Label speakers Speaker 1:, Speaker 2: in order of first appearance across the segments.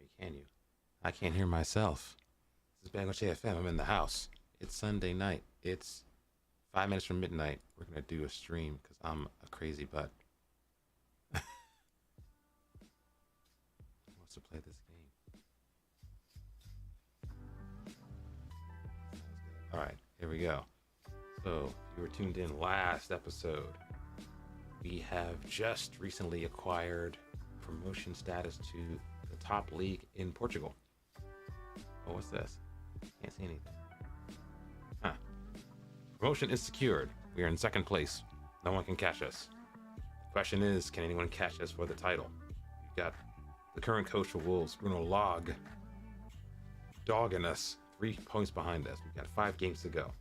Speaker 1: me, can you? I can't hear myself. This is BangocheFM. I'm in the house. It's Sunday night. It's 5 minutes from midnight. We're gonna do a stream because I'm a crazy butt. Who wants to play this game? All right, here we go. So, if you were tuned in last episode, we have just recently acquired promotion status to the top league in Portugal. Oh, what's this? Can't see anything. Huh. Promotion is secured. We are in second place. No one can catch us. The question is, can anyone catch us for the title? We've got the current coach for Wolves, Bruno Lage, dogging us, 3 points behind us. We've got 5 games to go.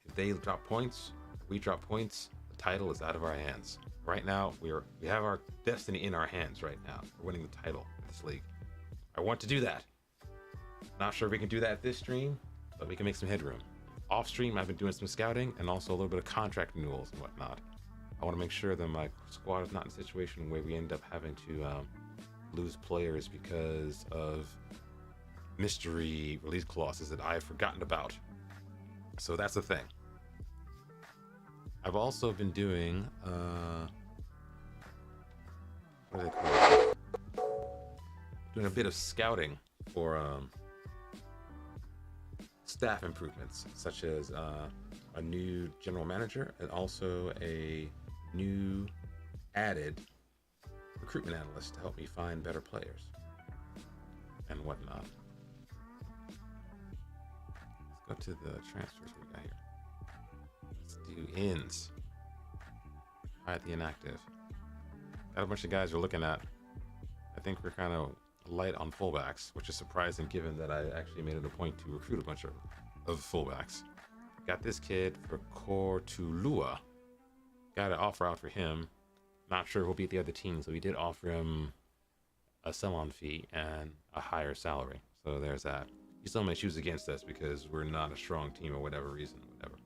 Speaker 1: If they drop points, we drop points, the title is out of our hands. Right now, we have our destiny in our hands right now. We're winning the title of this league. I want to do that. Not sure if we can do that at this stream, but we can make some headroom. Off stream, I've been doing some scouting and also a little bit of contract renewals and whatnot. I want to make sure that my squad is not in a situation where we end up having to lose players because of mystery release clauses that I've forgotten about. So that's the thing. I've also been doing what do they call it? Doing a bit of scouting for staff improvements, such as a new general manager and also a new added recruitment analyst to help me find better players and whatnot. Let's go to the transfers we got here. Let's do ins. Hide the inactive. Got a bunch of guys we're looking at. I think we're kind of light on fullbacks, which is surprising given that I actually made it a point to recruit a bunch of fullbacks. Got this kid for Cortulua. Got an offer out for him. Not sure who'll beat the other team, so we did offer him a sell-on fee and a higher salary. So there's that. He still may choose against us because we're not a strong team or whatever reason, whatever.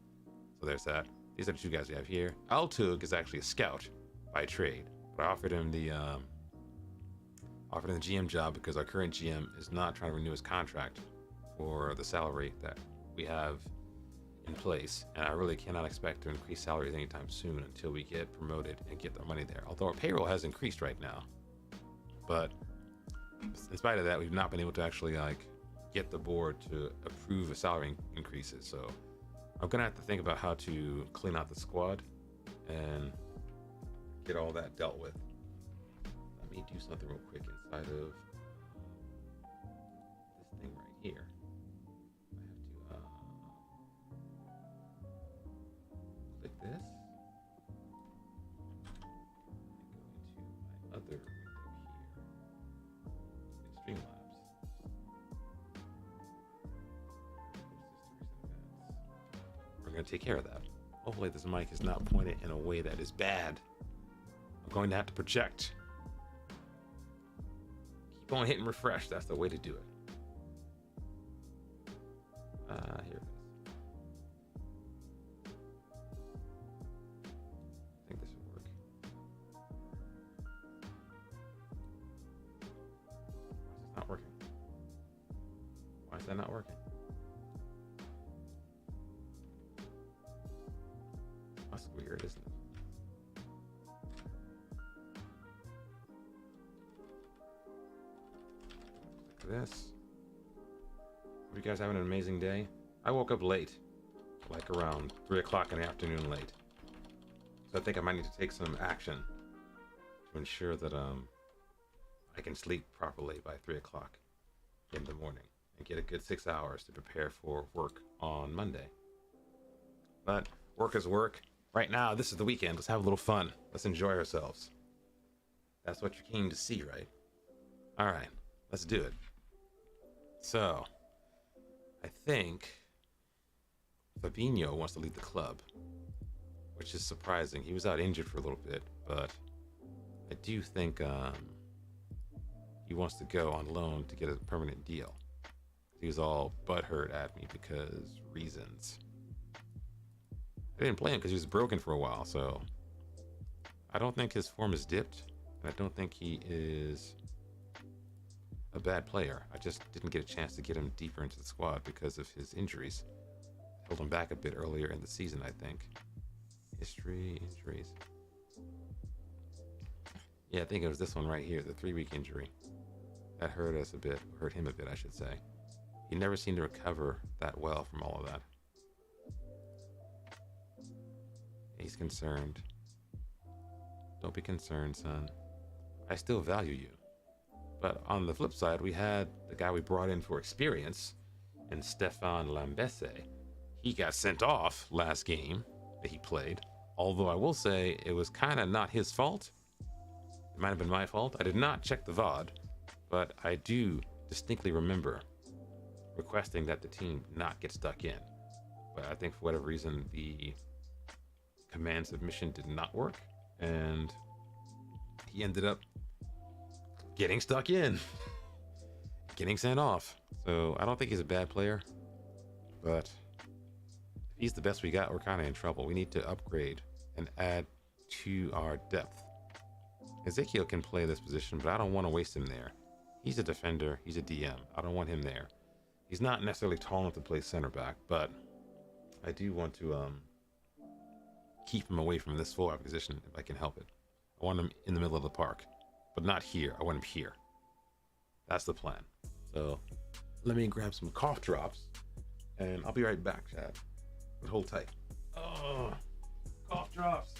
Speaker 1: So there's that. These are the 2 guys we have here. Altug is actually a scout by trade, but I offered him the GM job because our current GM is not trying to renew his contract for the salary that we have in place, and I really cannot expect to increase salaries anytime soon until we get promoted and get the money there. Although our payroll has increased right now, but in spite of that, we've not been able to actually get the board to approve of salary increases. So I'm gonna have to think about how to clean out the squad and get all that dealt with. Let me do something real quick inside of this thing right here. I have to click this and go into my other window here in Streamlabs. We're going to take care of that. Hopefully this mic is not pointed in a way that is bad. I'm going to have to project. Keep on hitting refresh. That's the way to do it. Here it is. I think this will work. Why is this not working? Why is that not working? That's weird, isn't it? This. Are you guys having an amazing day? I woke up late, like around 3 o'clock in the afternoon late. So I think I might need to take some action to ensure that I can sleep properly by 3 o'clock in the morning and get a good 6 hours to prepare for work on Monday. But work is work. Right now, this is the weekend. Let's have a little fun. Let's enjoy ourselves. That's what you came to see, right? All right, let's do it. So, I think Fabinho wants to leave the club, which is surprising. He was out injured for a little bit, but I do think he wants to go on loan to get a permanent deal. He was all butthurt at me because reasons. I didn't play him because he was broken for a while, so I don't think his form is dipped, and I don't think he is a bad player. I just didn't get a chance to get him deeper into the squad because of his injuries. Held him back a bit earlier in the season, I think. History, injuries. Yeah, I think it was this one right here, the 3-week injury. That hurt us a bit, hurt him a bit, I should say. He never seemed to recover that well from all of that. He's concerned. Don't be concerned, son. I still value you. But on the flip side, we had the guy we brought in for experience, and Stefan Lambese. He got sent off last game that he played. Although I will say it was kind of not his fault. It might have been my fault. I did not check the VOD, but I do distinctly remember requesting that the team not get stuck in. But I think for whatever reason, the command submission did not work, and he ended up getting stuck in, getting sent off. So I don't think he's a bad player, but if he's the best we got, we're kind of in trouble. We need to upgrade and add to our depth. Ezekiel can play this position, but I don't want to waste him there. He's a defender. He's a DM. I don't want him there. He's not necessarily tall enough to play center back, but I do want to keep him away from this fullback position if I can help it. I want him in the middle of the park, but not here. I want him here. That's the plan. So let me grab some cough drops, and I'll be right back, Chad. But hold tight. Oh, cough drops.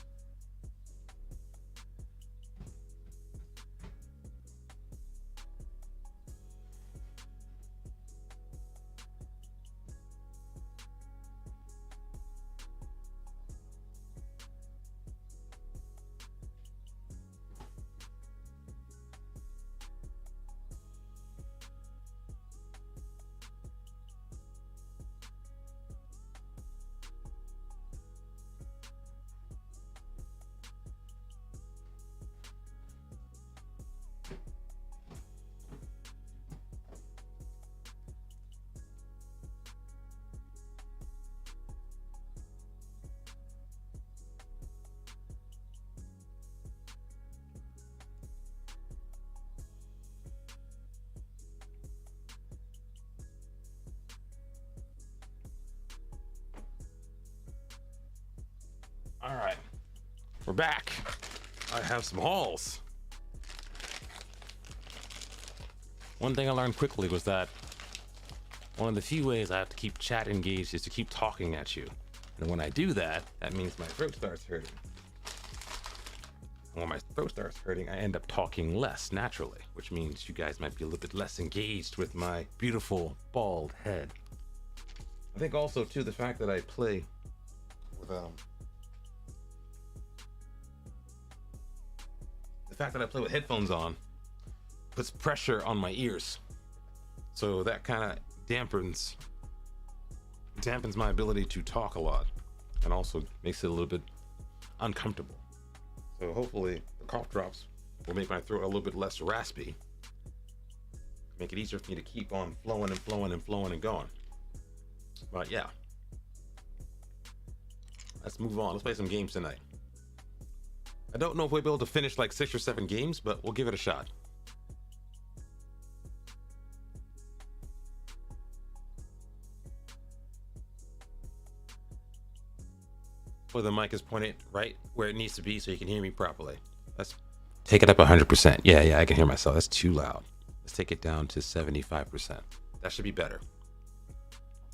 Speaker 1: All right, we're back. I have some hauls. One thing I learned quickly was that one of the few ways I have to keep chat engaged is to keep talking at you. And when I do that, that means my throat starts hurting. And when my throat starts hurting, I end up talking less naturally, which means you guys might be a little bit less engaged with my beautiful bald head. I think also too, the fact that I play with headphones on puts pressure on my ears, so that kind of dampens my ability to talk a lot, and also makes it a little bit uncomfortable. So hopefully the cough drops will make my throat a little bit less raspy, make it easier for me to keep on flowing and flowing and flowing and going. But yeah, let's move on. Let's play some games tonight. I don't know if we'll be able to finish like 6 or 7 games, but we'll give it a shot. Where the mic is pointed right where it needs to be so you can hear me properly. Let's take it up 100%. Yeah, I can hear myself. That's too loud. Let's take it down to 75%. That should be better.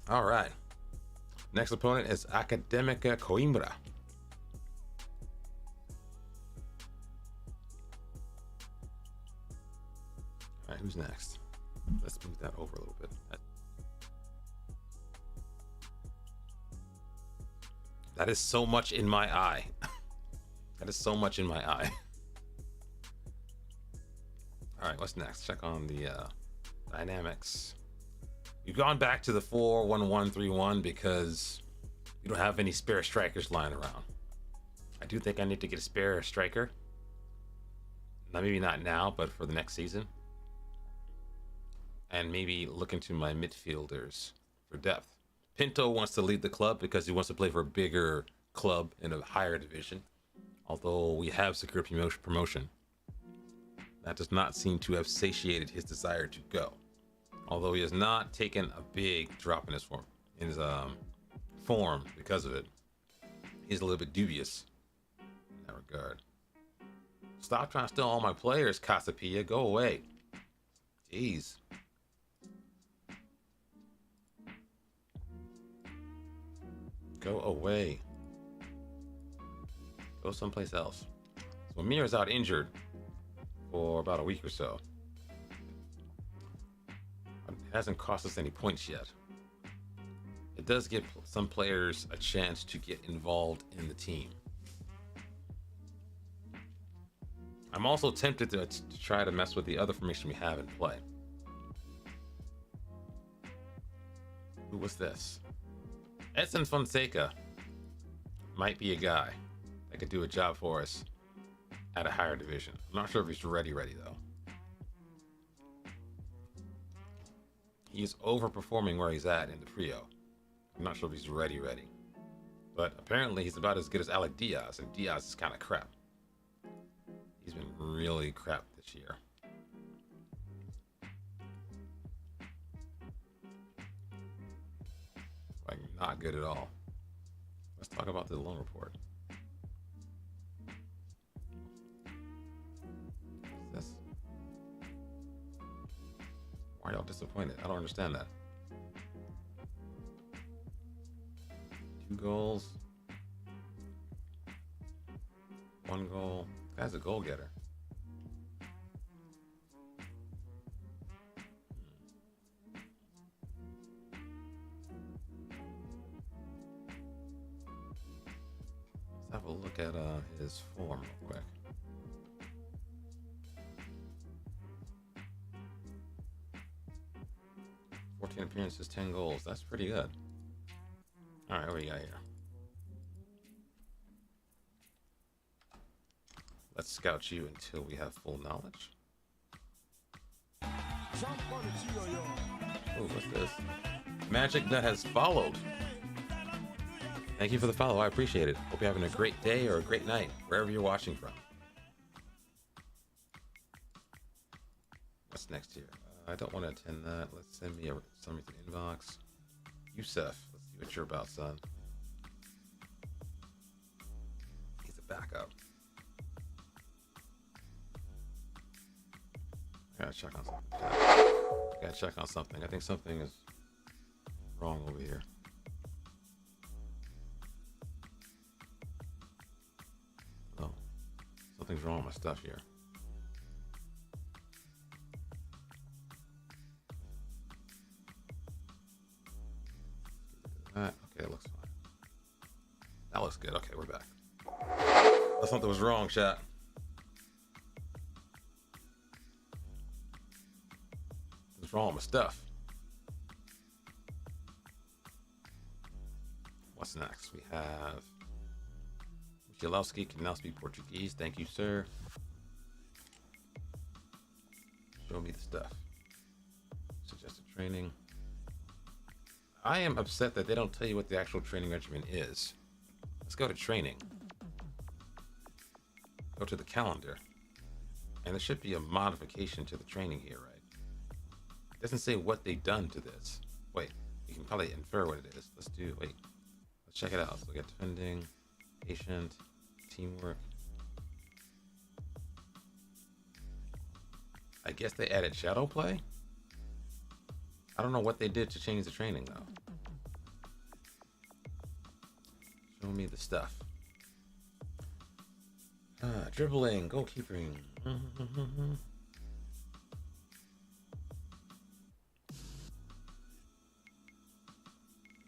Speaker 1: All right. Next opponent is Académica Coimbra. All right, who's next? Let's move that over a little bit. That is so much in my eye. That is so much in my eye. All right, what's next? Check on the dynamics. You've gone back to the 4-1-1-3-1 because you don't have any spare strikers lying around. I do think I need to get a spare striker. Now, maybe not now, but for the next season. And maybe look into my midfielders for depth. Pinto wants to lead the club because he wants to play for a bigger club in a higher division. Although we have secured promotion. That does not seem to have satiated his desire to go. Although he has not taken a big drop in his form because of it. He's a little bit dubious in that regard. Stop trying to steal all my players, Casapilla. Go away. Jeez. Go away. Go someplace else. So Amir's out injured for about a week or so. It hasn't cost us any points yet. It does give some players a chance to get involved in the team. I'm also tempted to try to mess with the other formation we have in play. Who was this? Edson Fonseca might be a guy that could do a job for us at a higher division. I'm not sure if he's ready though. He's overperforming where he's at in the Prio. I'm not sure if he's ready. But apparently he's about as good as Alec Diaz, and Diaz is kind of crap. He's been really crap this year. Like, not good at all. Let's talk about the loan report. What's this? Why are y'all disappointed? I don't understand that. 2 goals. 1 goal. Guy's a goal getter. Let's have a look at his form real quick. "14 appearances, 10 goals. That's pretty good. All right, what do we got here? Let's scout you until we have full knowledge. Oh, what's this? Magic Nut has followed. Thank you for the follow. I appreciate it. Hope you're having a great day or a great night, wherever you're watching from. What's next here? I don't want to attend that. Let's send me something to the inbox. Yusuf, let's see what you're about, son. He's a backup. I gotta check on something. I think something is wrong over here. Oh, something's wrong with my stuff here. Okay, that looks fine. That looks good. Okay, we're back. I thought something was wrong, chat. What's wrong with my stuff? What's next? We have Michalowski can now speak Portuguese. Thank you, sir. Show me the stuff. Suggested training. I am upset that they don't tell you what the actual training regimen is. Let's go to training. Go to the calendar. And there should be a modification to the training here, right? It doesn't say what they've done to this. Wait, you can probably infer what it is. Let's check it out. So we got defending, patient, teamwork. I guess they added shadow play? I don't know what they did to change the training though. Show me the stuff. Dribbling, goalkeeping.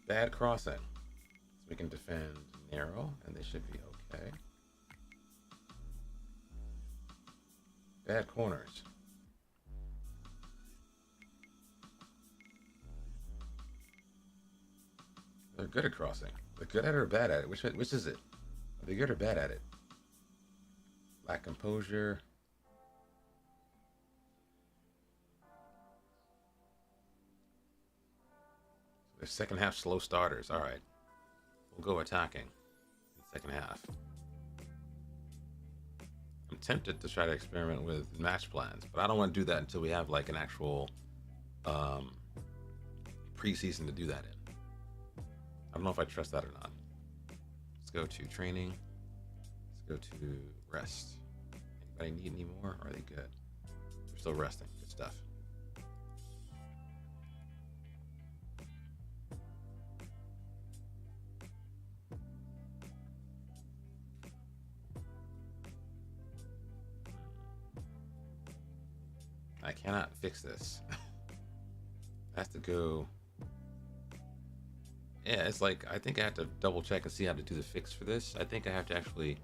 Speaker 1: Bad crossing. So we can defend narrow and they should be okay. Bad corners. They're good at crossing. They're good at it or bad at it? Which is it? Are they good or bad at it? Lack composure. They're second half slow starters. All right. We'll go attacking in the second half. I'm tempted to try to experiment with match plans, but I don't want to do that until we have like an actual um, preseason to do that in. I don't know if I trust that or not. Let's go to training. Let's go to rest. Anybody need any more? Or are they good? They're still resting. Good stuff. I cannot fix this. I have to go. Yeah, it's like I think I have to double check and see how to do the fix for this. I think I have to actually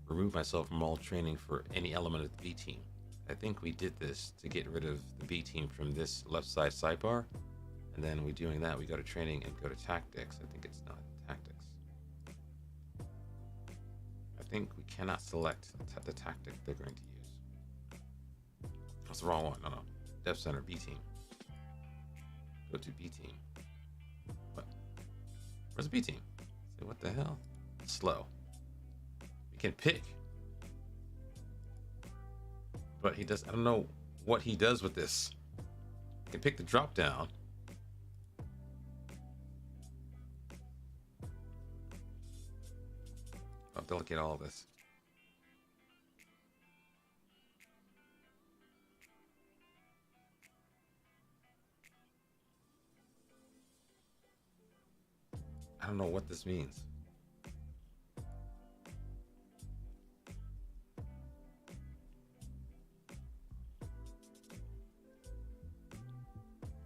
Speaker 1: remove myself from all training for any element of the B team. I think we did this to get rid of the B team from this left side sidebar. And then we doing that, we go to training and go to tactics. I think it's not tactics. I think we cannot select the tactic they're going to use. That's the wrong one. No. Dev Center, B team. Go to B team. What? Where's the B team? Say, what the hell? Slow. We can pick. But he does, I don't know what he does with this. You can pick the drop down. I'll delegate all of this. I don't know what this means.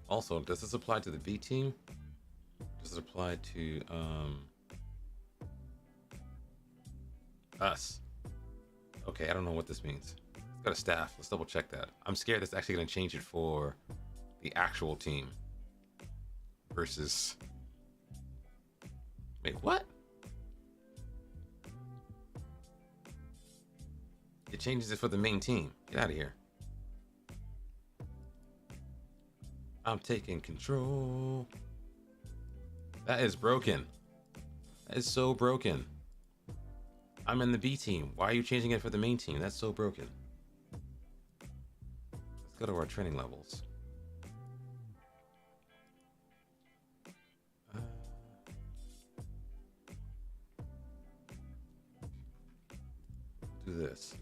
Speaker 1: Also, does this apply to the B team? Does it apply to us? Okay, I don't know what this means. It's got a staff. Let's double check that. I'm scared that's actually going to change it for the actual team versus. Wait, what? It changes it for the main team. Get out of here. I'm taking control. That is broken. That is so broken. I'm in the B team. Why are you changing it for the main team? That's so broken. Let's go to our training levels. Do this.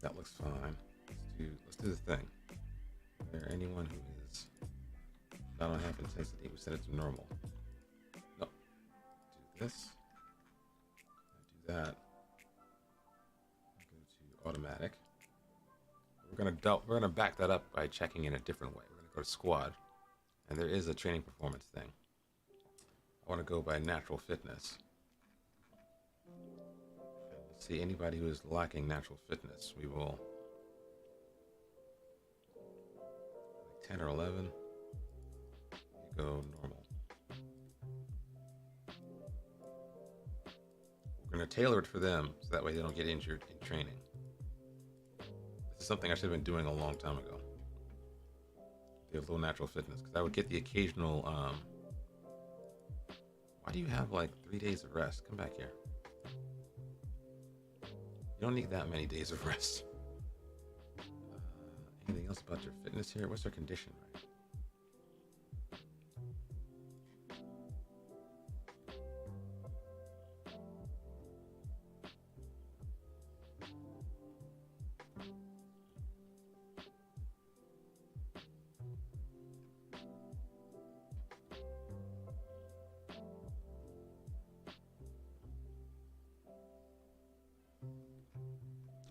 Speaker 1: That looks fine. Let's do the thing. Is there anyone who is not on half intensity? We set it to normal. No. Do this. Do that. Go to automatic. We're gonna back that up by checking in a different way. We're gonna go to squad, and there is a training performance thing. I want to go by natural fitness. Let's see, anybody who is lacking natural fitness, we will. 10 or 11, you go normal. We're going to tailor it for them so that way they don't get injured in training. This is something I should have been doing a long time ago. They have low natural fitness because I would get the occasional. Why do you have like 3 days of rest? Come back here. You don't need that many days of rest. Anything else about your fitness here? What's their condition, right?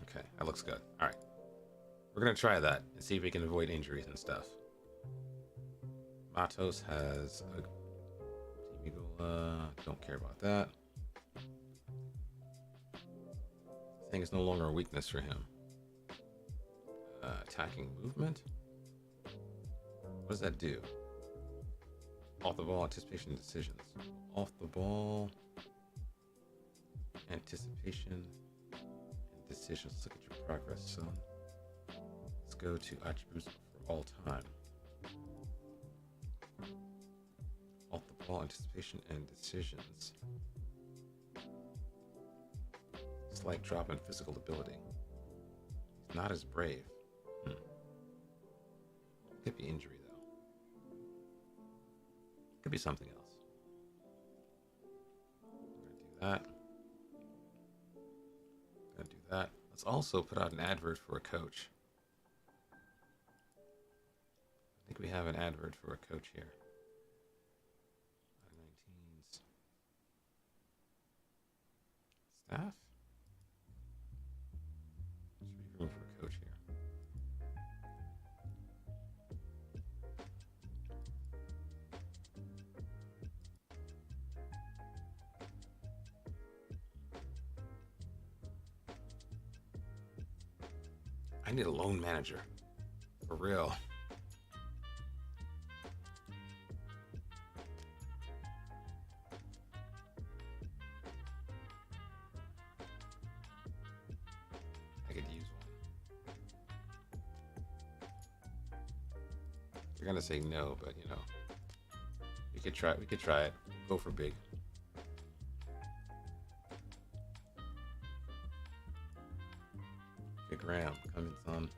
Speaker 1: Okay, that looks good. All right. We're going to try that and see if we can avoid injuries and stuff. Matos has a Team Eagle. Don't care about that. I think it's no longer a weakness for him. Attacking movement. What does that do? Off the ball, anticipation, decisions. Off the ball, anticipation, and decisions. Let's look at your progress, son. Let's go to attributes for all time. Off the ball, anticipation, and decisions. slight drop in physical ability. He's not as brave. Could be injury, though. Could be something else. I'm gonna do that. Gonna do that. Let's also put out an advert for a coach. I think we have an advert for a coach here. Under 19s. Staff? Should be room for a coach here. I need a loan manager. For real. I could use one. You're gonna say no, but you know. We could try it. Go for big. Big Graham, come in, son.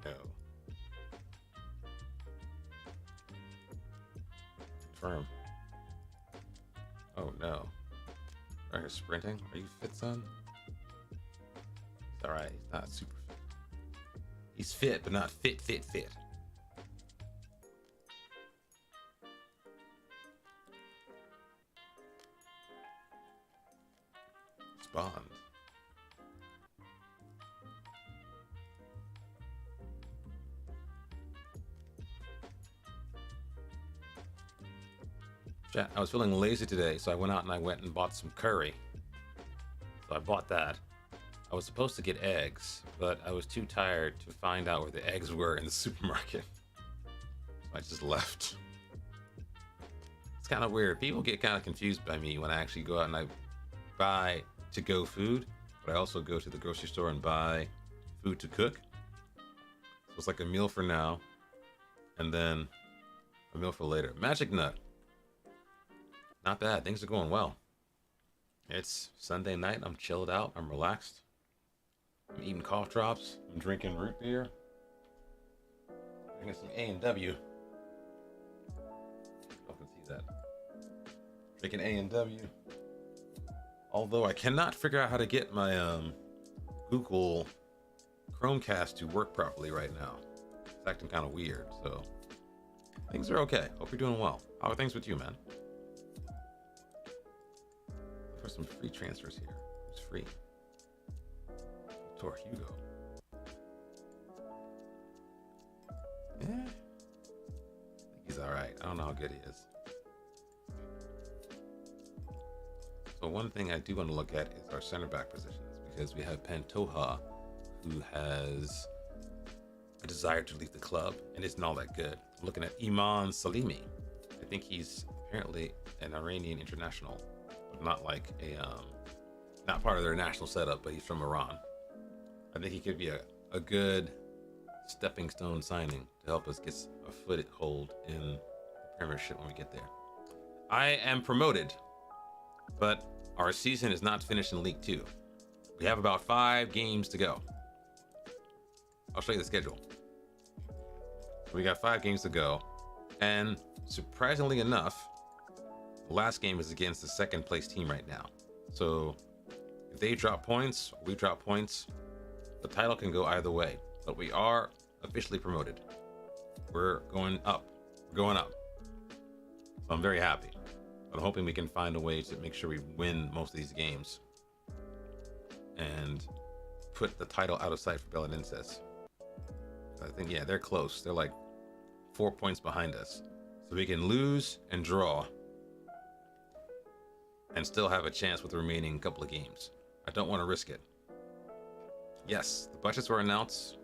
Speaker 1: No. Confirm. Oh no. Are you sprinting? Are you fit, son? He's alright. He's not super fit. He's fit, but not fit. Respond. Chat, I was feeling lazy today, so I went out and bought some curry. So I bought that. I was supposed to get eggs, but I was too tired to find out where the eggs were in the supermarket. So I just left. It's kind of weird. People get kind of confused by me when I actually go out and I buy to-go food, but I also go to the grocery store and buy food to cook. So it's like a meal for now, and then a meal for later. Magic Nut. Not bad. Things are going well. It's Sunday night. I'm chilled out. I'm relaxed. I'm eating cough drops. I'm drinking root beer. Drinking some A&W. I can see that. Drinking A&W. Although I cannot figure out how to get my Google Chromecast to work properly right now. It's acting kind of weird, so things are okay. Hope you're doing well. How are things with you, man? For some free transfers here. Who's free? Tor Hugo. Yeah. I think he's alright. I don't know how good he is. So one thing I do want to look at is our center back positions, because we have Pantoja, who has a desire to leave the club and isn't all that good. I'm looking at Iman Salimi. I think he's apparently an Iranian international, but not like not part of their national setup, but he's from Iran. I think he could be a good stepping stone signing to help us get a foothold in the Premiership when we get there. I am promoted, but our season is not finished in League 2. We have about 5 games to go. I'll show you the schedule. We got 5 games to go, and surprisingly enough, the last game is against the second place team right now. So if they drop points, we drop points, the title can go either way, but we are officially promoted. We're going up. We're going up. So I'm very happy. But I'm hoping we can find a way to make sure we win most of these games and put the title out of sight for Belenenses. I think, yeah, they're close. They're like 4 points behind us. So we can lose and draw and still have a chance with the remaining couple of games. I don't want to risk it. Yes, the budgets were announced.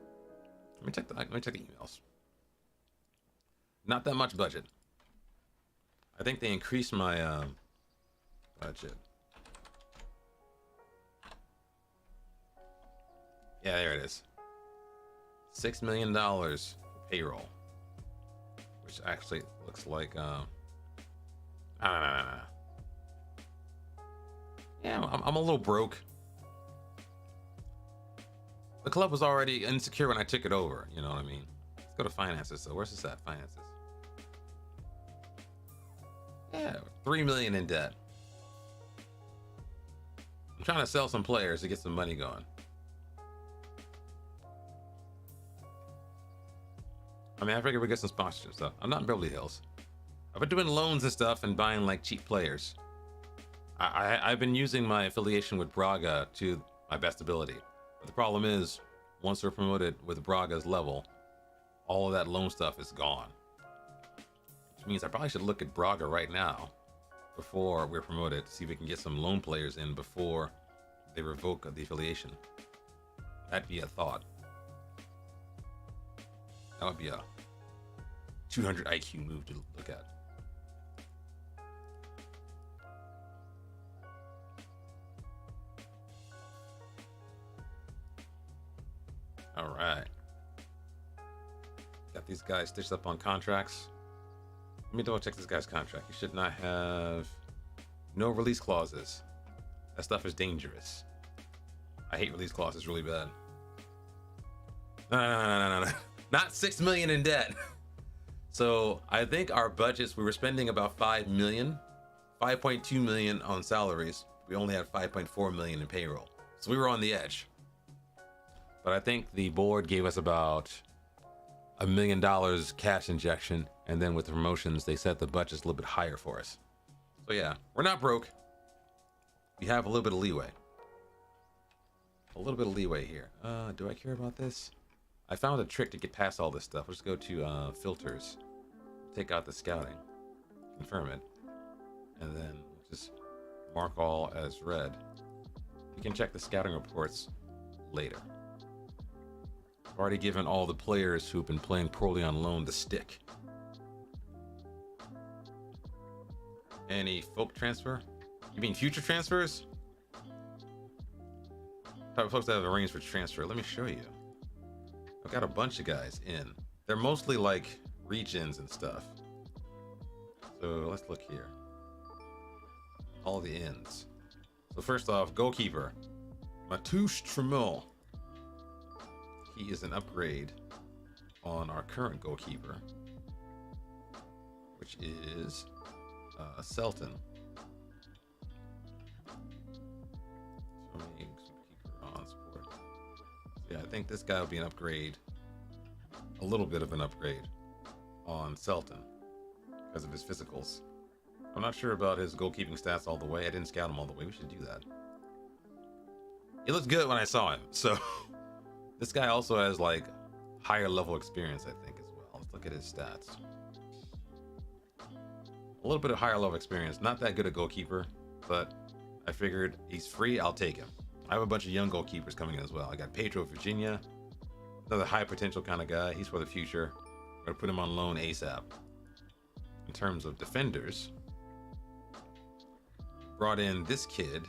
Speaker 1: Let me check the emails. Not that much budget. I think they increased my budget. Yeah, there it is. $6 million for payroll. which actually looks like I yeah, I'm a little broke. The club was already insecure when I took it over. You know what I mean? Let's go to finances. So where's this at? Finances. Yeah, 3 million in debt. I'm trying to sell some players to get some money going. I mean, I figured we get some sponsorship stuff. I'm not in Beverly Hills. I've been doing loans and stuff and buying like cheap players. I've been using my affiliation with Braga to my best ability. But the problem is, once we're promoted with Braga's level, all of that loan stuff is gone. Which means I probably should look at Braga right now before we're promoted to see if we can get some loan players in before they revoke the affiliation. That'd be a thought. That would be a 200 IQ move to look at. All right. Got these guys stitched up on contracts. Let me double check this guy's contract. He should not have no release clauses. That stuff is dangerous. I hate release clauses really bad. No. Not 6 million in debt. So I think our budgets, we were spending about 5 million, 5.2 million on salaries. We only had 5.4 million in payroll. So we were on the edge. But I think the board gave us about $1 million cash injection, and then with the promotions, they set the budgets a little bit higher for us. So yeah, we're not broke. We have a little bit of leeway. A little bit of leeway here. Do I care about this? I found a trick to get past all this stuff. Let's go to filters, take out the scouting, confirm it, and then just mark all as red. You can check the scouting reports later. I've already given all the players who've been playing poorly on loan the stick. Any folk transfer? You mean future transfers? Type of folks that have arranged for transfer. Let me show you. I've got a bunch of guys in. They're mostly like regions and stuff. So let's look here. All the ins. So first off, goalkeeper. Matouche Tremel. He is an upgrade on our current goalkeeper, which is Selton. So keeper on support. So yeah, I think this guy will be an upgrade, a little bit of an upgrade on Selton because of his physicals. I'm not sure about his goalkeeping stats all the way. I didn't scout him all the way. We should do that. He looked good when I saw him, so. This guy also has like higher level experience, I think, as well. Let's look at his stats. A little bit of higher level experience. Not that good a goalkeeper, but I figured he's free, I'll take him. I have a bunch of young goalkeepers coming in as well. I got Pedro Virginia, another high potential kind of guy. He's for the future. I'm gonna put him on loan ASAP. In terms of defenders, brought in this kid,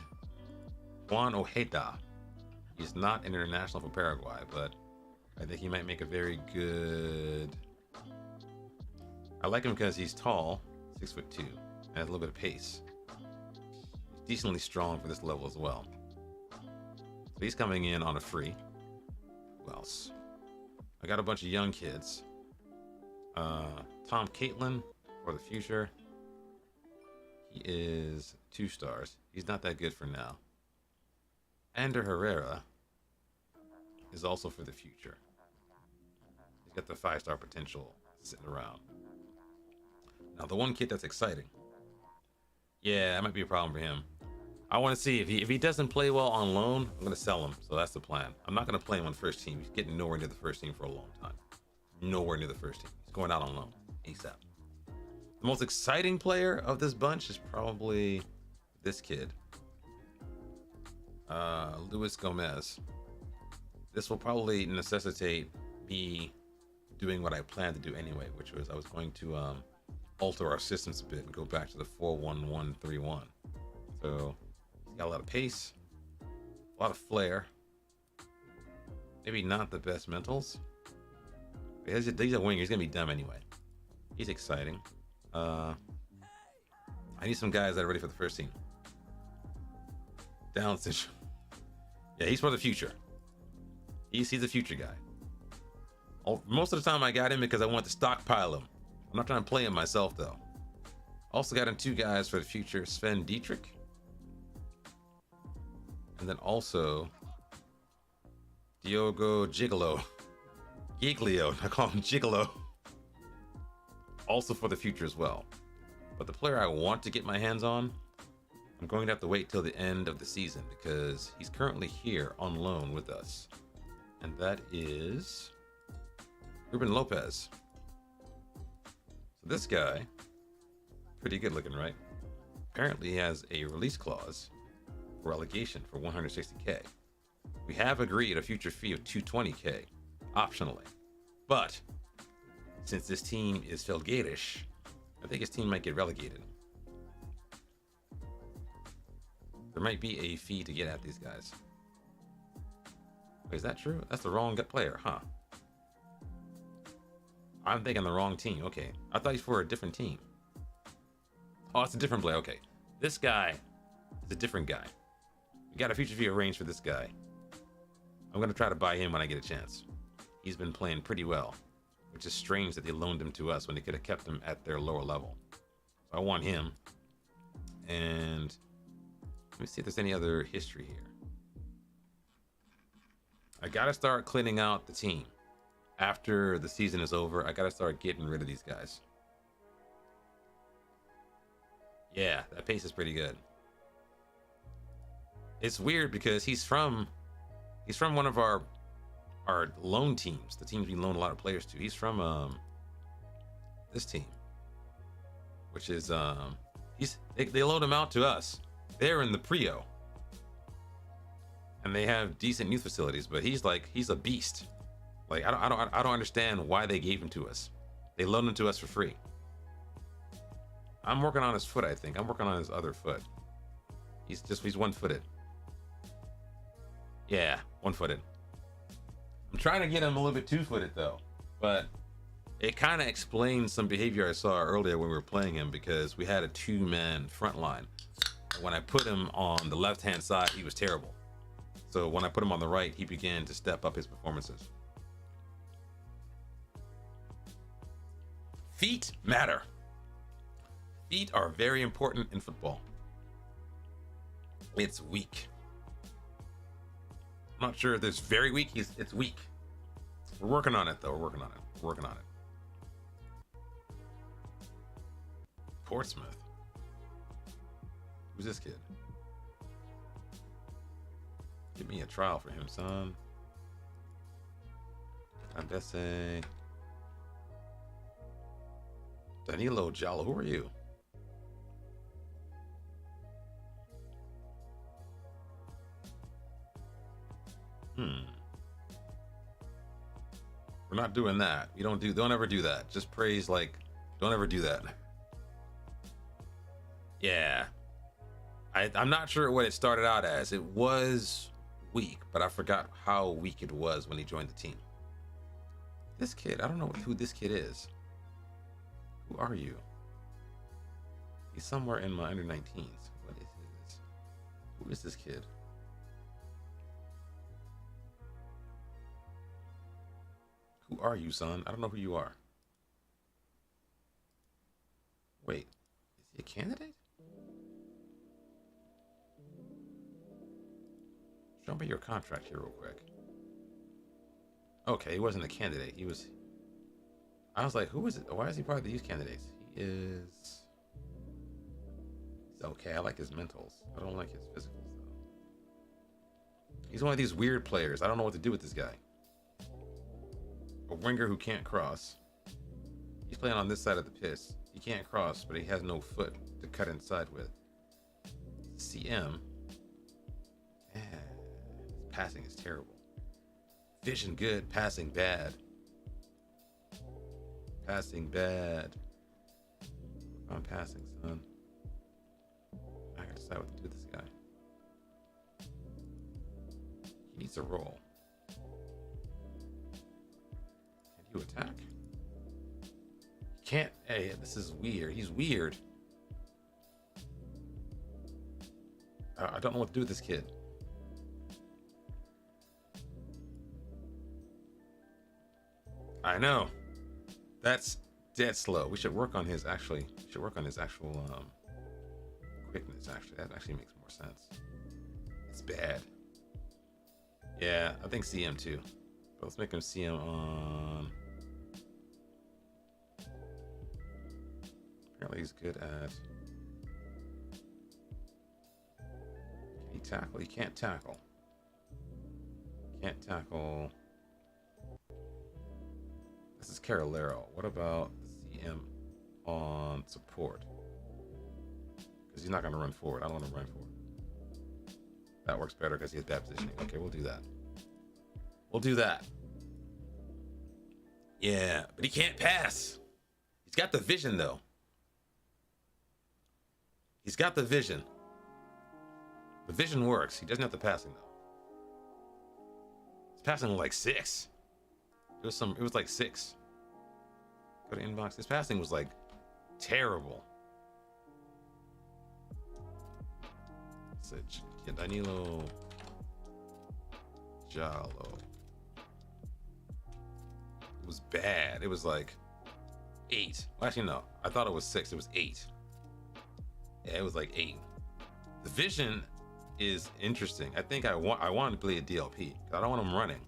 Speaker 1: Juan Ojeda. He's not an international for Paraguay, but I think he might make a very good. I like him because he's tall, 6'2", and has a little bit of pace. He's decently strong for this level as well. So he's coming in on a free. Who else? I got a bunch of young kids. Tom Caitlin for the future. He is 2 stars. He's not that good for now. Ander Herrera is also for the future. He's got the 5-star potential sitting around. Now, the one kid that's exciting. Yeah, that might be a problem for him. I want to see if he doesn't play well on loan, I'm going to sell him. So that's the plan. I'm not going to play him on first team. He's getting nowhere near the first team for a long time. Nowhere near the first team. He's going out on loan ASAP. The most exciting player of this bunch is probably this kid. Luis Gomez. This will probably necessitate me doing what I planned to do anyway, which was I was going to alter our systems a bit and go back to the 4-1-1-3-1. So he's got a lot of pace, a lot of flair. Maybe not the best mentals. He's a winger. He's gonna be dumb anyway. He's exciting. I need some guys that are ready for the first team. Down syndrome. Yeah, he's for the future. He's the future guy. Most of the time I got him because I want to stockpile him. I'm not trying to play him myself though. Also got him 2 guys for the future, Sven Dietrich. And then also Diogo Giglio. I call him Gigolo. Also for the future as well. But the player I want to get my hands on, I'm going to have to wait till the end of the season because he's currently here on loan with us. And that is Ruben Lopez. So this guy, pretty good looking, right? Apparently he has a release clause for relegation for 160K. We have agreed a future fee of 220K, optionally. But since this team is Felgatish, I think his team might get relegated. There might be a fee to get at these guys. Wait, is that true? That's the wrong player, huh? I'm thinking the wrong team. Okay, I thought he's for a different team. Oh, it's a different player. Okay, this guy is a different guy. We got a future fee arranged for this guy. I'm gonna try to buy him when I get a chance. He's been playing pretty well, which is strange that they loaned him to us when they could have kept him at their lower level. So I want him. And let me see if there's any other history here. I gotta start cleaning out the team. After the season is over, I gotta start getting rid of these guys. Yeah, that pace is pretty good. It's weird because he's from one of our loan teams, the teams we loan a lot of players to. He's from this team, which is they loan him out to us. They're in the Prio, and they have decent youth facilities. But he's a beast. Like I don't understand why they gave him to us. They loaned him to us for free. I'm working on his foot. I think I'm working on his other foot. He's 1-footed. Yeah, 1-footed. I'm trying to get him a little bit 2-footed though, but it kind of explains some behavior I saw earlier when we were playing him because we had a 2-man front line. When I put him on the left-hand side, he was terrible. So when I put him on the right, he began to step up his performances. Feet matter. Feet are very important in football. It's weak. I'm not sure if it's very weak. It's weak. We're working on it, though. We're working on it. Portsmouth. Who's this kid? Give me a trial for him, son. Andese. Danilo Jallo. Who are you? We're not doing that. Don't ever do that. Just praise, don't ever do that. Yeah. I'm not sure what it started out as. It was weak, but I forgot how weak it was when he joined the team. This kid, I don't know who this kid is. Who are you? He's somewhere in my under 19s. What is this? Who is this kid? Who are you, son? I don't know who you are. Wait, is he a candidate? Show me your contract here real quick. Okay, he wasn't a candidate. I was like, who is it? Why is he part of the youth candidates? He's okay. I like his mentals. I don't like his physicals, though. He's one of these weird players. I don't know what to do with this guy. A winger who can't cross. He's playing on this side of the piss. He can't cross, but he has no foot to cut inside with. CM. Yeah, his passing is terrible. Vision good, passing bad. Passing bad. I'm passing, son. I gotta decide what to do with this guy. He needs a roll. Can you attack? can't. Hey, this is weird. He's weird. I don't know what to do with this kid. I know. That's dead slow. We should work on his actually. We should work on his actual quickness. Actually, that actually makes more sense. It's bad. Yeah, I think CM too. But let's make him CM on. Apparently, he's good at. Can he tackle? He can't tackle. Can't tackle. This is Carolero. What about CM on support? Because he's not going to run forward. I don't want to run forward. That works better because he has bad positioning. Okay, we'll do that. We'll do that. Yeah, but he can't pass. He's got the vision, though. He's got the vision. The vision works. He doesn't have the passing, though. His passing was like 6. It was like 6. Go to inbox. His passing was like terrible. Danilo Jallo. It was bad. It was like 8. Well, actually, no. I thought it was 6. It was 8. Yeah, it was like 8. The vision is interesting. I think I want to play a DLP. I don't want him running.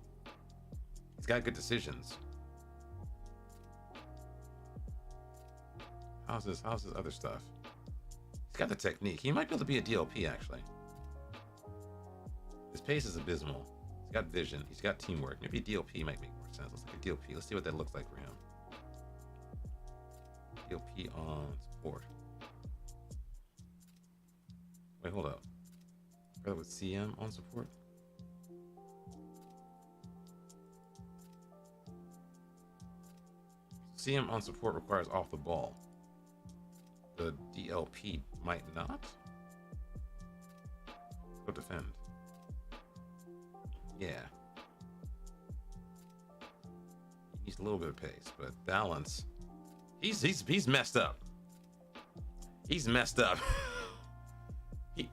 Speaker 1: He's got good decisions. How's his other stuff? He's got the technique. He might be able to be a DLP, actually. His pace is abysmal. He's got vision. He's got teamwork. Maybe a DLP might make more sense. Let's look at DLP. Let's see what that looks like for him. DLP on support. Wait, hold up. Rather with CM on support? CM on support requires off the ball. The DLP might not. Let's go defend. Yeah. He needs a little bit of pace, but balance. He's messed up. He's messed up.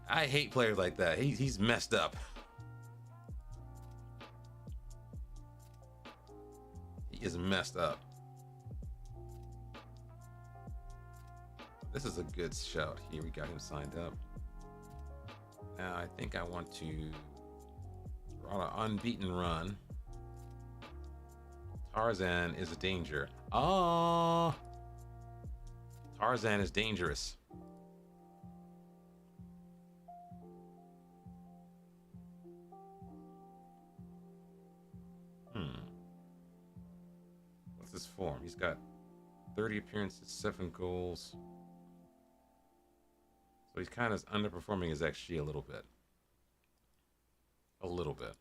Speaker 1: I hate players like that. He's messed up. He is messed up. This is a good shout here. We got him signed up. Now I think I want to run an unbeaten run. Tarzan is a danger. Oh, Tarzan is dangerous. What's his form? He's got 30 appearances, 7 goals. So he's kind of underperforming his XG a little bit. A little bit.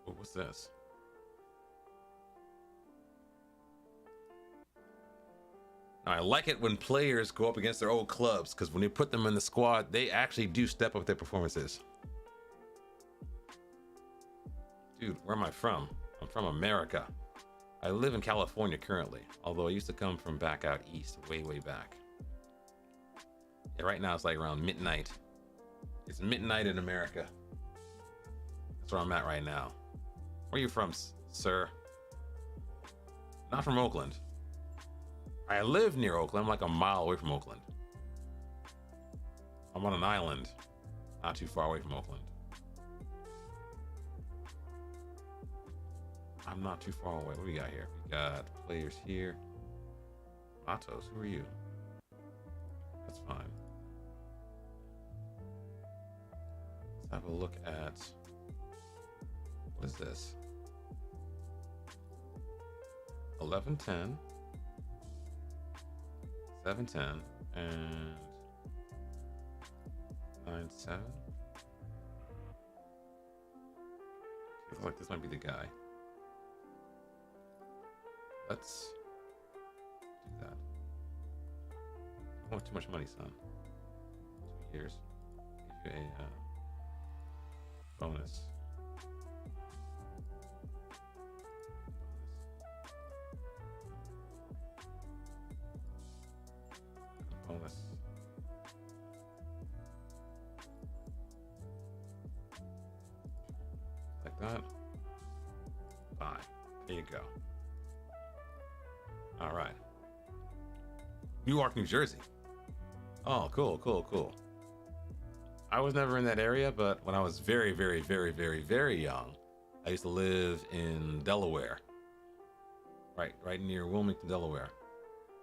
Speaker 1: Oh, what's this? Now, I like it when players go up against their old clubs, because when you put them in the squad, they actually do step up their performances. Dude, where am I from? I'm from America. I live in California currently, although I used to come from back out east, way back. Yeah, right now it's like around midnight. It's midnight in America. That's where I'm at right now. Where are you from, sir? Not from Oakland. I live near Oakland. I'm like a mile away from Oakland. I'm on an island, not too far away from Oakland. I'm not too far away. What do we got here? We got players here. Matos, who are you? That's fine. Let's have a look at, what is this? 11-10, 7-10, and 9-7. Feels like this might be the guy. Let's do that. I don't want too much money, son. 2 years. Give you a bonus. go. All right. Newark, New Jersey. Oh, cool, cool, cool. I was never in that area, but when I was very, very, very, very, very young, I used to live in Delaware, right near Wilmington, Delaware.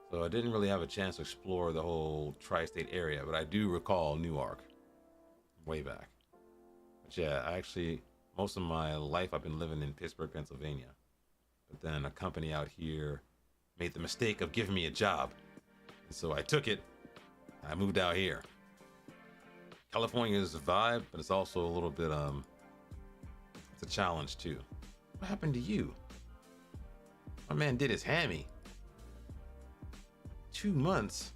Speaker 1: So I didn't really have a chance to explore the whole tri-state area, but I do recall Newark way back. But yeah, most of my life I've been living in Pittsburgh, Pennsylvania. But then a company out here made the mistake of giving me a job. And so I took it. I moved out here. California is a vibe, but it's also a little bit, it's a challenge too. What happened to you? My man did his hammy. 2 months?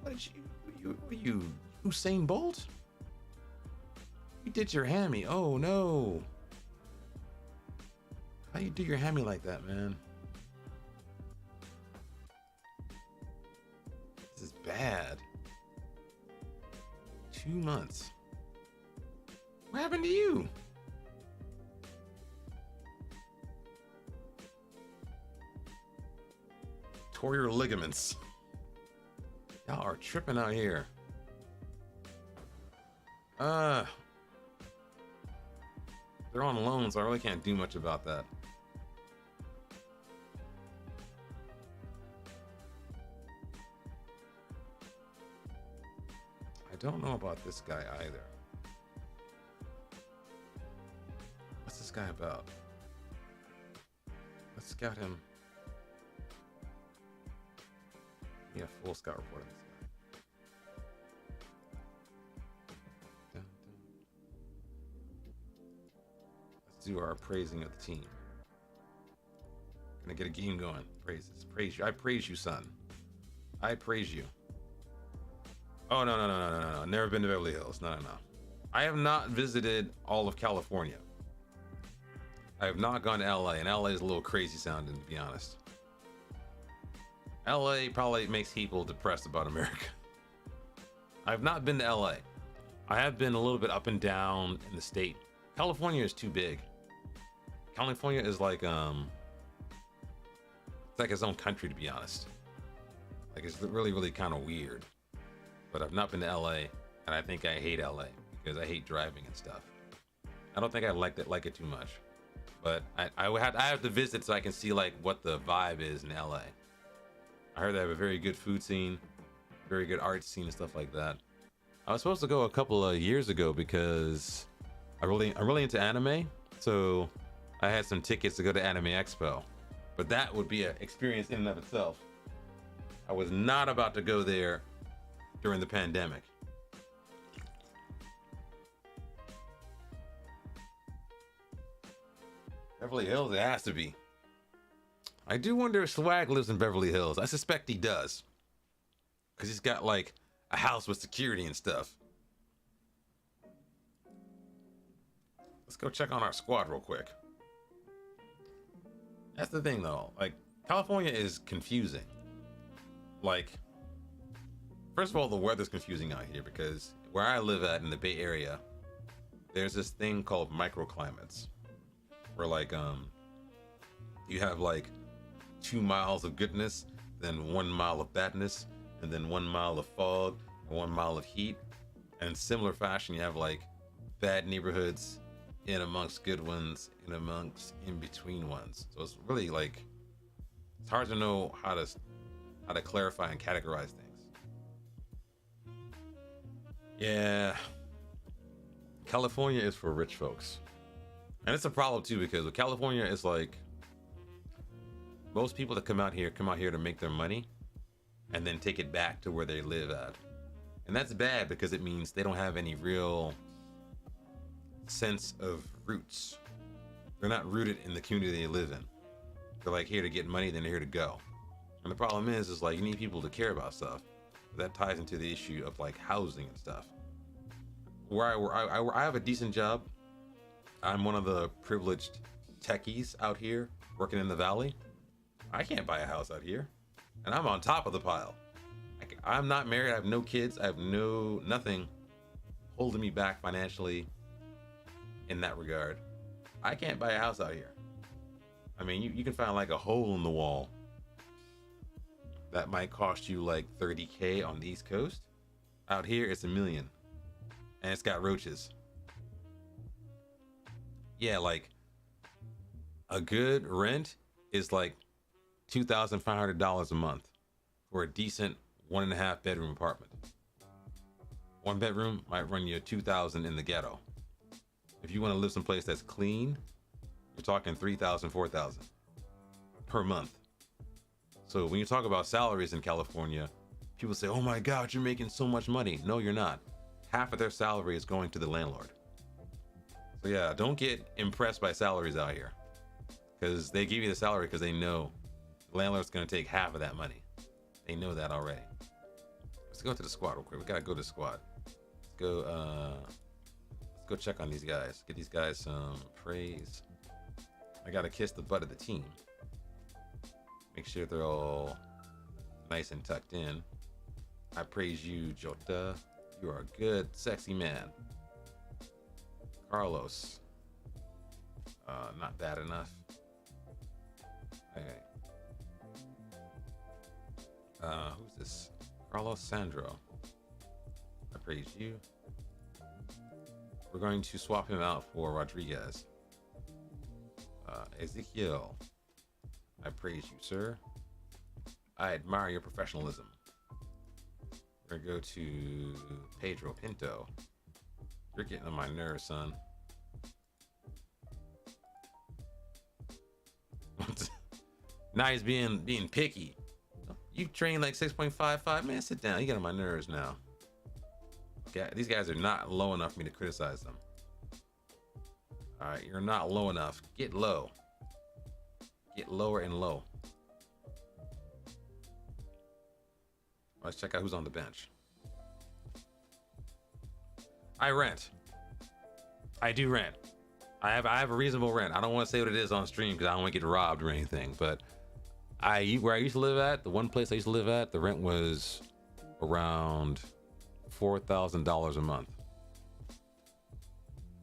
Speaker 1: What did were you Usain Bolt? You did your hammy. Oh no. How you do your hammy like that, man? This is bad. 2 months. What happened to you? Tore your ligaments. Y'all are tripping out here. They're on loan, so I really can't do much about that. I don't know about this guy either. What's this guy about? Let's scout him. Yeah, full scout report on this guy. Dun, dun. Let's do our praising of the team. Gonna get a game going. Praises. Praise you. I praise you, son. I praise you. Oh, no. Never been to Beverly Hills. No. I have not visited all of California. I have not gone to LA, and LA is a little crazy sounding, to be honest. LA probably makes people depressed about America. I've not been to LA. I have been a little bit up and down in the state. California is too big. California is like it's like its own country, to be honest. Like, it's really, really kind of weird. But I've not been to LA, and I think I hate LA because I hate driving and stuff. I don't think I like it too much. But I have to visit so I can see like what the vibe is in LA. I heard they have a very good food scene, very good art scene and stuff like that. I was supposed to go a couple of years ago because I'm really into anime, so I had some tickets to go to Anime Expo. But that would be an experience in and of itself. I was not about to go there during the pandemic. Beverly Hills, it has to be. I do wonder if Swag lives in Beverly Hills. I suspect he does. Because he's got like a house with security and stuff. Let's go check on our squad real quick. That's the thing though. Like, California is confusing. Like, first of all, the weather's confusing out here because where I live at in the Bay Area, there's this thing called microclimates. Where like, you have like 2 miles of goodness, then 1 mile of badness, and then 1 mile of fog, and 1 mile of heat. And in similar fashion, you have like bad neighborhoods in amongst good ones, in between ones. So it's really like, it's hard to know how to clarify and categorize things. Yeah, California is for rich folks. And it's a problem too, because with California, it's like most people that come out here to make their money and then take it back to where they live at. And that's bad because it means they don't have any real sense of roots. They're not rooted in the community they live in. They're like here to get money, then they're here to go. And the problem is like you need people to care about stuff. But that ties into the issue of like housing and stuff. Where I have a decent job. I'm one of the privileged techies out here working in the valley. I can't buy a house out here, and I'm on top of the pile. I'm not married. I have no kids. I have nothing holding me back financially in that regard. I can't buy a house out here. I mean, you can find like a hole in the wall that might cost you like 30K on the East Coast. Out here, it's $1 million, and it's got roaches. Yeah, like a good rent is like $2,500 a month for a decent 1.5 bedroom apartment. One bedroom might run you $2,000 in the ghetto. If you want to live someplace that's clean, you're talking $3,000, $4,000 per month. So when you talk about salaries in California, people say, "Oh my God, you're making so much money." No, you're not. Half of their salary is going to the landlord. So yeah, don't get impressed by salaries out here, because they give you the salary because they know the landlord's going to take half of that money. They know that already. Let's go to the squad real quick. We gotta go to the squad. Let's go check on these guys. Get these guys some praise. I gotta kiss the butt of the team. Make sure they're all nice and tucked in. I praise you, Jota. You are a good, sexy man. Carlos. Not bad enough. Okay. Who's this? Carlos Sandro. I praise you. We're going to swap him out for Rodriguez. Ezekiel. I praise you, sir. I admire your professionalism. We're gonna go to Pedro Pinto. You're getting on my nerves, son. Now he's being picky. You train like 6.55, man. Sit down. You get on my nerves now. Okay, these guys are not low enough for me to criticize them. All right, you're not low enough. Get low. Get lower and low. Let's check out who's on the bench. I rent. I do rent. I have a reasonable rent. I don't want to say what it is on stream because I don't want to get robbed or anything. But where I used to live at, the one place I used to live at, the rent was around $4,000 a month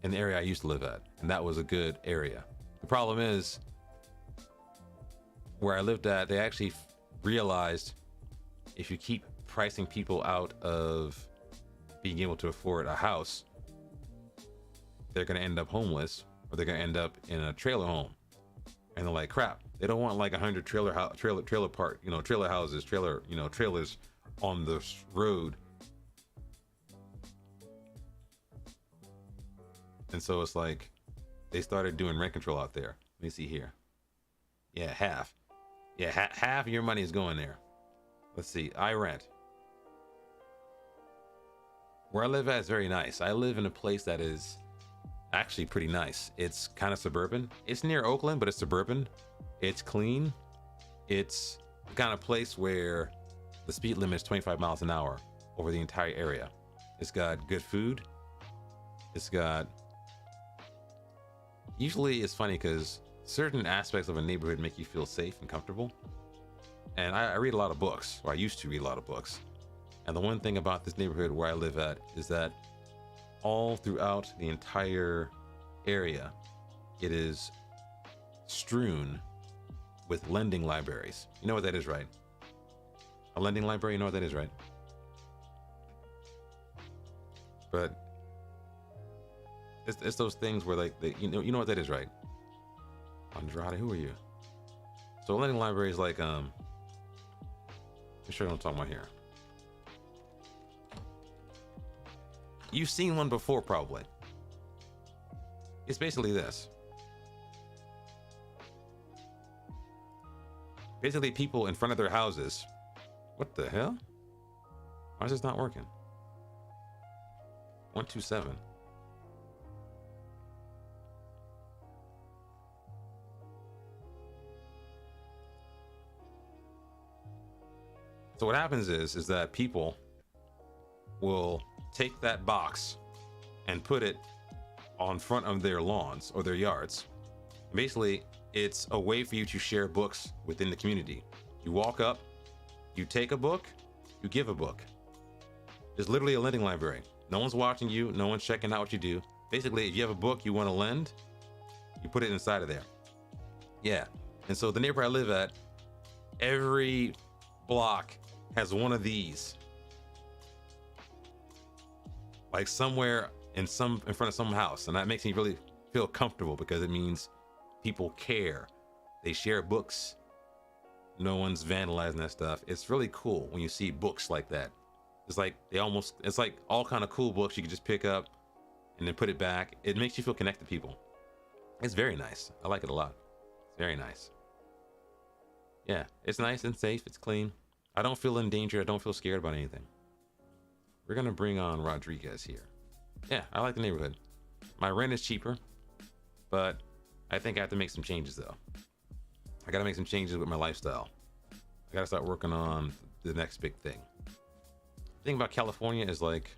Speaker 1: in the area I used to live at, and that was a good area. The problem is, where I lived at, they actually realized if you keep pricing people out of being able to afford a house, they're going to end up homeless, or they're going to end up in a trailer home. And they're like, crap, they don't want like 100 trailers, trailers on the road. And so it's like they started doing rent control out there. Let me see here. Yeah, half. Yeah, half of your money is going there. Let's see. I rent. Where I live at is very nice. I live in a place that is actually pretty nice. It's kind of suburban. It's near Oakland, but it's suburban. It's clean. It's the kind of place where the speed limit is 25 miles an hour over the entire area. It's got good food. It's got... Usually it's funny because certain aspects of a neighborhood make you feel safe and comfortable. And I read a lot of books, or I used to read a lot of books. And the one thing about this neighborhood where I live at is that all throughout the entire area, it is strewn with lending libraries. You know what that is, right? A lending library, you know what that is, right? But it's those things where like you know what that is, right? Andrade, who are you? So a lending library is like I'm sure what I'm talking about here. You've seen one before, probably. It's basically this. Basically, people in front of their houses. What the hell? Why is this not working? 127. So what happens is that people will take that box and put it on front of their lawns or their yards. Basically, it's a way for you to share books within the community. You walk up, you take a book, you give a book. It's literally a lending library. No one's watching you, no one's checking out what you do. Basically, if you have a book you want to lend, you put it inside of there. Yeah, And so the neighborhood I live at, every block has one of these, like somewhere in front of some house, and that makes me really feel comfortable because it means people care. They share books. No one's vandalizing that stuff. It's really cool when you see books like that. It's like it's like all kind of cool books you can just pick up and then put it back. It makes you feel connected to people. It's very nice. I like it a lot. It's very nice. Yeah, it's nice and safe. It's clean. I don't feel in danger. I don't feel scared about anything. We're gonna bring on Rodriguez here. Yeah, I like the neighborhood. My rent is cheaper, but I think I have to make some changes though. I gotta make some changes with my lifestyle. I gotta start working on the next big thing. The thing about California is like,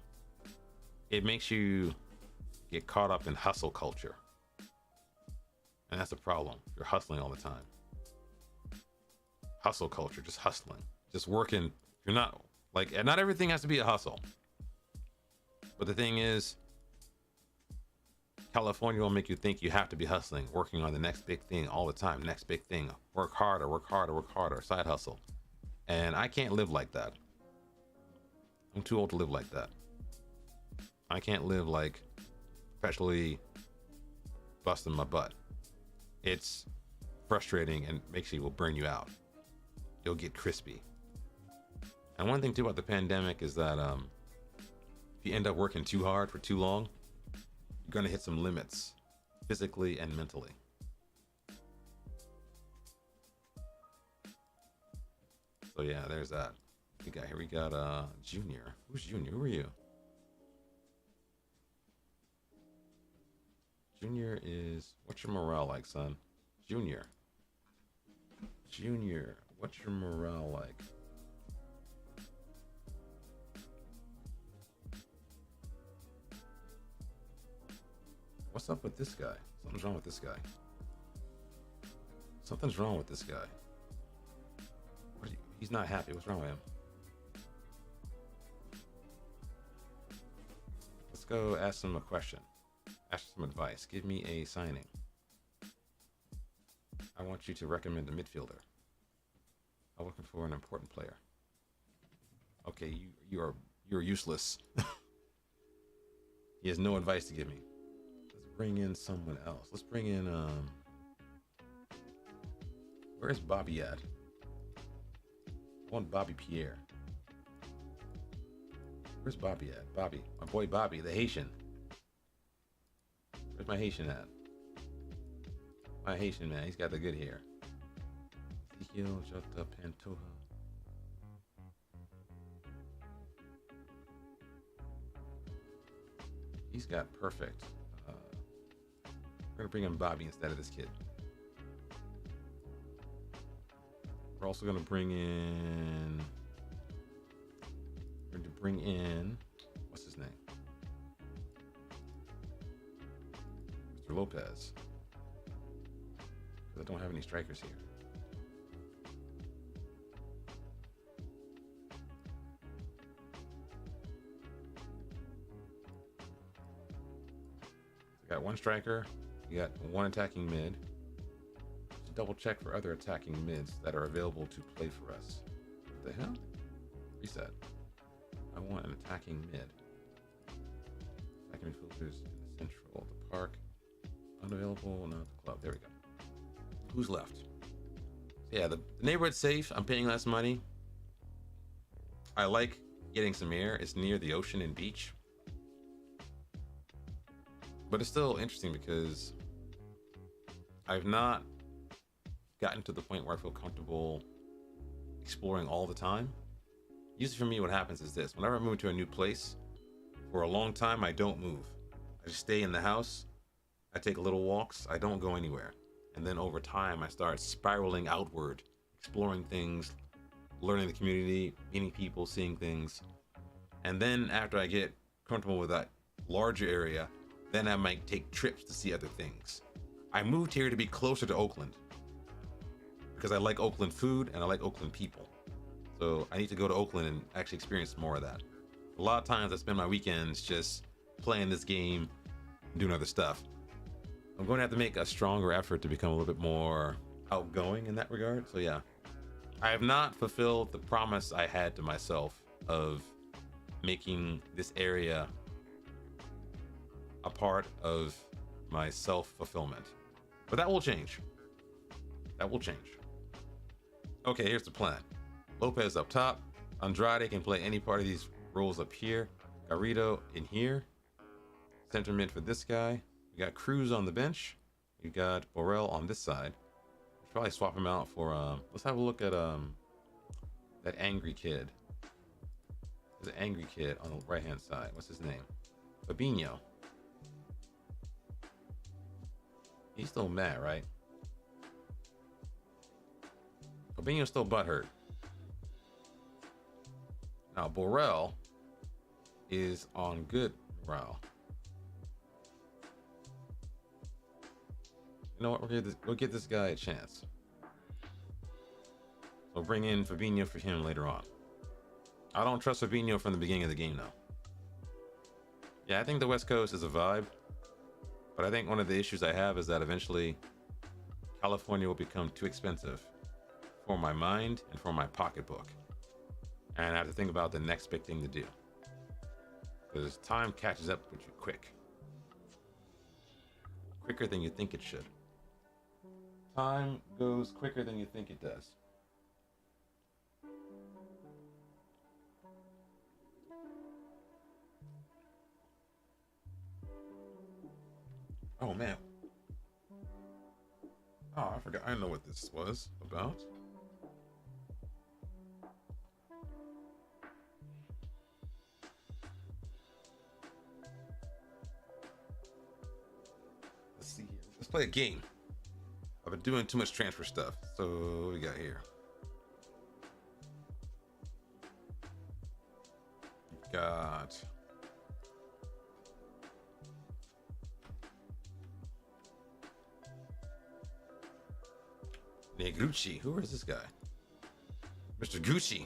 Speaker 1: it makes you get caught up in hustle culture. And that's the problem. You're hustling all the time. Hustle culture, just hustling, just working. You're not like, and not everything has to be a hustle. But the thing is, California will make you think you have to be hustling, working on the next big thing all the time. Next big thing. Work harder, work harder, work harder. Side hustle. And I can't live like that. I'm too old to live like that. I can't live like perpetually busting my butt. It's frustrating and makes you will burn you out. You'll get crispy. And one thing too about the pandemic is that if you end up working too hard for too long, you're gonna hit some limits, physically and mentally. So yeah, there's that. We got Junior. Who's Junior? Who are you? Junior is, what's your morale like, son? Junior, what's your morale like? What's up with this guy? Something's wrong with this guy. Something's wrong with this guy. He's not happy. What's wrong with him? Let's go ask him a question. Ask some advice. Give me a signing. I want you to recommend a midfielder. I'm looking for an important player. Okay, you're useless. He has no advice to give me. Let's bring in someone else. Let's bring in where's Bobby at? I want Bobby Pierre. Where's Bobby at? Bobby, my boy Bobby, the Haitian. Where's my Haitian at? My Haitian man, he's got the good hair. Ezekiel Jota Pantoja. He's got perfect. We're gonna bring in Bobby instead of this kid. We're also gonna bring in. We're going to bring in. What's his name? Mr. Lopez. Because I don't have any strikers here. I got one striker. You got one attacking mid. Just double check for other attacking mids that are available to play for us. What the hell? Reset. I want an attacking mid. Attacking midfielders in the central, the park. Unavailable, not the club. There we go. Who's left? Yeah, the neighborhood's safe. I'm paying less money. I like getting some air. It's near the ocean and beach. But it's still interesting because I've not gotten to the point where I feel comfortable exploring all the time. Usually for me, what happens is this. Whenever I move to a new place, for a long time, I don't move. I just stay in the house. I take little walks. I don't go anywhere. And then over time, I start spiraling outward, exploring things, learning the community, meeting people, seeing things. And then after I get comfortable with that larger area, then I might take trips to see other things. I moved here to be closer to Oakland because I like Oakland food and I like Oakland people. So I need to go to Oakland and actually experience more of that. A lot of times I spend my weekends just playing this game, doing other stuff. I'm going to have to make a stronger effort to become a little bit more outgoing in that regard. So yeah, I have not fulfilled the promise I had to myself of making this area a part of my self-fulfillment. But that will change. That will change. Okay, here's the plan. Lopez up top. Andrade can play any part of these roles up here. Garrido in here. Center mid for this guy. We got Cruz on the bench. We got Borrell on this side. We'll probably swap him out for let's have a look at that angry kid. There's an angry kid on the right hand side. What's his name? Fabinho. He's still mad, right? Fabinho's still butthurt. Now Borrell is on good morale. You know what? We'll give this guy a chance. We'll bring in Fabinho for him later on. I don't trust Fabinho from the beginning of the game, though. Yeah, I think the West Coast is a vibe. But I think one of the issues I have is that eventually California will become too expensive for my mind and for my pocketbook. And I have to think about the next big thing to do. Because time catches up with you quick. Quicker than you think it should. Time goes quicker than you think it does. Oh man. Oh, I forgot. I know what this was about. Let's see here. Let's play a game. I've been doing too much transfer stuff. So what we got here? We've got Negrucci. Who is this guy? Mr. Gucci.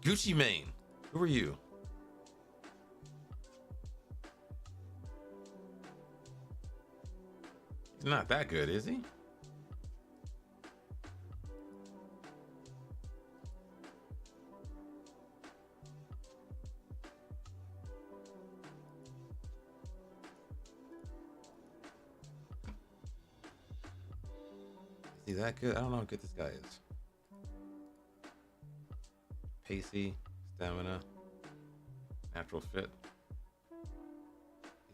Speaker 1: Gucci Mane. Who are you? He's not that good, is he? Is he that good? I don't know how good this guy is. Pacey, stamina, natural fit.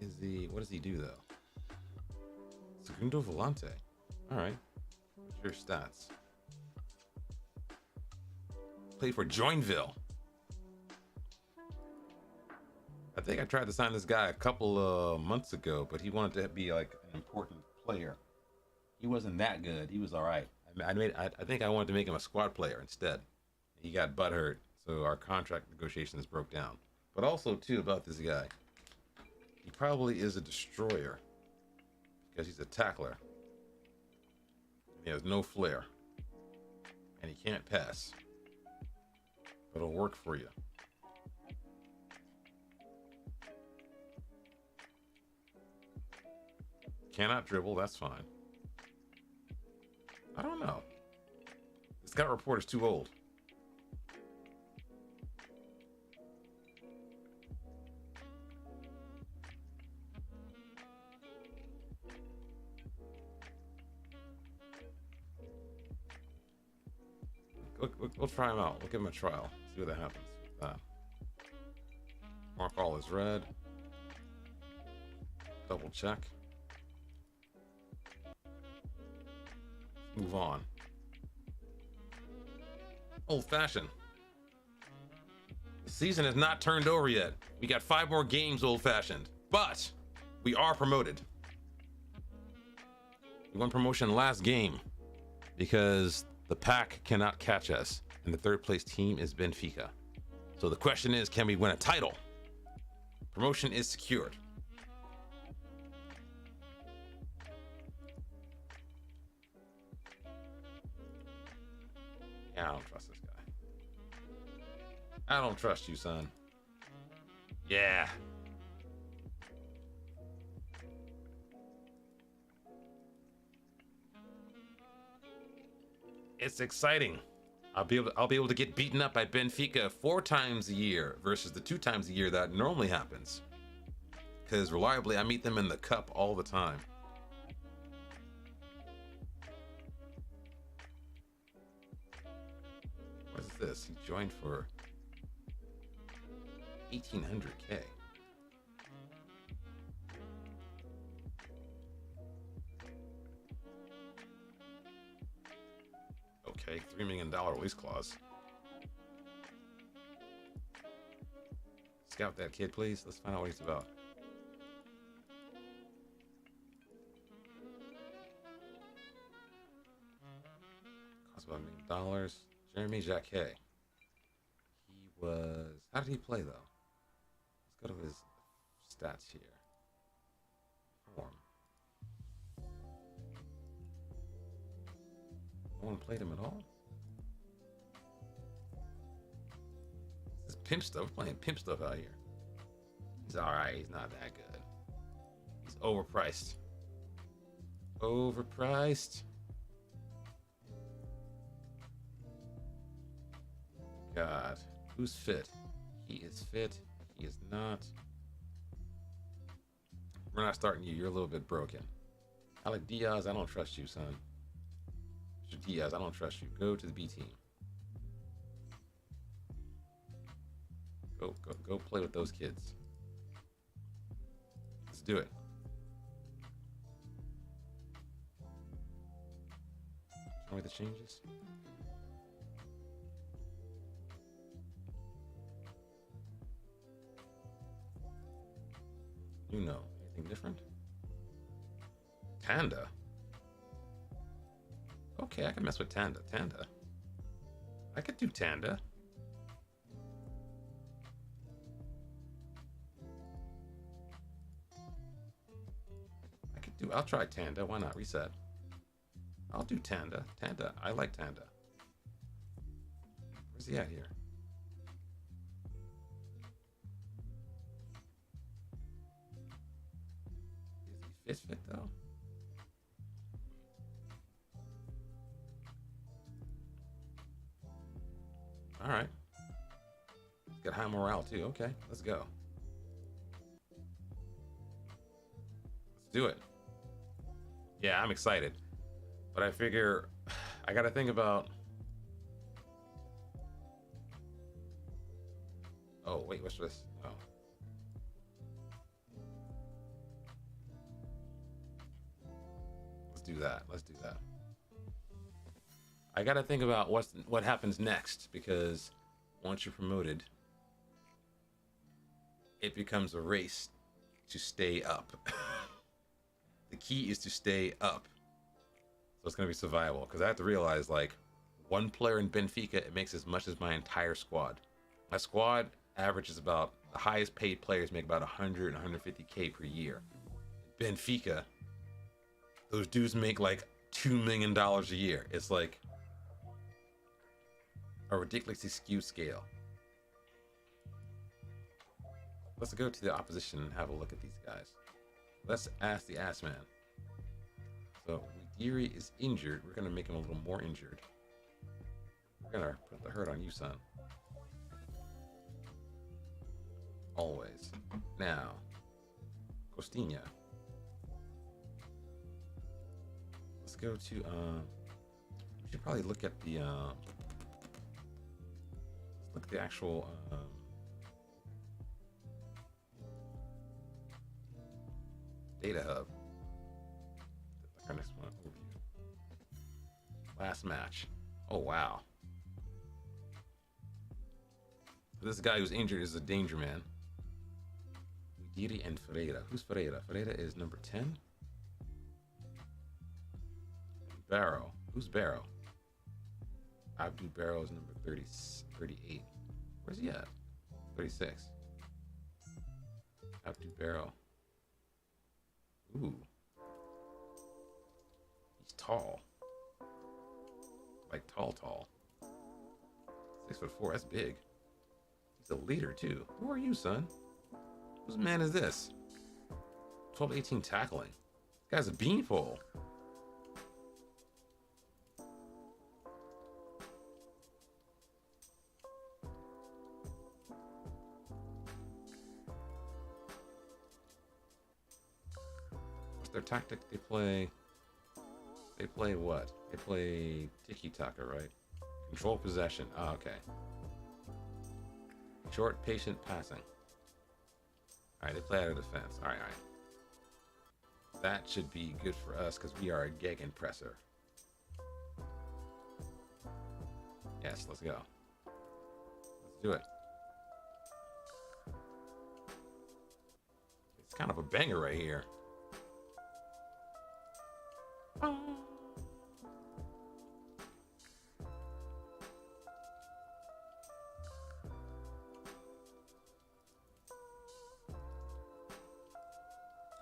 Speaker 1: What does he do though? Segundo Volante. Alright. What's your stats? Played for Joinville. I think I tried to sign this guy a couple of months ago, but he wanted to be like an important player. He wasn't that good. He was all right. I think I wanted to make him a squad player instead. He got butthurt, so our contract negotiations broke down. But also too about this guy, he probably is a destroyer because he's a tackler. He has no flair, and he can't pass. But it'll work for you. Cannot dribble. That's fine. I don't know. The scout report is too old. We'll try him out. We'll give him a trial. See what happens with that. Mark all is red. Double check. Move on. Old fashioned. The season has not turned over yet. We got 5 more games old fashioned, but we are promoted. We won promotion last game because the pack cannot catch us, and the 3rd place team is Benfica. So the question is, can we win a title? Promotion is secured. Yeah, I don't trust this guy. I don't trust you, son. Yeah. It's exciting. I'll be able to get beaten up by Benfica 4 times a year versus the 2 times a year that normally happens. Because reliably, I meet them in the cup all the time. What is this? He joined for 1,800K. Okay, $3 million release clause. Scout that kid, please. Let's find out what he's about. Cost about $1 million. Jeremy Jacquet. He was... How did he play, though? Let's go to his stats here. Form. No one played him at all? This is pimp stuff. We're playing pimp stuff out here. He's alright. He's not that good. He's overpriced. Overpriced. God. Who's fit? He is fit. He is not. We're not starting you. You're a little bit broken. Alec Diaz, I don't trust you, son. Mr. Diaz, I don't trust you. Go to the B team. Go play with those kids. Let's do it. Show me the changes. You know, anything different? Tanda. Okay, I can mess with Tanda. Tanda. I could do Tanda. I'll try Tanda. Why not? Reset. I'll do Tanda. Tanda. I like Tanda. Where's he at here? Is he fit though? All right. He's got high morale too. Okay, let's go. Let's do it. Yeah, I'm excited. But I figure I got to think about... Oh, wait, what's this? Oh. Let's do that. Let's do that. I got to think about what happens next, because once you're promoted, it becomes a race to stay up. The key is to stay up. So it's going to be survival. Because I have to realize, like, one player in Benfica, it makes as much as my entire squad. My squad averages about, the highest paid players make about 100, 150K per year. Benfica, those dudes make like $2 million a year. It's like a ridiculously skewed scale. Let's go to the opposition and have a look at these guys. Let's ask the ass man. So Udiri is injured. We're gonna make him a little more injured. We're gonna put the hurt on you, son. Always. Now, Costinha. Let's go to we should probably look at the let's look at the actual data hub. Our next one, overview. Last match. Oh wow. This guy who's injured is a danger man. Udiri and Ferreira. Who's Ferreira? Ferreira is number 10. Barrow. Who's Barrow? Abdu Barrow is number 30, 38. Where's he at? 36. Abdu Barrow. Ooh. He's tall. Like tall. 6'4", that's big. He's a leader too. Who are you, son? Whose man is this? 12-18 tackling. This guy's a beanpole. their tactic? They play what? They play tiki-taka, right? Control possession. Oh, okay. Short, patient passing. Alright, they play out of defense. Alright. That should be good for us because we are a gegenpresser. Yes, let's go. Let's do it. It's kind of a banger right here.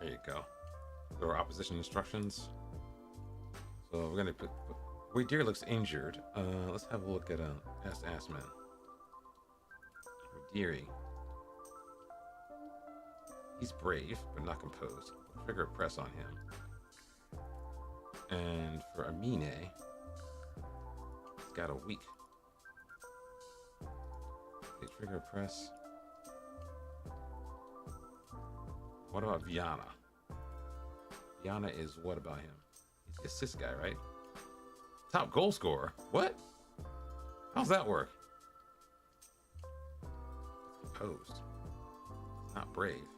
Speaker 1: There you go. There are opposition instructions. So we're gonna put. Wait, Deer looks injured. Let's have a look at Assman. Deary. He's brave, but not composed. We'll trigger a press on him. And for Amine, he's got a weak. They trigger a press. What about Viana? Viana is what about him? He's the assist guy, right? Top goal scorer? What? How's that work? Composed. Not brave.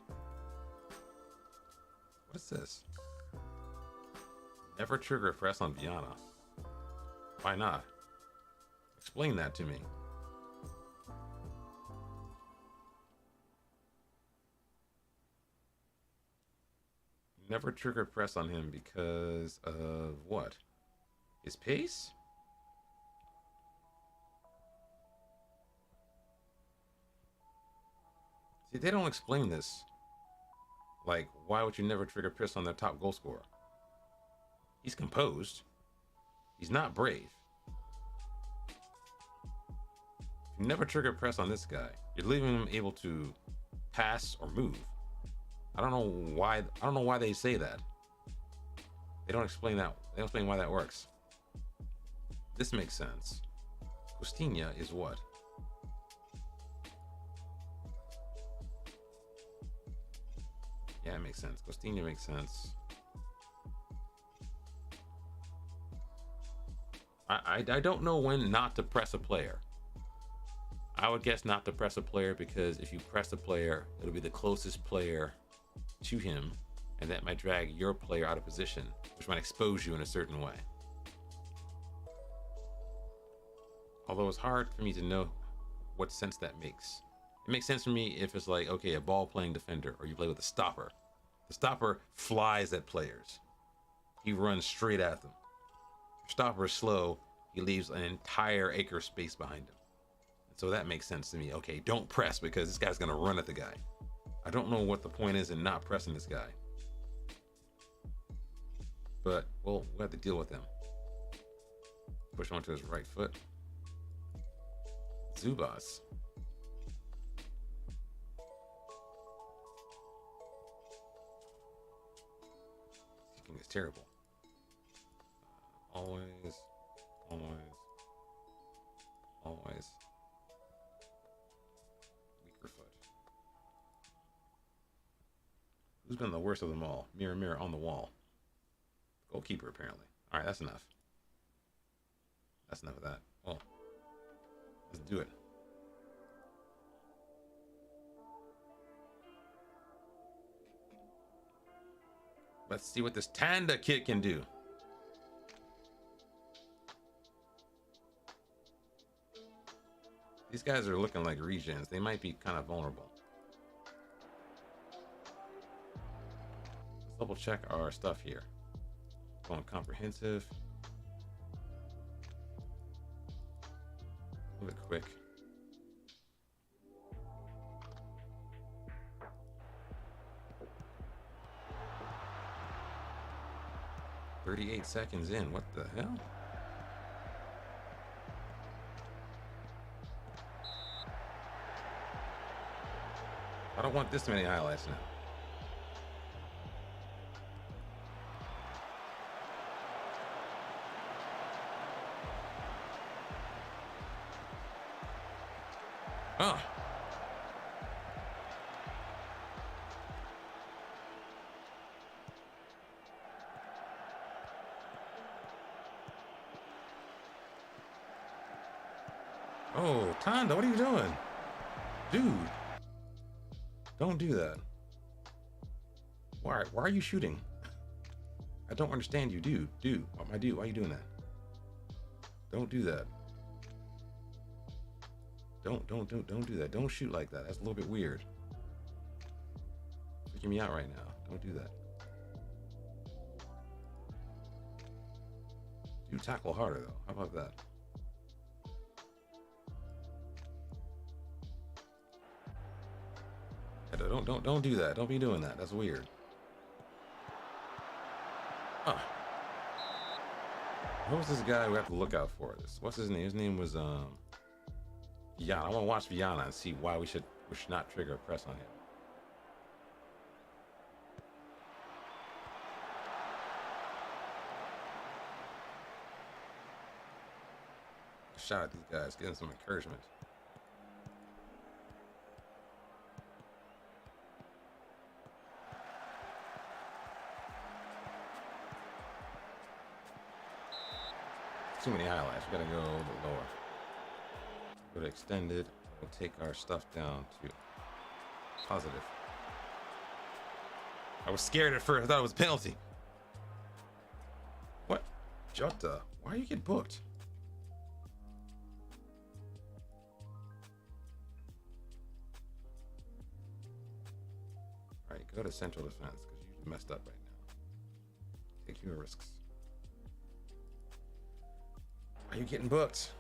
Speaker 1: What is this? Never trigger a press on Viana. Why not? Explain that to me. Never trigger press on him because of what? His pace? See, they don't explain this. Like, why would you never trigger press on their top goal scorer? He's composed. He's not brave. If you never trigger press on this guy, you're leaving him able to pass or move. I don't know why they say that. They don't explain that. They don't explain why that works. This makes sense. Costinha is what? Yeah, it makes sense. Costinha makes sense. I don't know when not to press a player. I would guess not to press a player because if you press a player, it'll be the closest player to him, and that might drag your player out of position, which might expose you in a certain way. Although it's hard for me to know what sense that makes. It makes sense for me if it's like, okay, a ball playing defender, or you play with a stopper. The stopper flies at players. He runs straight at them. If your stopper is slow, he leaves an entire acre space behind him. And so that makes sense to me. Okay, don't press because this guy's gonna run at the guy. I don't know what the point is in not pressing this guy. But, well, we'll have to deal with him. Push onto his right foot. Zubas. Kicking is terrible. Always. Weaker foot. Who's been the worst of them all? Mirror, mirror on the wall. Goalkeeper, apparently. All right, that's enough. That's enough of that. Oh, let's do it. Let's see what this Tanda kid can do. These guys are looking like regens. They might be kind of vulnerable. Let's double check our stuff here. Going comprehensive. A little bit quick. "38 seconds in. What the hell?" I don't want this many highlights now. Oh. Oh, Tanda, what are you doing? Dude, don't do that. Why are you shooting? I don't understand you, dude. Why are you doing that? Don't do that. Don't do that. Don't shoot like that. That's a little bit weird. Freaking me out right now. Don't do that. You tackle harder though. How about that? Don't do that. Don't be doing that. That's weird. Huh. What was this guy we have to look out for? What's his name? His name was Viana. I want to watch Viana and see why we should not trigger a press on him. Shout at these guys, getting some encouragement. Too many highlights. We gotta go a little bit lower. Go to extended. We'll take our stuff down to positive. I was scared at first. I thought it was a penalty. What? Jota, why you get booked? All right, go to central defense because you messed up right now. Take your risks. Are you getting booked?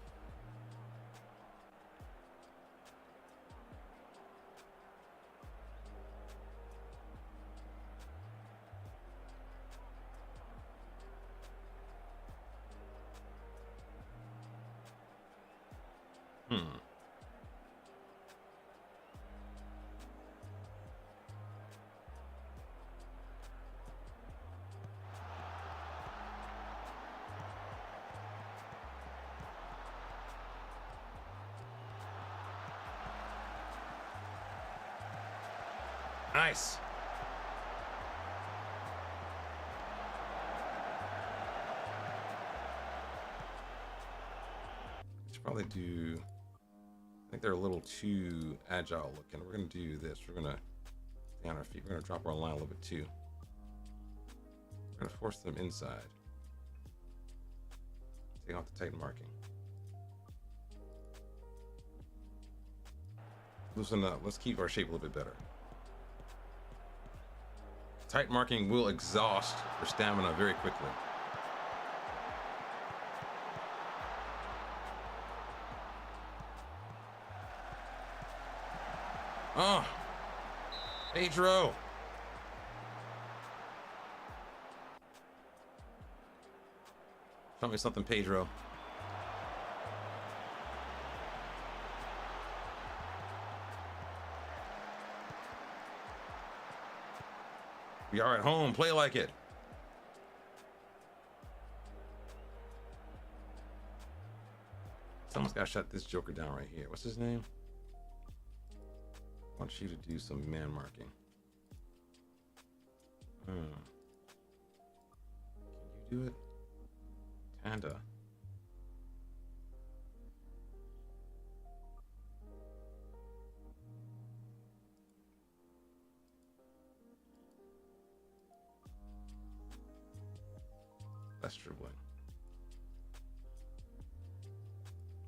Speaker 1: Nice. Should probably do. I think they're a little too agile looking. We're gonna do this. We're gonna stay on our feet. We're gonna drop our line a little bit too. We're gonna force them inside. Take off the tight marking. Loosen up. Let's keep our shape a little bit better. Tight marking will exhaust your stamina very quickly. Oh, Pedro. Show me something, Pedro. We are at home. Play like it. Someone's got to shut this joker down right here. What's his name? I want you to do some man marking. Can you do it? Tanda. That's dribbling.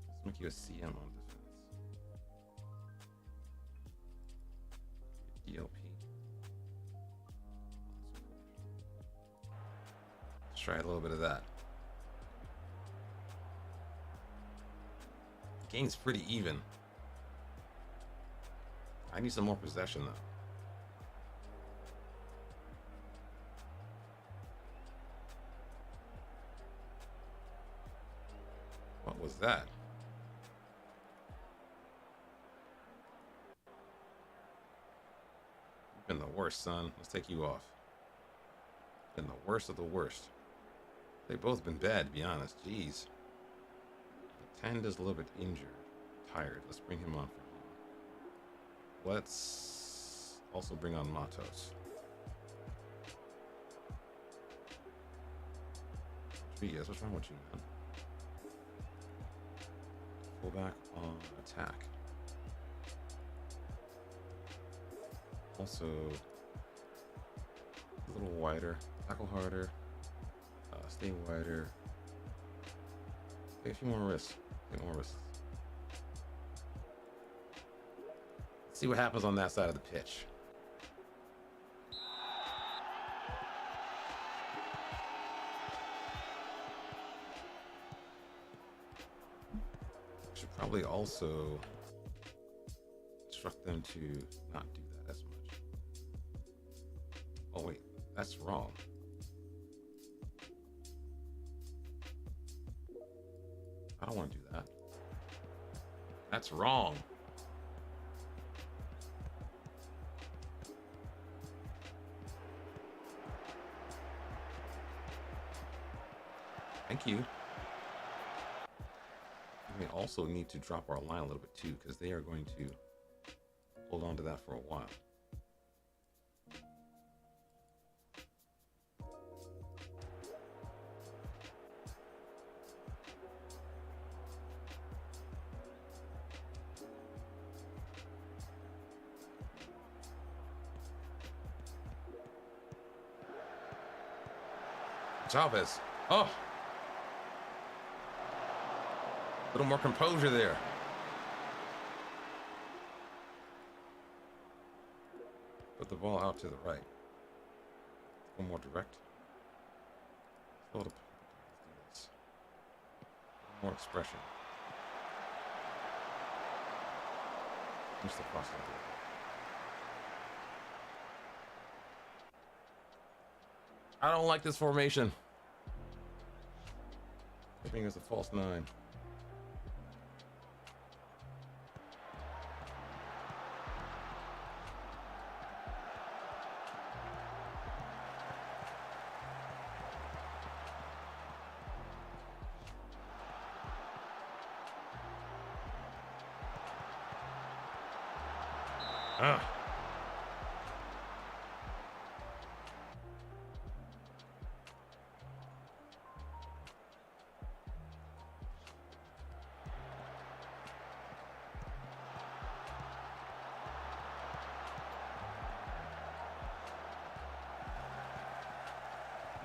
Speaker 1: Let's make you a CM on defense. DLP. Let's try a little bit of that. The game's pretty even. I need some more possession though. What was that? You've been the worst, son. Let's take you off. Been the worst of the worst. They've both been bad, to be honest. Jeez. Tanda's a little bit injured. Tired. Let's bring him on for him. Let's also bring on Matos. Rodriguez, what's wrong with you, man? pull back on attack. Also, a little wider, tackle harder, stay wider. Take a few more risks. Take more risks. Let's see what happens on that side of the pitch. Should probably also instruct them to not do that as much. Oh wait, that's wrong. I don't want to do that. That's wrong. Thank you. We also need to drop our line a little bit too, because they are going to hold on to that for a while. Chavez. Oh! A little more composure there. Put the ball out to the right. A little more direct. A little, let's do this. A little more expression. Finish the cross there. I don't like this formation. I think it's a false 9.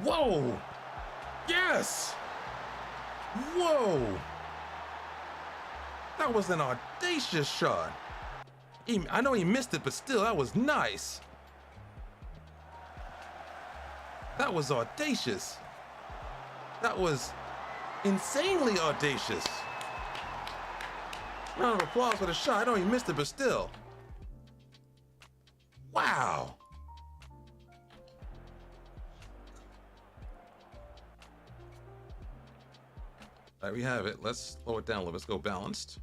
Speaker 1: Whoa! Yes! Whoa! That was an audacious shot. I know he missed it, but still, that was nice. That was audacious. That was insanely audacious. Round of applause for the shot. I know he missed it, but still. Wow. All right, we have it. Let's slow it down a little. Let's go balanced.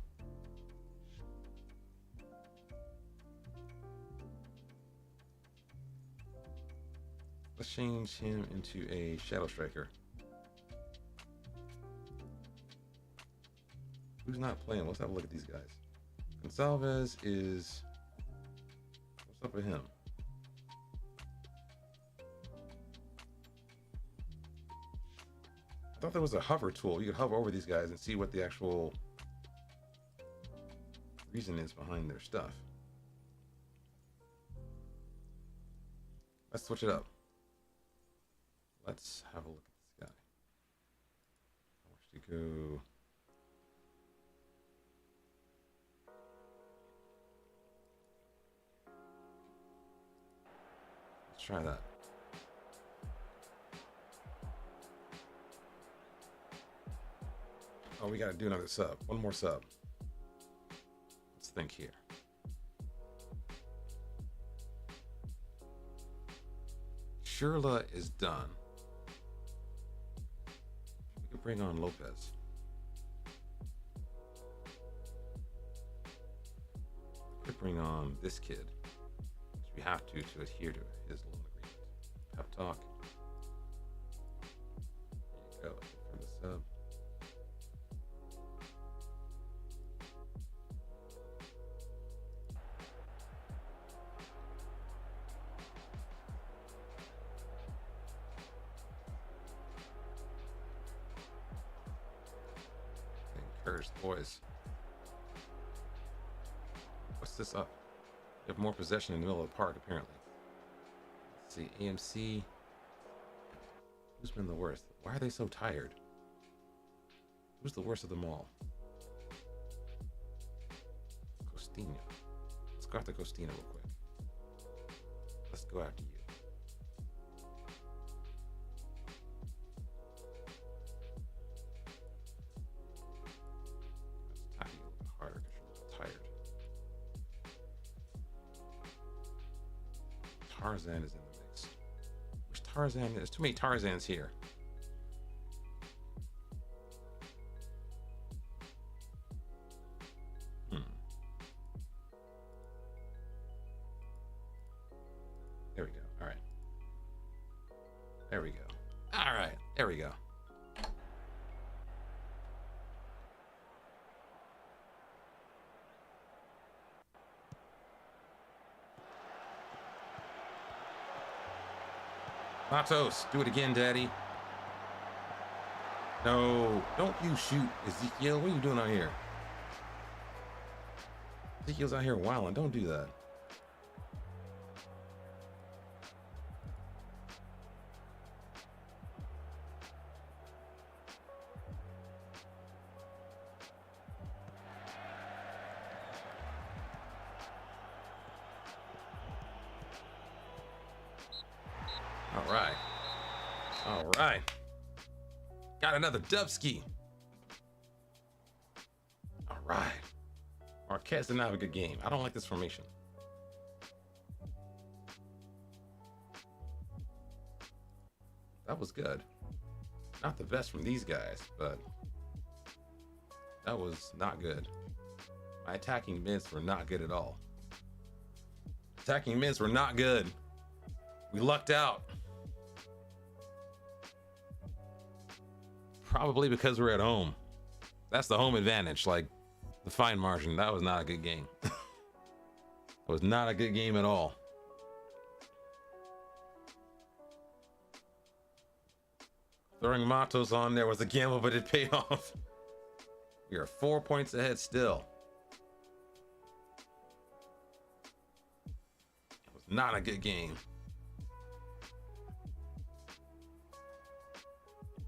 Speaker 1: Let's change him into a shadow striker. Who's not playing? Let's have a look at these guys. Gonsalves is... What's up with him? I thought there was a hover tool. You could hover over these guys and see what the actual reason is behind their stuff. Let's switch it up. Let's have a look at this guy. I want you to go... Let's try that. Oh, we gotta do another sub. One more sub. Let's think here. Shirla is done. We could bring on Lopez. We could bring on this kid. We have to adhere to his loan agreement. Pep talk. There you go. From the sub. Encourage the boys. What's this up? You have more possession in the middle of the park, apparently. Let's see, AMC. Who's been the worst? Why are they so tired? Who's the worst of them all? Costinha. Let's go after Costinha real quick. Let's go after you. Let's tap you a little bit harder because you're a little tired. Tarzan is in the mix. Which Tarzan? There's too many Tarzans here. There we go. All right. There we go. All right. There we go. Matos, do it again, Daddy. No, don't you shoot, Ezekiel. What are you doing out here? Ezekiel's out here wilding. Don't do that. All right. All right. Got another Dubsky. All right. Marquez didn't have a good game. I don't like this formation. That was good. Not the best from these guys, but that was not good. My attacking mids were not good at all. Attacking mids were not good. We lucked out. Probably because we're at home. That's the home advantage. Like the fine margin. That was not a good game. It was not a good game at all. Throwing Matos on there was a gamble, but it paid off. We are 4 points ahead still. It was not a good game.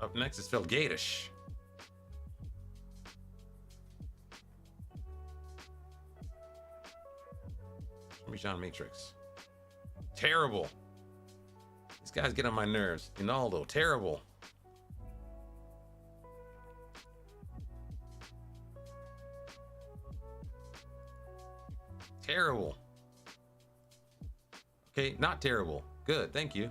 Speaker 1: Up next is Phil Gatish. John Matrix. Terrible. These guys get on my nerves. Ronaldo, terrible. Terrible. Okay, not terrible. Good, thank you.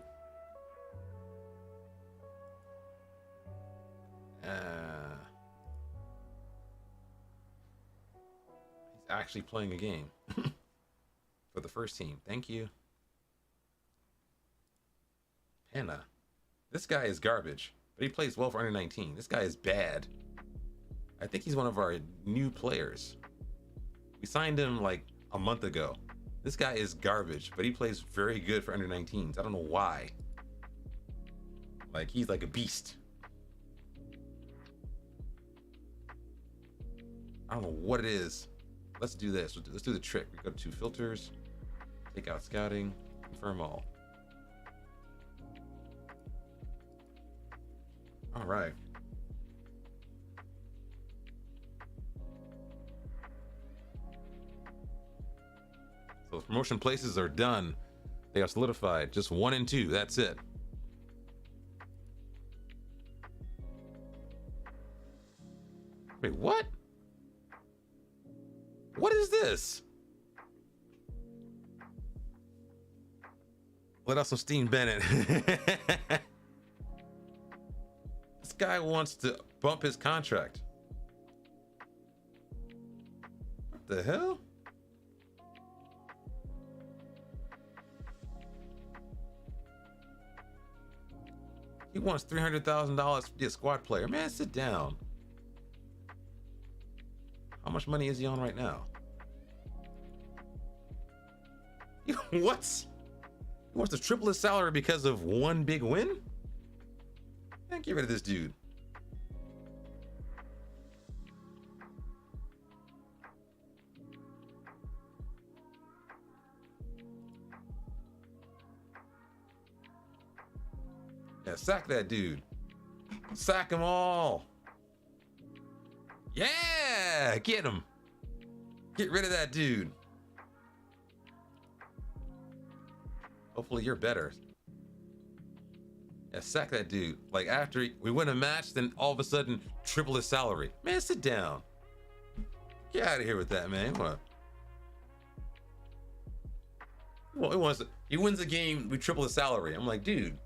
Speaker 1: He's actually playing a game for the first team. Thank you. Penna. This guy is garbage, but he plays well for under 19. This guy is bad. I think he's one of our new players. We signed him like a month ago. This guy is garbage, but he plays very good for under 19s. I don't know why. Like, he's like a beast. I don't know what it is. Let's do this. Let's do the trick. We go to filters, take out scouting, confirm all. All right. So promotion places are done. They are solidified. Just 1 and 2. That's it. Wait, what? What is this? Let us some Steam Bennett. This guy wants to bump his contract. What the hell? He wants $300,000 to be a squad player. Man, sit down. How much money is he on right now? What? He wants to triple his salary because of one big win? Man, get rid of this dude. Yeah, sack that dude. Sack them all. Yeah, get him. Get rid of that dude. Hopefully you're better. Yeah, sack that dude. Like after we win a match, then all of a sudden triple his salary. Man, sit down. Get out of here with that, man. He wins the game, we triple the salary. I'm like, dude.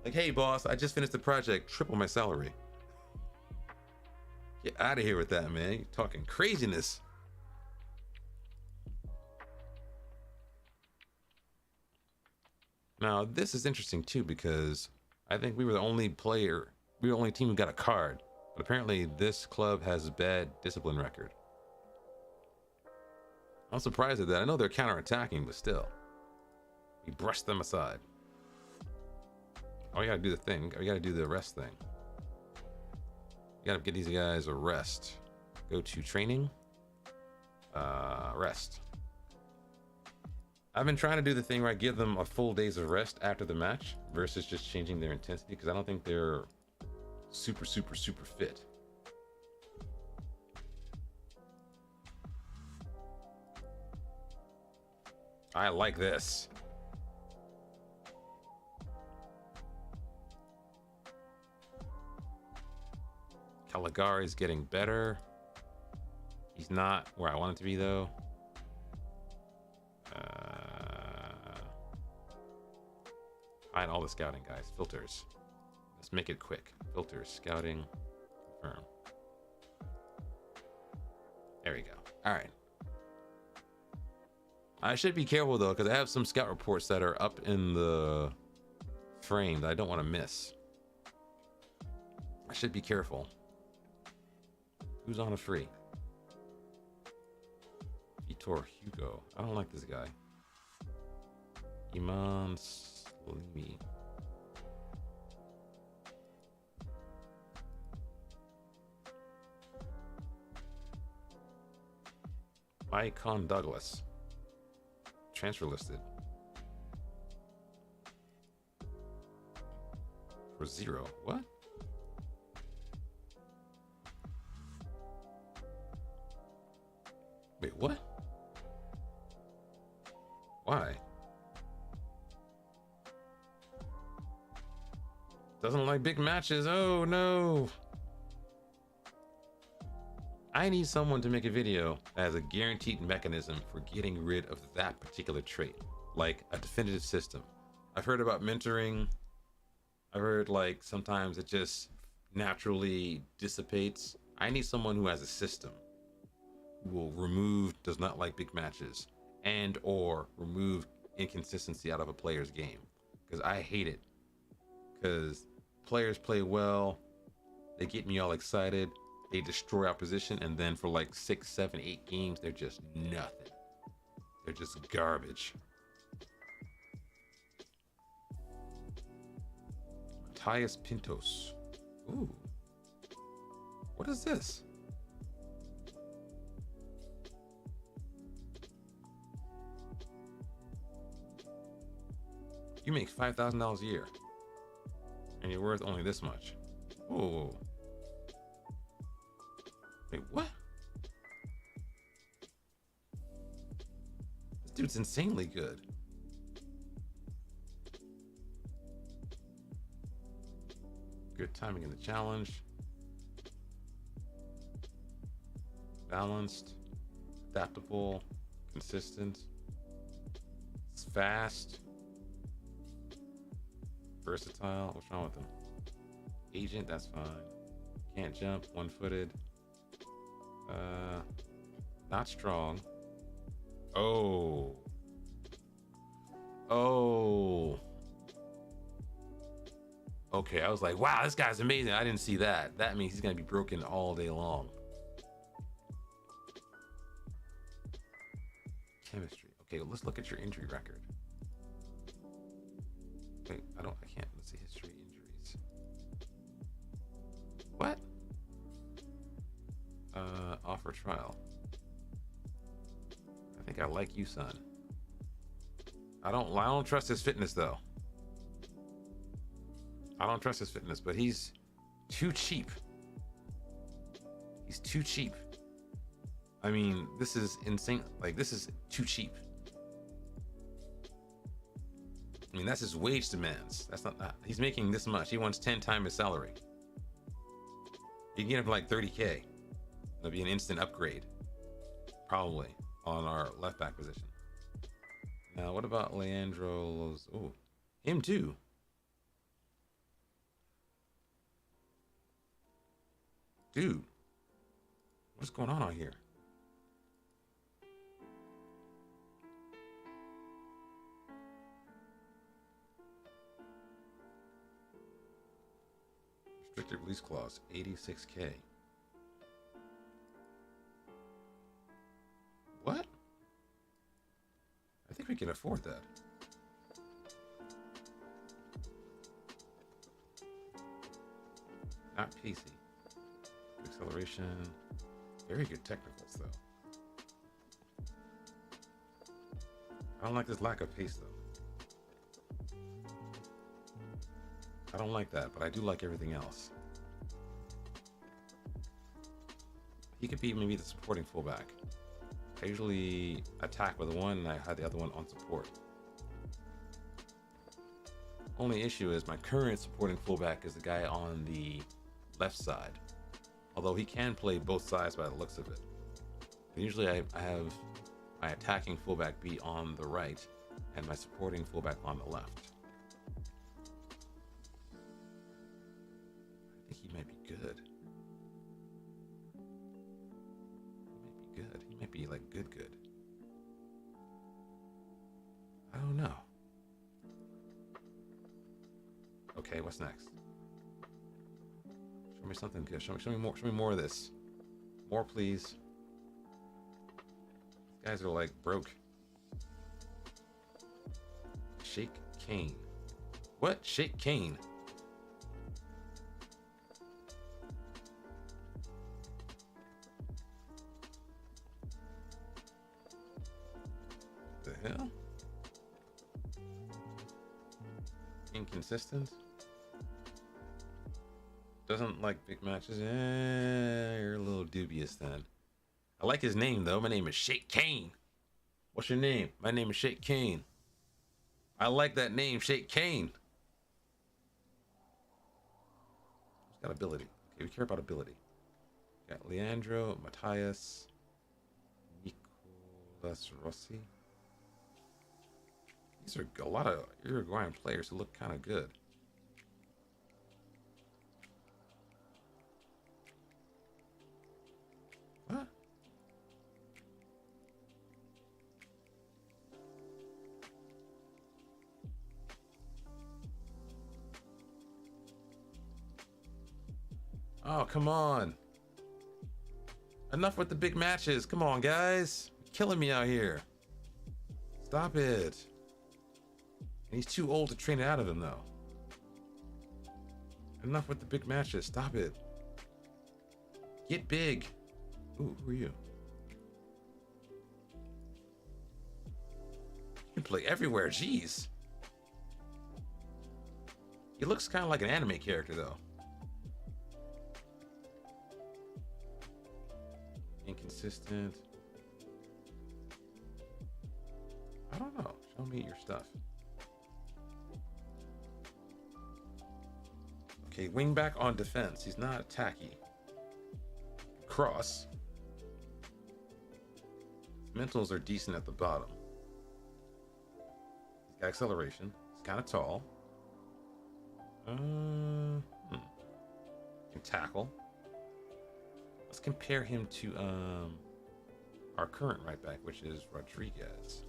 Speaker 1: Like, hey boss, I just finished the project, triple my salary. Get out of here with that, man. You're talking craziness. Now, this is interesting too, because I think we were the only team who got a card. But apparently this club has a bad discipline record. I'm surprised at that. I know they're counterattacking, but still. We brushed them aside. Oh, you gotta do the thing. You gotta do the rest thing. You gotta get these guys a rest. Go to training. Rest. I've been trying to do the thing where I give them a full days of rest after the match versus just changing their intensity, because I don't think they're super fit. I like this. Caligari's getting better. He's not where I want him to be though. Hide all the scouting, guys. Filters. Let's make it quick. Filters, scouting, confirm. There we go. All right. I should be careful though, because I have some scout reports that are up in the frame that I don't want to miss. I should be careful. Who's on a free? Vitor Hugo. I don't like this guy. Iman Slimi. Icon Douglas. Transfer listed. For 0. What? Wait, what? Why? Doesn't like big matches. Oh no. I need someone to make a video that has a guaranteed mechanism for getting rid of that particular trait, like a definitive system. I've heard about mentoring. I've heard like sometimes it just naturally dissipates. I need someone who has a system, who will remove does not like big matches and or remove inconsistency out of a player's game, because I hate it. Because players play well, they get me all excited, they destroy opposition, and then for like 6, 7, 8 games, they're just nothing. They're just garbage. Matthias Pintos. Ooh. What is this? You make $5,000 a year, and you're worth only this much. Whoa. Wait, what? This dude's insanely good. Good timing in the challenge. Balanced, adaptable, consistent. It's fast. Versatile. What's wrong with him? Agent, that's fine. Can't jump, one-footed. Not strong. Oh. Okay, I was like, wow, this guy's amazing. I didn't see that. That means he's gonna be broken all day long. Chemistry. Okay, let's look at your injury record. Wait, I can't. Let's see history, injuries. What? Offer trial. I think I like you, son. I don't trust his fitness though. I don't trust his fitness, but he's too cheap. He's too cheap. I mean, this is insane. Like, this is too cheap. I mean, that's his wage demands. That's not that. He's making this much. He wants 10 times his salary. You can get him for like 30K. That'll be an instant upgrade. Probably on our left back position. Now, what about Leandro? Oh, him too. Dude, what's going on out here? Restricted release clause, 86K. What? I think we can afford that. Not pacey. Acceleration. Very good technicals, though. I don't like this lack of pace, though. I don't like that, but I do like everything else. He could be maybe the supporting fullback. I usually attack with one, and I had the other one on support. Only issue is my current supporting fullback is the guy on the left side. Although he can play both sides by the looks of it. But usually I have my attacking fullback be on the right and my supporting fullback on the left. I think he might be good. He might be good. He might be like good. I don't know. Okay, what's next? Show me something good. Show me more of this. More, please. These guys are like broke. Shake Kane. What? Shake Kane. The hell? Inconsistent. Doesn't like big matches. You're a little dubious then. I like his name though. My name is Shake Kane. What's your name? My name is Shake Kane. I like that name, Shake Kane. He's got ability. Okay, we care about ability. Got Leandro, Matthias, Nicolas Rossi. These are a lot of Uruguayan players who look kind of good. What? Oh, come on. Enough with the big matches. Come on, guys. You're killing me out here. Stop it. And he's too old to train it out of him, though. Enough with the big matches. Stop it. Get big. Ooh, who are you? You can play everywhere. Jeez. He looks kind of like an anime character, though. Inconsistent. I don't know. Show me your stuff. Okay, wing back on defense. He's not tacky. Cross. Mentals are decent at the bottom. He's got acceleration. He's kind of tall. Can tackle. Let's compare him to our current right back, which is Rodriguez.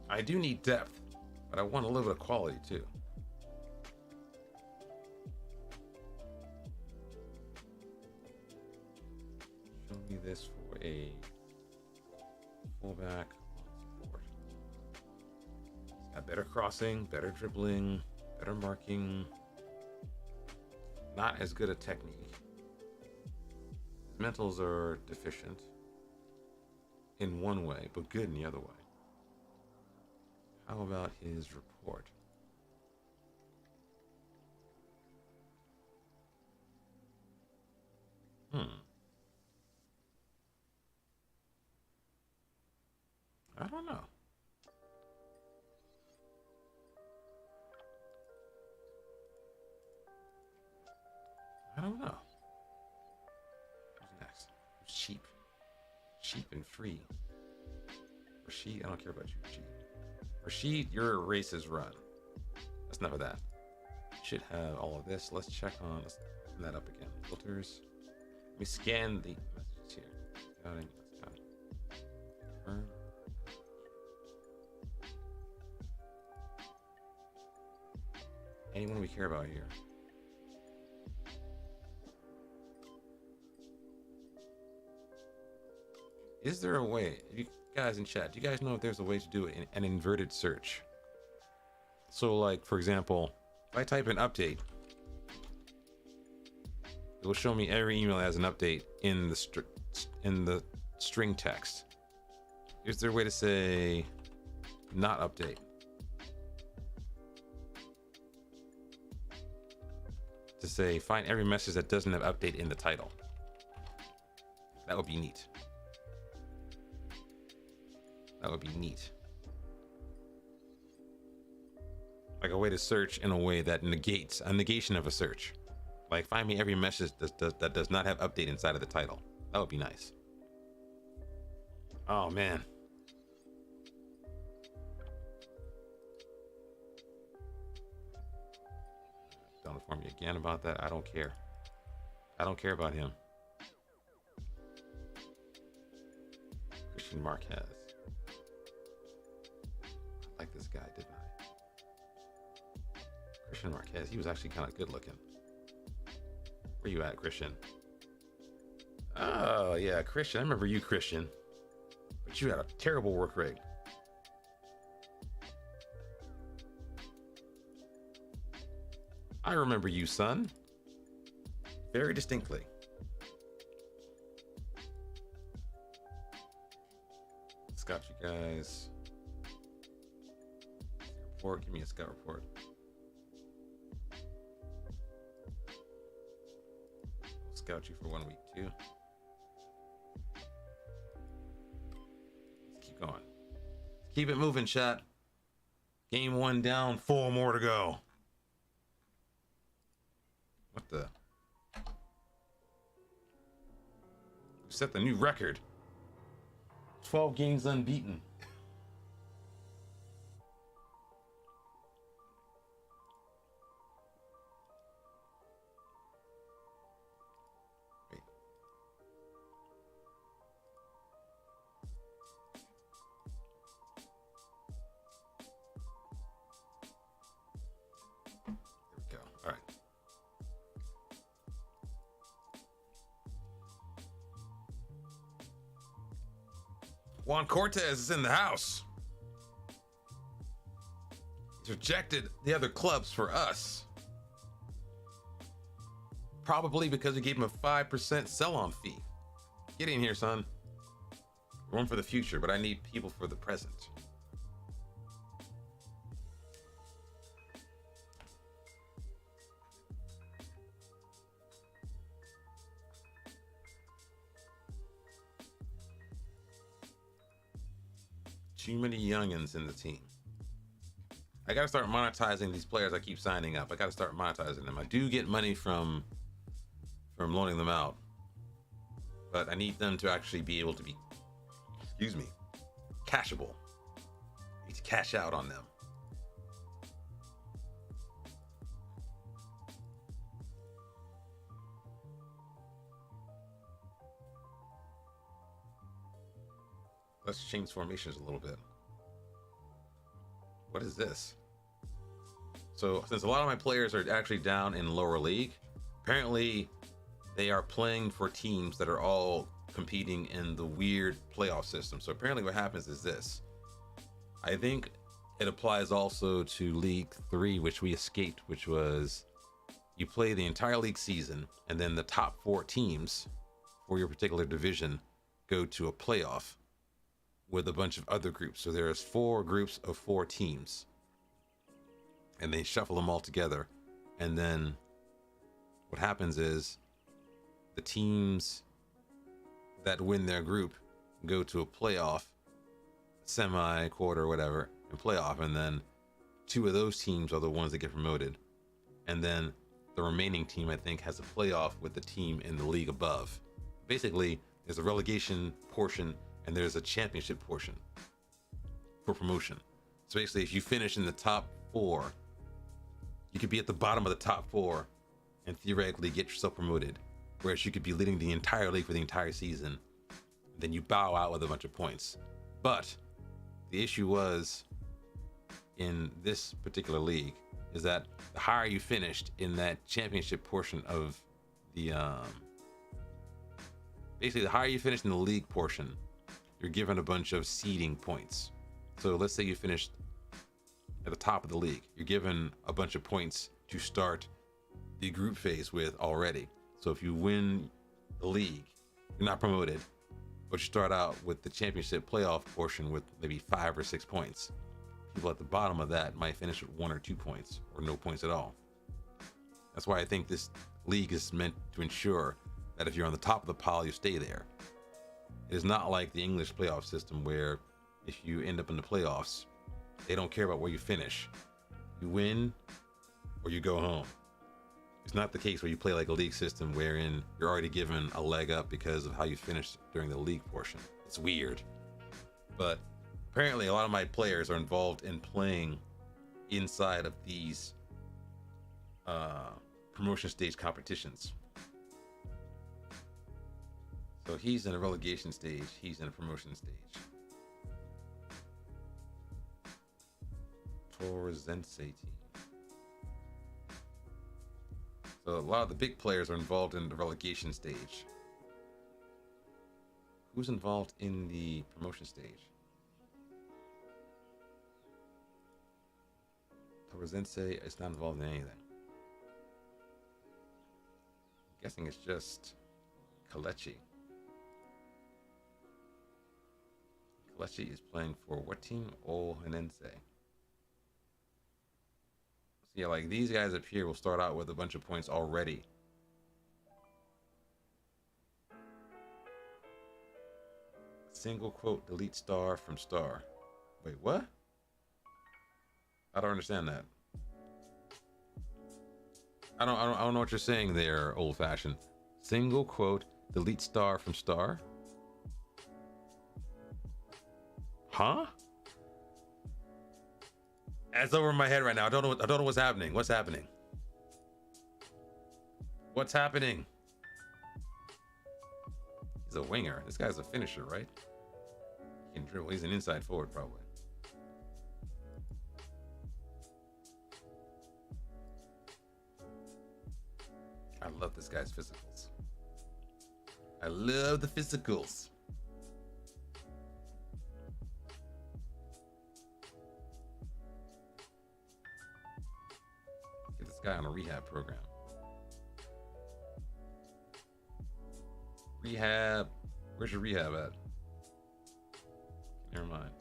Speaker 1: I do need depth, but I want a little bit of quality too. Show me this for a fullback on support. He's got better crossing, better dribbling, better marking. Not as good a technique. His mentals are deficient in one way, but good in the other way. How about his report? I don't know. I don't know. Who's next? Who's sheep? Sheep and free. Rashid, I don't care about you, Rashid. Rashid, your race is run. That's enough of that. Should have all of this. Let's check on. Let's open that up again. Filters. Let me scan the messages here. Scouting. Scouting. Confirm. Anyone we care about here? Is there a way? You guys in chat, do you guys know if there's a way to do an inverted search? So, like, for example, if I type in update, it will show me every email as an update in the string text. Is there a way to say not update? To say find every message that doesn't have update in the title. That would be neat. That would be neat. Like a way to search in a way that negates a negation of a search. Like find me every message that does not have update inside of the title. That would be nice. Oh man. Don't inform me again about that. I don't care. I don't care about him. Christian Marquez. I like this guy, didn't I? Christian Marquez. He was actually kind of good looking. Where you at, Christian? Oh yeah, Christian. I remember you, Christian. But you had a terrible work rate. I remember you, son. Very distinctly. Scout you guys. Report. Give me a scout report. We'll scout you for 1 week too. Let's keep going. Let's keep it moving, chat. Game 1 down, 4 more to go. What the? We set the new record. 12 games unbeaten. Wait. There we go. All right. Juan Cortez is in the house. He's rejected the other clubs for us. Probably because we gave him a 5% sell-on fee. Get in here, son. We're one for the future, but I need people for the present. Too many youngins in the team. I gotta start monetizing these players I keep signing up. I gotta start monetizing them. I do get money from loaning them out, but I need them to actually be able to be, excuse me, cashable. I need to cash out on them. Let's change formations a little bit. What is this? So since a lot of my players are actually down in lower league, apparently they are playing for teams that are all competing in the weird playoff system. So apparently what happens is this. I think it applies also to League 3, which we escaped, which was you play the entire league season and then the top 4 teams for your particular division go to a playoff. with a bunch of other groups. So there's 4 groups of 4 teams, and they shuffle them all together. And then what happens is the teams that win their group go to a playoff, semi, quarter, whatever, and playoff. And then 2 of those teams are the ones that get promoted. And then the remaining team, I think, has a playoff with the team in the league above. Basically, there's a relegation portion and there's a championship portion for promotion. So basically, if you finish in the top 4, you could be at the bottom of the top 4 and theoretically get yourself promoted. Whereas you could be leading the entire league for the entire season. Then you bow out with a bunch of points. But the issue was, in this particular league, is that the higher you finished in that championship portion of the basically the higher you finished in the league portion, you're given a bunch of seeding points. So let's say you finished at the top of the league, you're given a bunch of points to start the group phase with already. So if you win the league, you're not promoted, but you start out with the championship playoff portion with maybe 5 or 6 points. People at the bottom of that might finish with 1 or 2 points or no points at all. That's why I think this league is meant to ensure that if you're on the top of the pile, you stay there. It is not like the English playoff system where if you end up in the playoffs, they don't care about where you finish. You win or you go home. It's not the case where you play like a league system wherein you're already given a leg up because of how you finished during the league portion. It's weird. But apparently a lot of my players are involved in playing inside of these promotion stage competitions. So he's in a relegation stage, he's in a promotion stage. Torrense team. So a lot of the big players are involved in the relegation stage. Who's involved in the promotion stage? Torrense is not involved in anything. I'm guessing it's just Kalechi. Kalechi is playing for what team? Ohanense. Yeah, like these guys up here will start out with a bunch of points already. Single quote, delete star from star. Wait, what? I don't understand that. I don't know what you're saying there, old fashioned. Single quote, delete star from star. Huh? It's over my head right now. I don't know what's happening. What's happening? What's happening? He's a winger. This guy's a finisher, right? He can dribble. He's an inside forward, probably. I love this guy's physicals. I love the physicals. Guy on a rehab program. Rehab. Where's your rehab at? Never mind.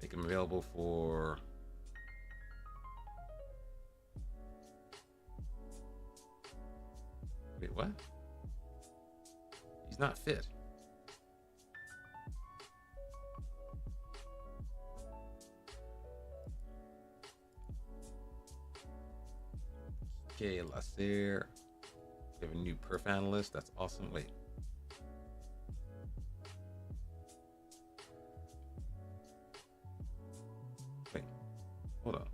Speaker 1: Make him available for. Wait, what? He's not fit. Okay, Lasser. We have a new perf analyst. That's awesome. Wait. Wait. Hold on.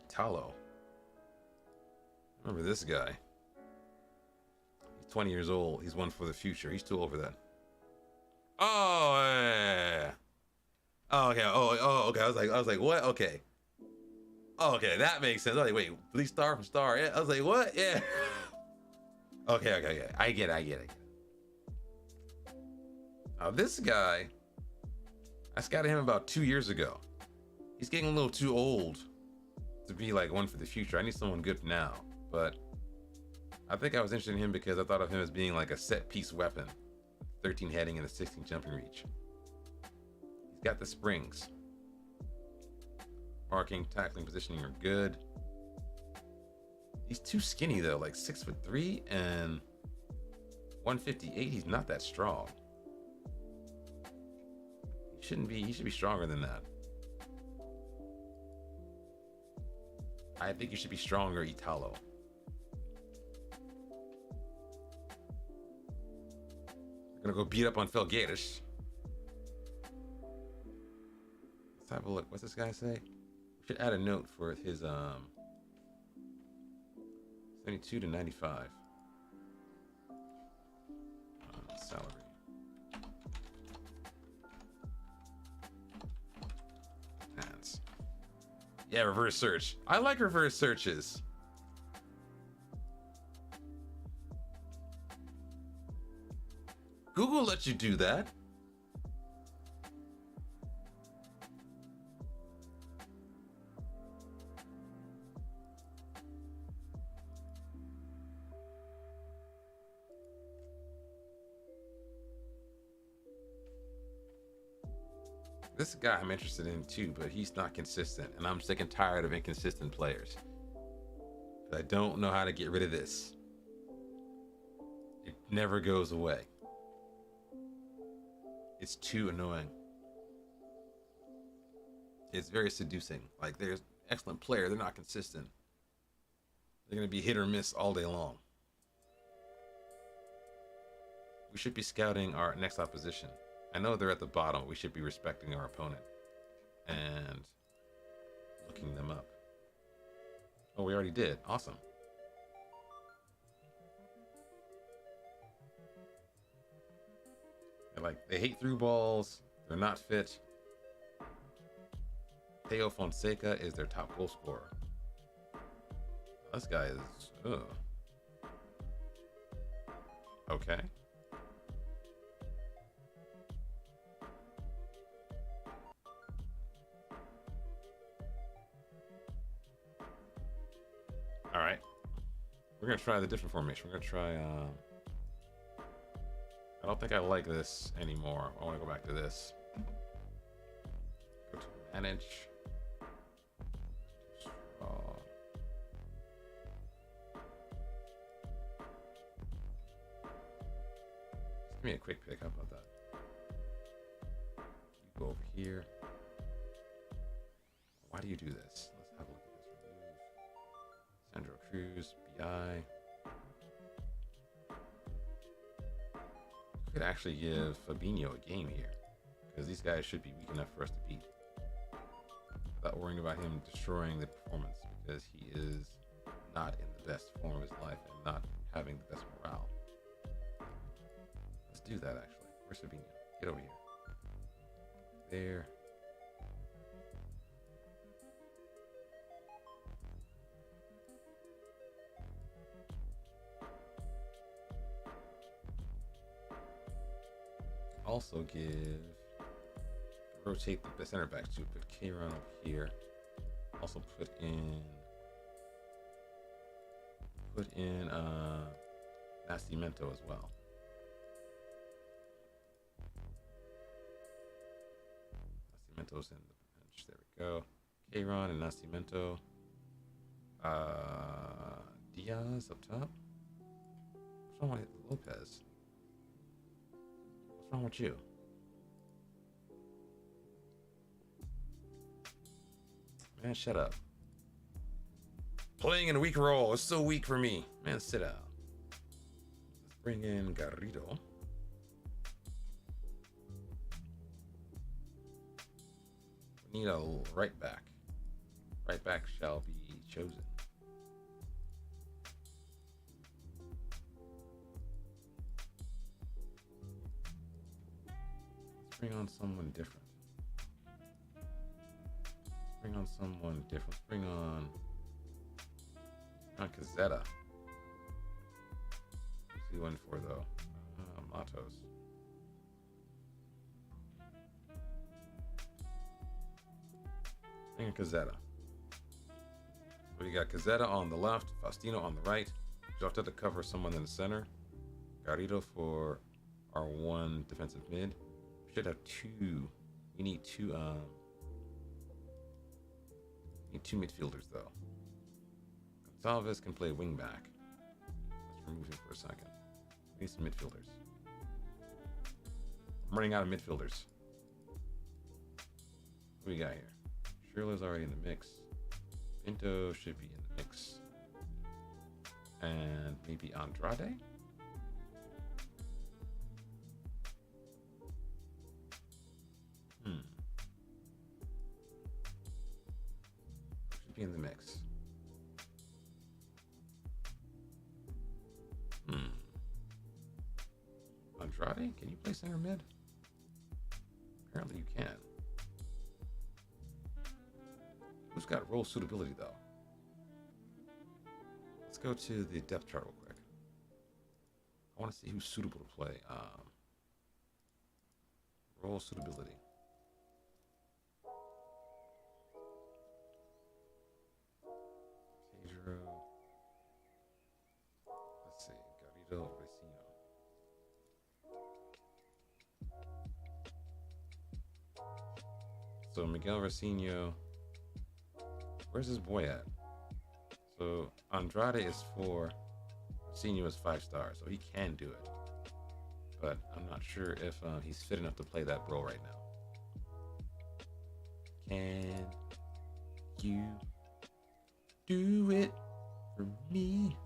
Speaker 1: Italo. Remember this guy. 20 years old. He's one for the future. He's too old for that. Oh, yeah. Oh, okay. Oh, okay. I was like, what? Okay. Oh, okay, that makes sense. I was like, wait, please star from star. Yeah. I was like, what? Yeah. Okay. I get it. Now this guy, I scouted him about 2 years ago. He's getting a little too old to be like one for the future. I need someone good now. But I think I was interested in him because I thought of him as being like a set piece weapon. 13 heading and a 16 jumping reach. He's got the springs. Marking, tackling, positioning are good. He's too skinny though, like 6'3" and 158. He's not that strong. He shouldn't be. He should be stronger than that. I think you should be stronger, Italo. We're gonna go beat up on Felgueiras. Let's have a look. What's this guy say? We should add a note for his 72 to 95 salary. Hands. Yeah, reverse search. I like reverse searches. Google lets you do that. This guy I'm interested in too, but he's not consistent, and I'm sick and tired of inconsistent players. I don't know how to get rid of this. It never goes away. It's too annoying. It's very seducing. Like, there's an excellent player, they're not consistent. They're gonna be hit or miss all day long. We should be scouting our next opposition. I know they're at the bottom. We should be respecting our opponent and looking them up. Oh, we already did. Awesome. They hate through balls. They're not fit. Teo Fonseca is their top goal scorer. This guy is... Ugh. Okay. All right. We're going to try the different formation. We're going to try... I don't think I like this anymore. I want to go back to this. Go to manage. Just give me a quick pick. How about that? You go over here. Why do you do this? Let's have a look at this. Remove Sandro Cruz, BI. Could actually give Fabinho a game here, because these guys should be weak enough for us to beat without worrying about him destroying the performance, because he is not in the best form of his life and not having the best morale. Let's do that actually. Where's Fabinho? Get over here. There. Also rotate the center backs too. Put Kayron up here. Also put in Nascimento as well. Nascimento's in the bench. There we go. Kayron and Nascimento. Diaz up top. What's wrong with Lopez? What's wrong with you? Man, shut up. Playing in a weak role is so weak for me. Man, sit down. Let's bring in Garrido. We need a right back. Right back shall be chosen. Bring on someone different. Bring on someone different. Bring on Cazetta. Who's he went for though? Matos. Bring on Cazetta. We got Cazetta on the left, Faustino on the right, Jota to cover someone in the center, Garrido for our one defensive mid. We should have two. We need two. Need two midfielders though. Gonçalves can play wing back. Let's remove him for a second. We need some midfielders. I'm running out of midfielders. What do we got here? Schürrle's already in the mix. Pinto should be in the mix. And maybe Andrade? Should be in the mix. Andrade? Can you play center mid? Apparently you can. Who's got role suitability though? Let's go to the depth chart real quick. I want to see who's suitable to play. Role suitability. Pedro. Let's see. Garrido, Vecino. So Miguel Vecino. Where's this boy at? So Andrade is 4. Vecino is 5 stars, so he can do it. But I'm not sure if he's fit enough to play that role right now. Can you do it for me?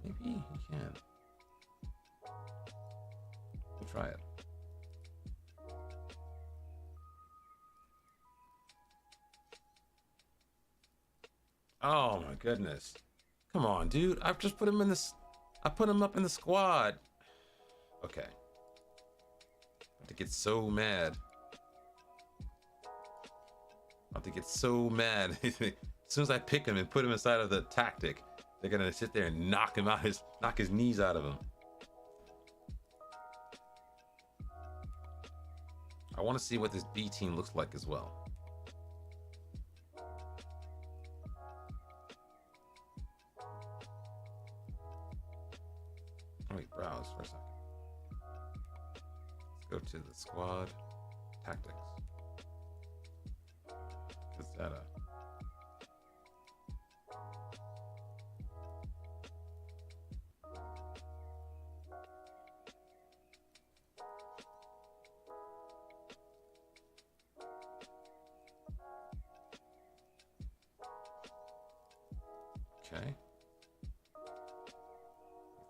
Speaker 1: Maybe he can. We'll try it. Oh my goodness. Come on, dude. I've just put him in this. I put him up in the squad. Okay. About to get so mad. About to get so mad. As soon as I pick him and put him inside of the tactic, they're gonna sit there and knock him out, knock his knees out of him. I want to see what this B team looks like as well. Oh, wait, browse for a second. Let's go to the squad tactics. Cazetta. Okay. A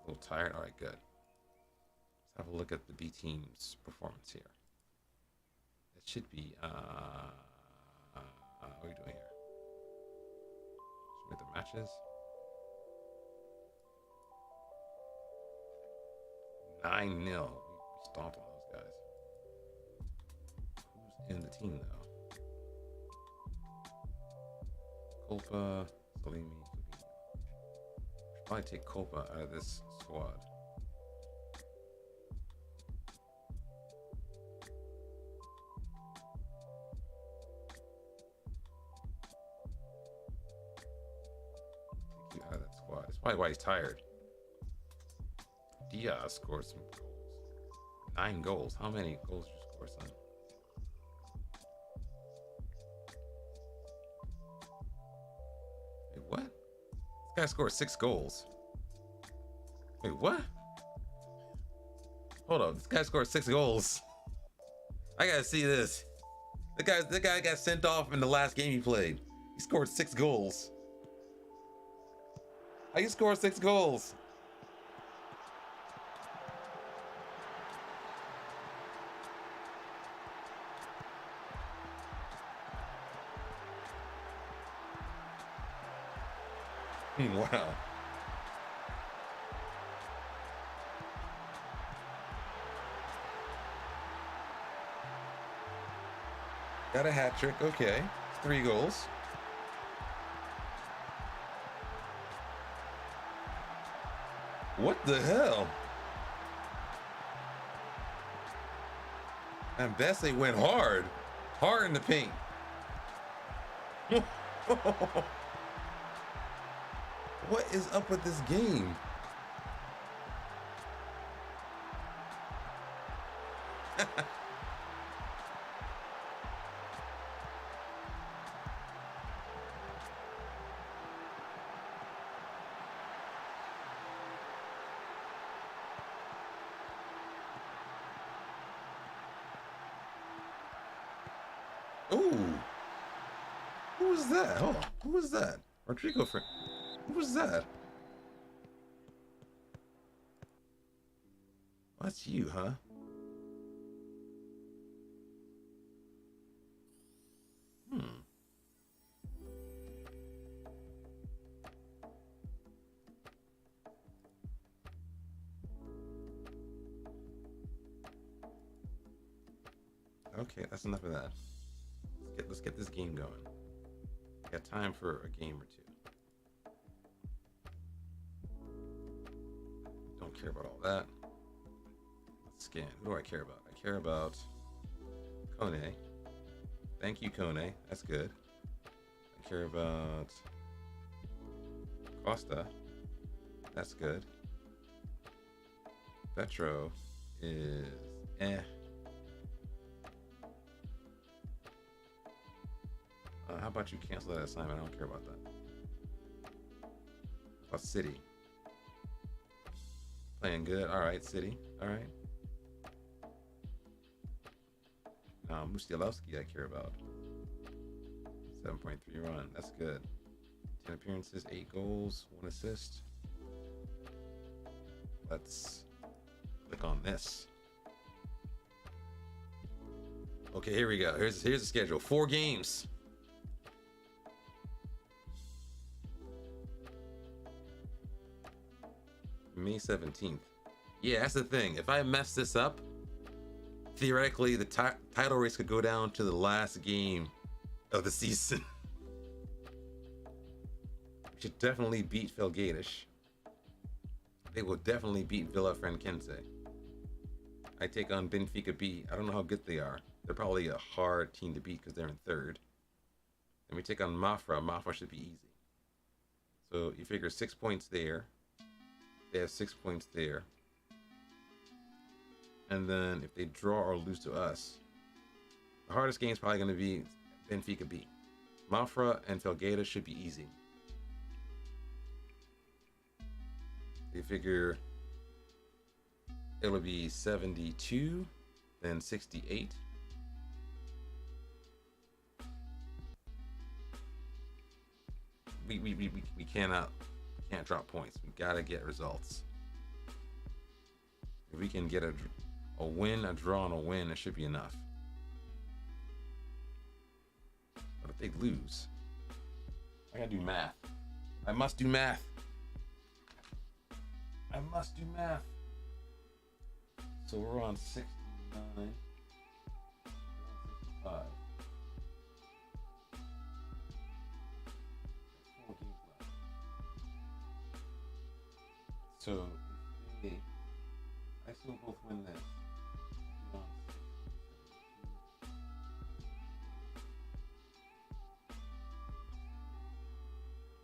Speaker 1: little tired. All right, good. Let's have a look at the B team's performance here. It should be. What are we doing here? Should we the matches? 9-0. We stomped on those guys. Who's in the team though? Culpa, Salimi. Probably take Copa out of this squad. Take you out of that squad. That's probably why he's tired. Diaz scored some goals. 9 goals. How many goals did you score, son? Wait, what? This guy scored 6 goals. Wait, what? Hold up, this guy scored 6 goals. I gotta see this. The guy got sent off in the last game he played. He scored 6 goals. How you score 6 goals? Wow. Got a hat trick. Okay. 3 goals. What the hell? And Bessie went hard. Hard in the paint. What is up with this game? Ooh. Who was that? Oh, who was that? Rodrigo friend. Who was that? That's you, huh? Okay, that's enough of that. Let's get this game going. Got time for a game or two. Don't care about all that. Let's scan. Who do I care about? I care about Kone. Thank you, Kone. That's good. I care about Costa. That's good. Petro is eh. How about you cancel that assignment? I don't care about that. About City. Playing good. All right, City. All right. Mustialowski I care about. 7.3 run. That's good. 10 appearances, 8 goals, 1 assist. Let's click on this. Okay, here we go. Here's the schedule. 4 games. May 17th. Yeah, that's the thing. If I mess this up, theoretically, the title race could go down to the last game of the season. We should definitely beat Felgatish. They will definitely beat Vilafranquense. I take on Benfica B. I don't know how good they are. They're probably a hard team to beat because they're in 3rd. Then we take on Mafra. Mafra should be easy. So you figure 6 points there. They have 6 points there. And then if they draw or lose to us, the hardest game is probably going to be Benfica B. Mafra and Felgata should be easy. They figure it'll be 72, then 68. We can't drop points. We gotta get results. If we can get a win, a draw, and a win, it should be enough. But if they lose, I gotta do math. I must do math. I must do math. So we're on 69. 65. 4 games left. So if I still both win this.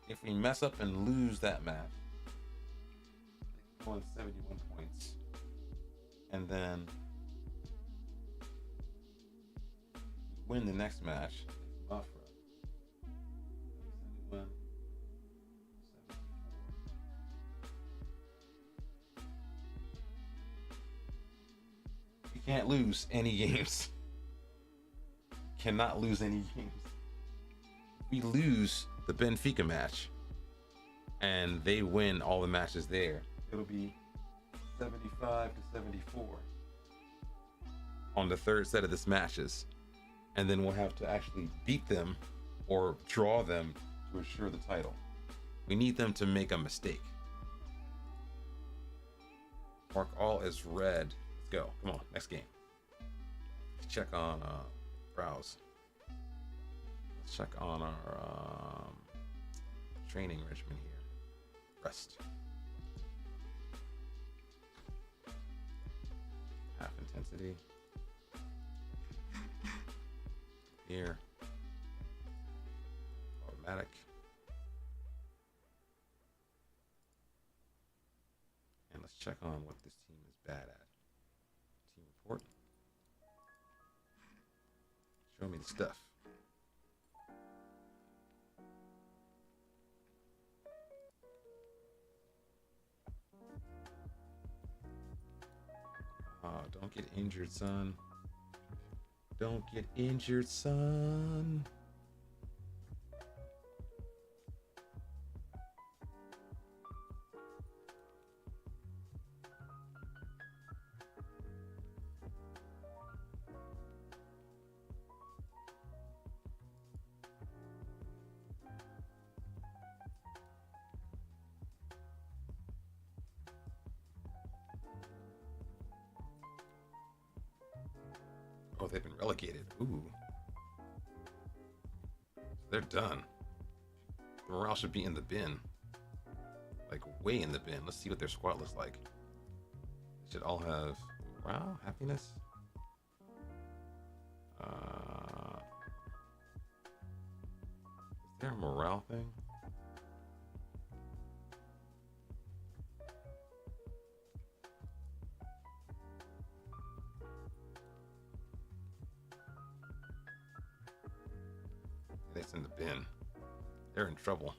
Speaker 1: If we mess up and lose that match, they go on 71 points. And then win the next match. Mafra. 71. 74. You can't lose any games. Cannot lose any games. We lose the Benfica match and they win all the matches there, it'll be 75 to 74 on the 3rd set of this matches, and then we'll have to actually beat them or draw them to assure the title. We need them to make a mistake. Mark all as red. Let's go. Come on, next game. Let's check on browse. check on our training regimen here. Rest. Half intensity. Here. Automatic. And let's check on what this team is bad at. Team report. Show me the stuff. Oh, don't get injured, son. Don't get injured, son. Oh, they've been relegated. Ooh. They're done. The morale should be in the bin. Like, way in the bin. Let's see what their squad looks like. They should all have morale, happiness. Is there a morale thing? It's in the bin. They're in trouble.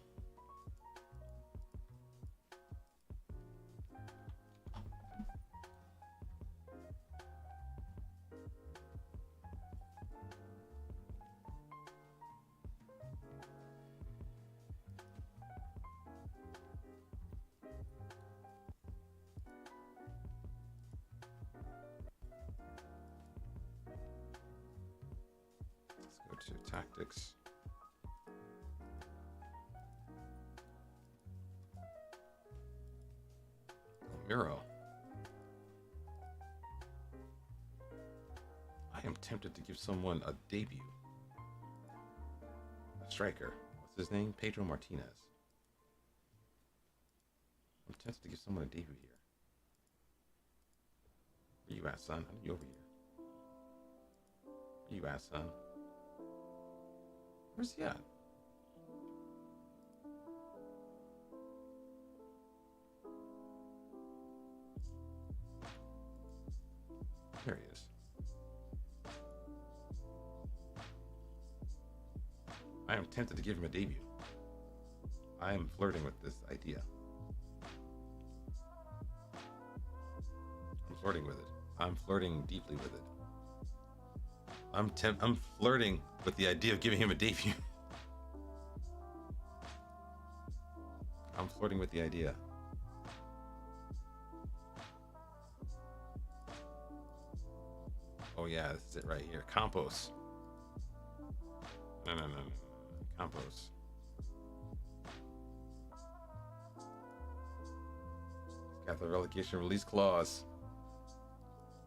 Speaker 1: Let's go to tactics. Miro. I am tempted to give someone a debut. A striker. What's his name? Pedro Martinez. I'm tempted to give someone a debut here. Where you at, son? I need you over here. Where you at, son? Where's he at? There he is. I am tempted to give him a debut. I am flirting with this idea. I'm flirting with it. I'm flirting deeply with it. I'm flirting with the idea of giving him a debut. I'm flirting with the idea. Oh yeah, this is it right here. Campos. No. Campos. Got the relegation release clause.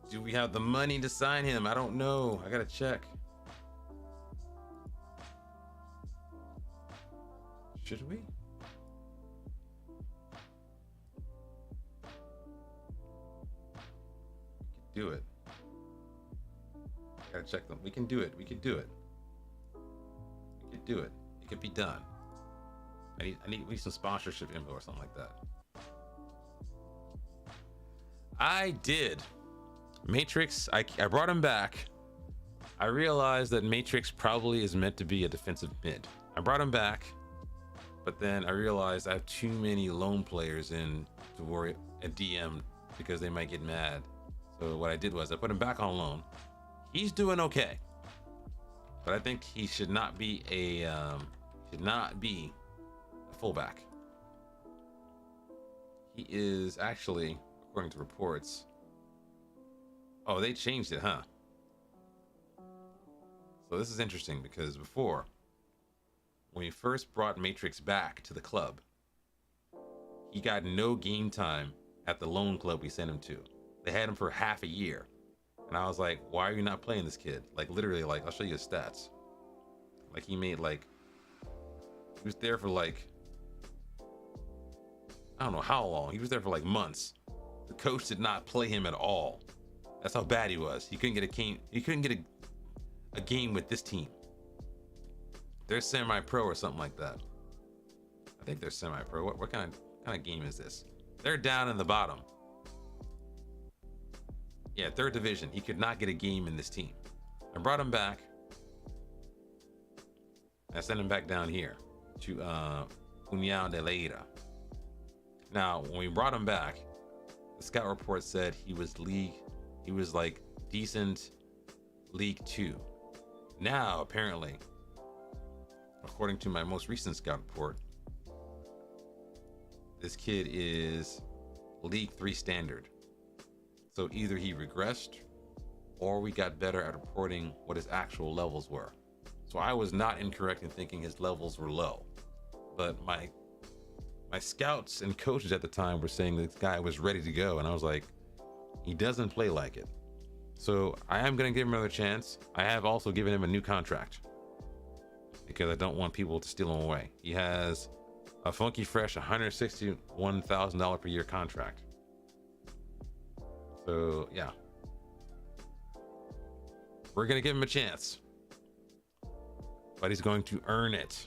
Speaker 1: Do we have the money to sign him? I don't know. I gotta check. Should we? We could do it. Gotta check them. We can do it. We could do it. We could do it. It could be done. We need some sponsorship info or something like that. I did. Matrix, I brought him back. I realized that Matrix probably is meant to be a defensive mid. I brought him back, but then I realized I have too many lone players in to worry a DM because they might get mad. So what I did was I put him back on loan. He's doing okay, but I think he should not be a fullback. He is actually, according to reports. Oh, they changed it, huh? So this is interesting because before, when we first brought Matrix back to the club, he got no game time at the loan club we sent him to. They had him for half a year. And I was like, why are you not playing this kid? Like, literally, like, I'll show you his stats. Like he was there for like, I don't know how long. He was there for like months. The coach did not play him at all. That's how bad he was. He couldn't get a game. He couldn't get a game with this team. They're semi-pro or something like that. I think they're semi-pro. What kind of game is this? They're down in the bottom. Yeah, third division. He could not get a game in this team. I brought him back. I sent him back down here to União de Leira. Now, when we brought him back, the scout report said he was like decent League 2. Now, apparently, according to my most recent scout report, this kid is League 3 standard. So either he regressed or we got better at reporting what his actual levels were. So I was not incorrect in thinking his levels were low. But my scouts and coaches at the time were saying this guy was ready to go. And I was like, he doesn't play like it. So I am going to give him another chance. I have also given him a new contract because I don't want people to steal him away. He has a funky fresh $161,000 per year contract. So yeah, we're gonna give him a chance, but he's going to earn it.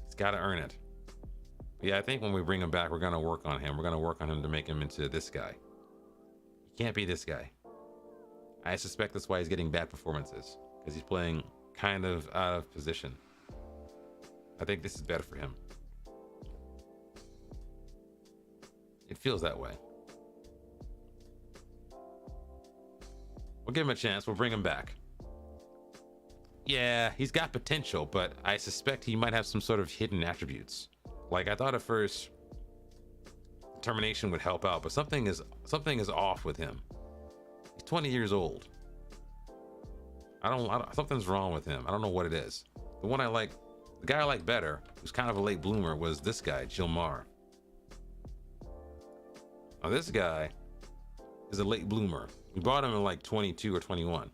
Speaker 1: He's got to earn it. But yeah, I think when we bring him back, we're gonna work on him. We're gonna work on him to make him into this guy. He can't be this guy. I suspect that's why he's getting bad performances, because he's playing kind of out of position. I think this is better for him. It feels that way. We'll give him a chance. We'll bring him back. Yeah, he's got potential, but I suspect he might have some sort of hidden attributes. Like I thought at first, determination would help out, but something is off with him. He's 20 years old. Something's wrong with him. I don't know what it is. The guy I like better, who's kind of a late bloomer, was this guy, Gilmar. Now this guy is a late bloomer. We bought him in like 22 or 21,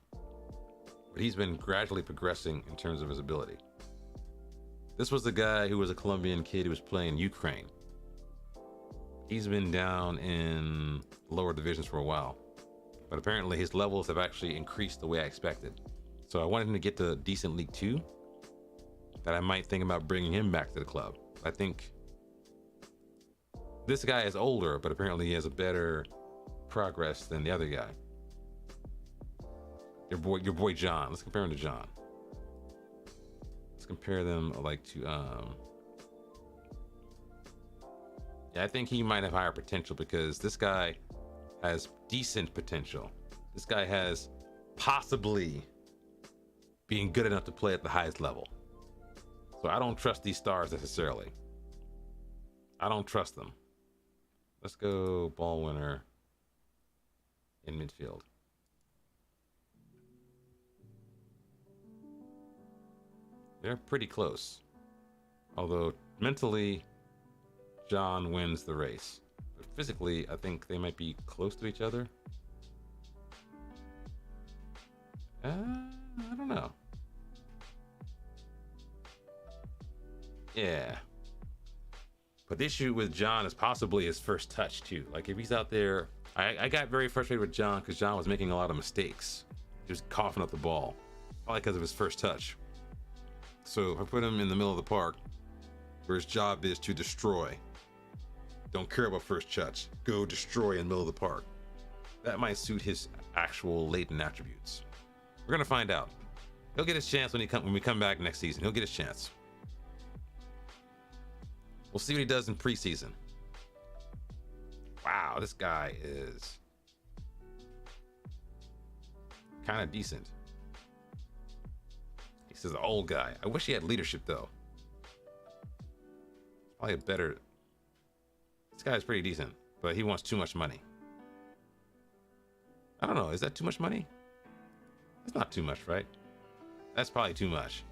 Speaker 1: but he's been gradually progressing in terms of his ability. This was the guy who was a Colombian kid who was playing Ukraine. He's been down in lower divisions for a while, but apparently his levels have actually increased the way I expected. So I wanted him to get to decent League 2, that I might think about bringing him back to the club. I think this guy is older, but apparently he has a better progress than the other guy. Your boy John. Let's compare him to John. Let's compare them like to yeah, I think he might have higher potential because this guy has decent potential. This guy has possibly being good enough to play at the highest level. So I don't trust these stars necessarily. I don't trust them. Let's go ball winner in midfield. They're pretty close. Although mentally, John wins the race. But physically, I think they might be close to each other. I don't know. Yeah. But the issue with John is possibly his first touch too. Like if he's out there, I got very frustrated with John because John was making a lot of mistakes. He was coughing up the ball, probably because of his first touch. So if I put him in the middle of the park, where his job is to destroy, don't care about first touch, go destroy in the middle of the park. That might suit his actual latent attributes. We're gonna find out. He'll get his chance when we come back next season. He'll get his chance. We'll see what he does in preseason. Wow, this guy is kind of decent. He's an old guy. I wish he had leadership though. Probably a better. This guy's pretty decent, but he wants too much money. I don't know. Is that too much money? It's not too much, right? That's probably too much.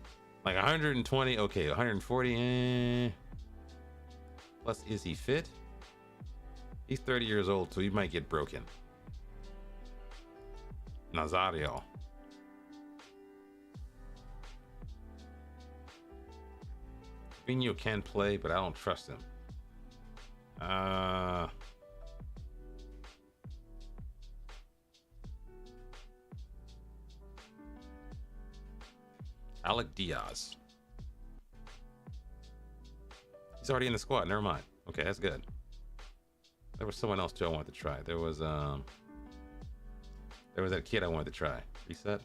Speaker 1: Like 120, okay, 140. Plus, is he fit? He's 30 years old, so he might get broken. Nazario. Fabinho can play, but I don't trust him. Alec Diaz. He's already in the squad. Never mind. Okay, that's good. There was someone else too I wanted to try. There was that kid I wanted to try. Reset.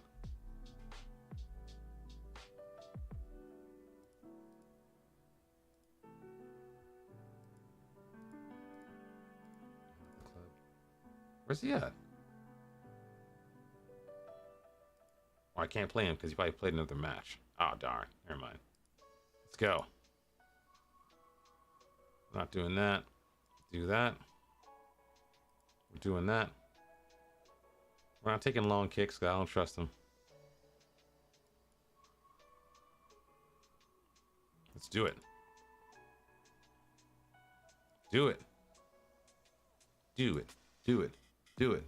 Speaker 1: Where's he at? Oh, I can't play him because he probably played another match. Oh, darn. Never mind. Let's go. Not doing that. Do that. We're doing that. We're not taking long kicks because I don't trust him. Let's do it. Do it. Do it. Do it. Do it.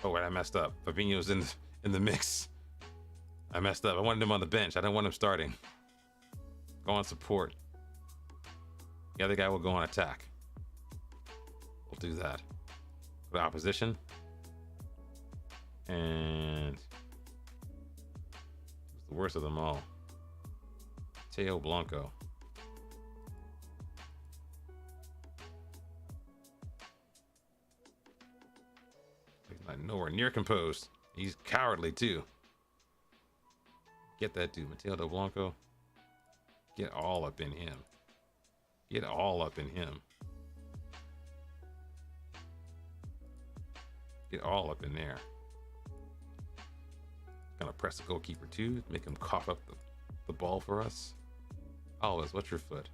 Speaker 1: Oh wait, I messed up. Fabinho's in the mix. I messed up. I wanted him on the bench. I didn't want him starting. Go on support. The other guy will go on attack. We'll do that. Go to opposition. And who's the worst of them all? Teo Blanco. He's not nowhere near composed. He's cowardly too. Get that dude, Mateo Del Blanco. Get all up in him. Get all up in him. Get all up in there. Gonna press the goalkeeper too, make him cough up the ball for us. Always, what's your foot?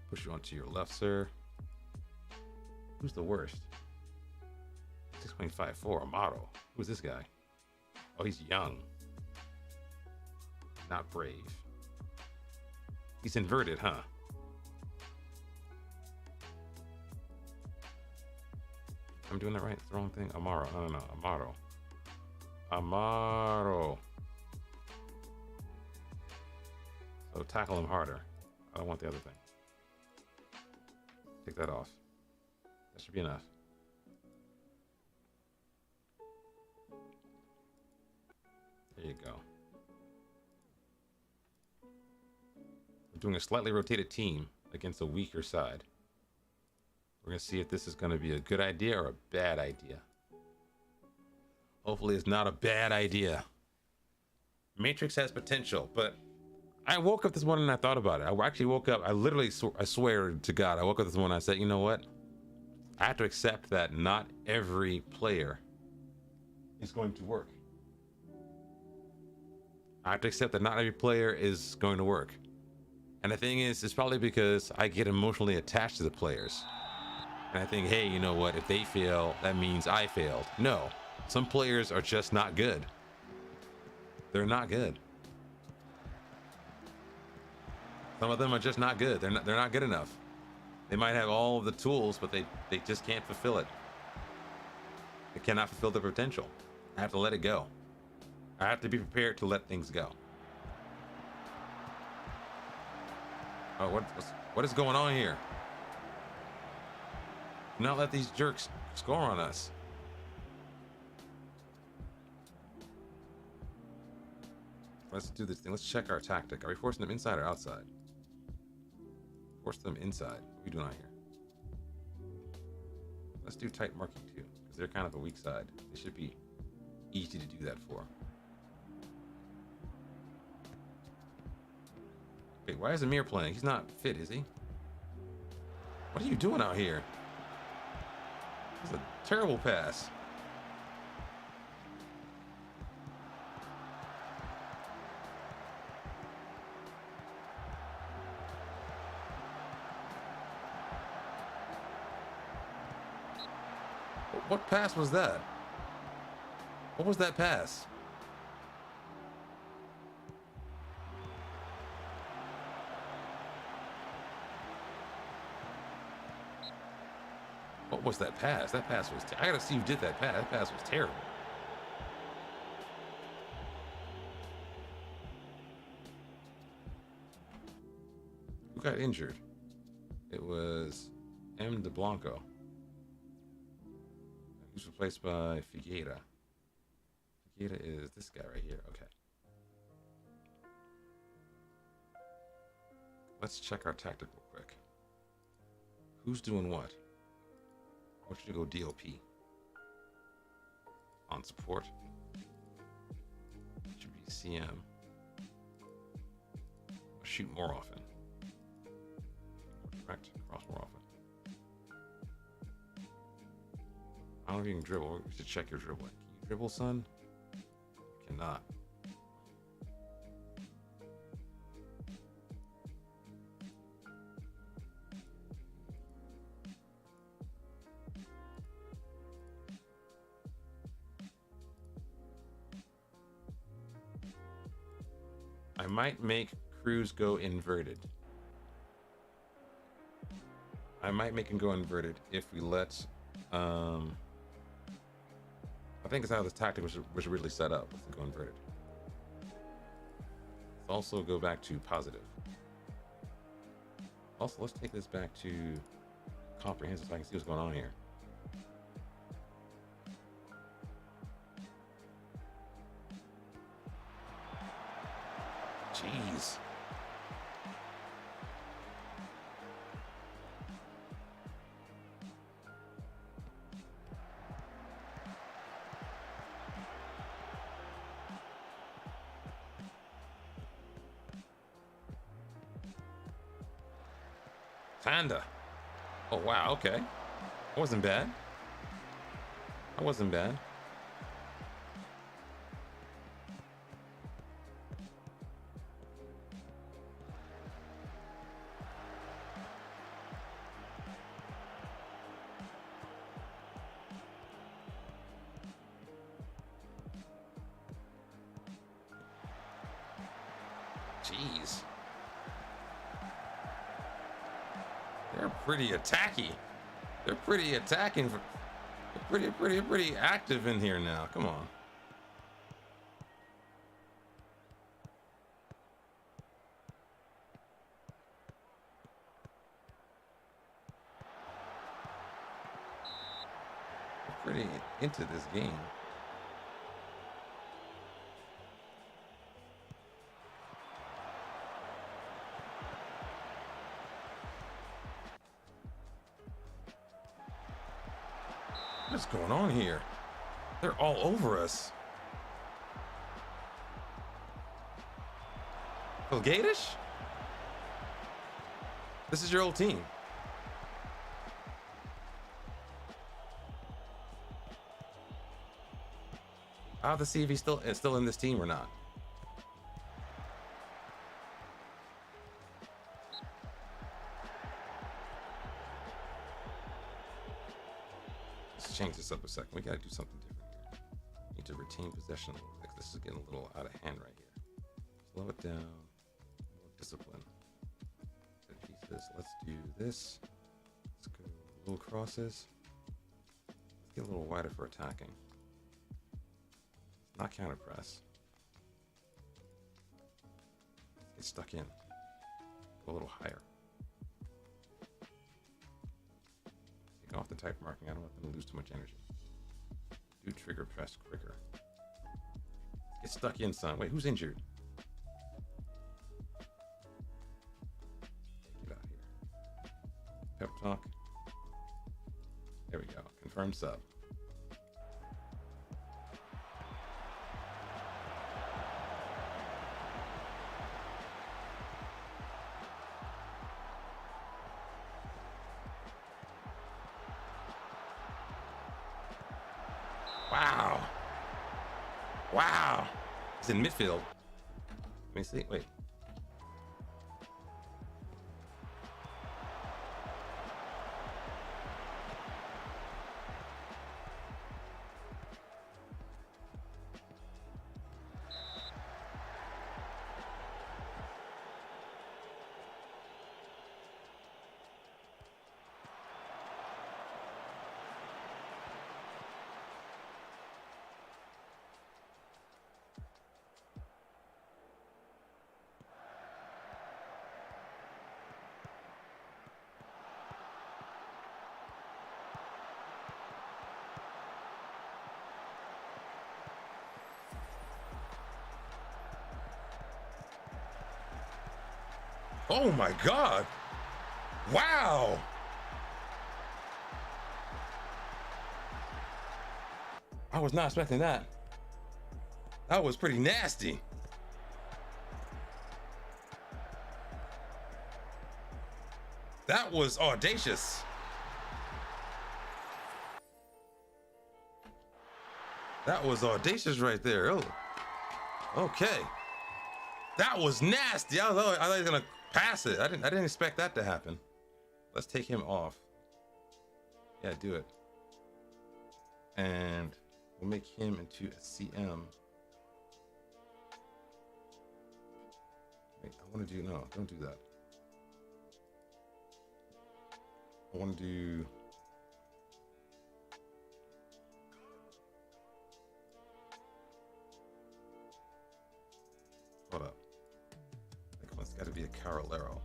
Speaker 1: Push you onto your left, sir. Who's the worst? 6.54, Amato. Who's this guy? Oh, he's young. Not brave. He's inverted, huh? I'm doing that right? It's the wrong thing? Amaro. No. Amato. Amaro. So tackle him harder. I don't want the other thing. Take that off. That should be enough. There you go. We're doing a slightly rotated team against a weaker side. We're going to see if this is going to be a good idea or a bad idea. Hopefully it's not a bad idea. Matrix has potential, but I woke up this morning and I thought about it. I actually woke up, I literally, I swear to God, I woke up this morning and I said, you know what? I have to accept that not every player is going to work. I have to accept that not every player is going to work. And the thing is, it's probably because I get emotionally attached to the players. And I think, hey, you know what? If they fail, that means I failed. No, some players are just not good. They're not good. Some of them are just not good. They're not good enough. They might have all of the tools, but they just can't fulfill it. They cannot fulfill their potential. I have to let it go. I have to be prepared to let things go. Oh, what is going on here? Do not let these jerks score on us. Let's do this thing. Let's check our tactic. Are we forcing them inside or outside? Force them inside. What are we doing out here? Let's do tight marking too, because they're kind of a weak side. They should be easy to do that for. Wait, why is Amir playing? He's not fit, is he? What are you doing out here? That's a terrible pass. What pass was that? What was that pass? What was that pass? That pass was. I gotta see who did that pass. That pass was terrible. Who got injured? It was M. De Blanco. Who's replaced by Figueira. Figueira is this guy right here. Okay. Let's check our tactic real quick. Who's doing what? I want you to go DOP. On support. Should be CM. Shoot more often. Correct. Cross more often. I don't know if you can dribble. We should check your dribbling. Can you dribble, son? You cannot. I might make Cruz go inverted. I might make him go inverted if we let. I think it's how this tactic was really set up. Let's go inverted. Let's also go back to positive. Also, let's take this back to comprehensive so I can see what's going on here. Jeez. Panda. Oh, wow. Okay. That wasn't bad. That wasn't bad. Jeez. They're pretty attacky. They're pretty attacking. They're pretty active in here now. Come on. They're pretty into this game. What's going on here? They're all over us. Gadish? This is your old team. I'll have to see if he's still in this team or not. Change this up a second. We gotta do something different here. Need to retain possession a little bit. This is getting a little out of hand right here. Slow it down. More discipline. Good pieces. Let's do this. Let's go little crosses. Let's get a little wider for attacking. Not counter press. Let's get stuck in. Go a little higher. Off the type marking. I don't want them to lose too much energy. Do trigger press quicker. Get stuck in, son. Wait, who's injured? Get out here. Pep talk. There we go. Confirm sub. Wow. Wow. He's in midfield. Let me see. Wait. Oh my God. Wow. I was not expecting that. That was pretty nasty. That was audacious. That was audacious right there. Oh, okay. That was nasty. I thought he was gonna pass it. I didn't expect that to happen. Let's take him off. Yeah, do it. And we'll make him into a CM. Wait, I want to do, no, don't do that. I want to do, hold up. I think it's got to be a Carolero.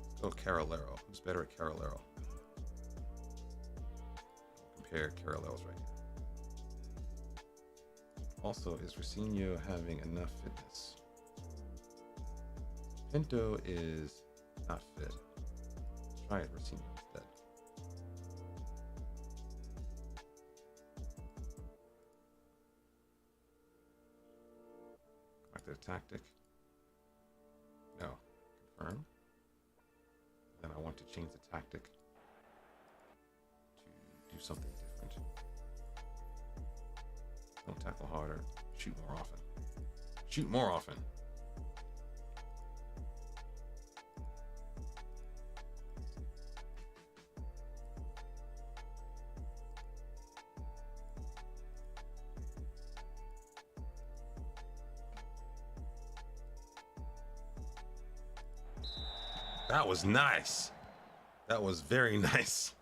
Speaker 1: Let's go Carolero. Who's better at Carolero? Compare Caroleros right here. Also, is Racino having enough fitness? Pinto is not fit. Let's try it, Racino instead. Back to the tactic. No. Confirm. Then I want to change the tactic to do something different. Don't tackle harder. Shoot more often. Shoot more often. That was nice. That was very nice.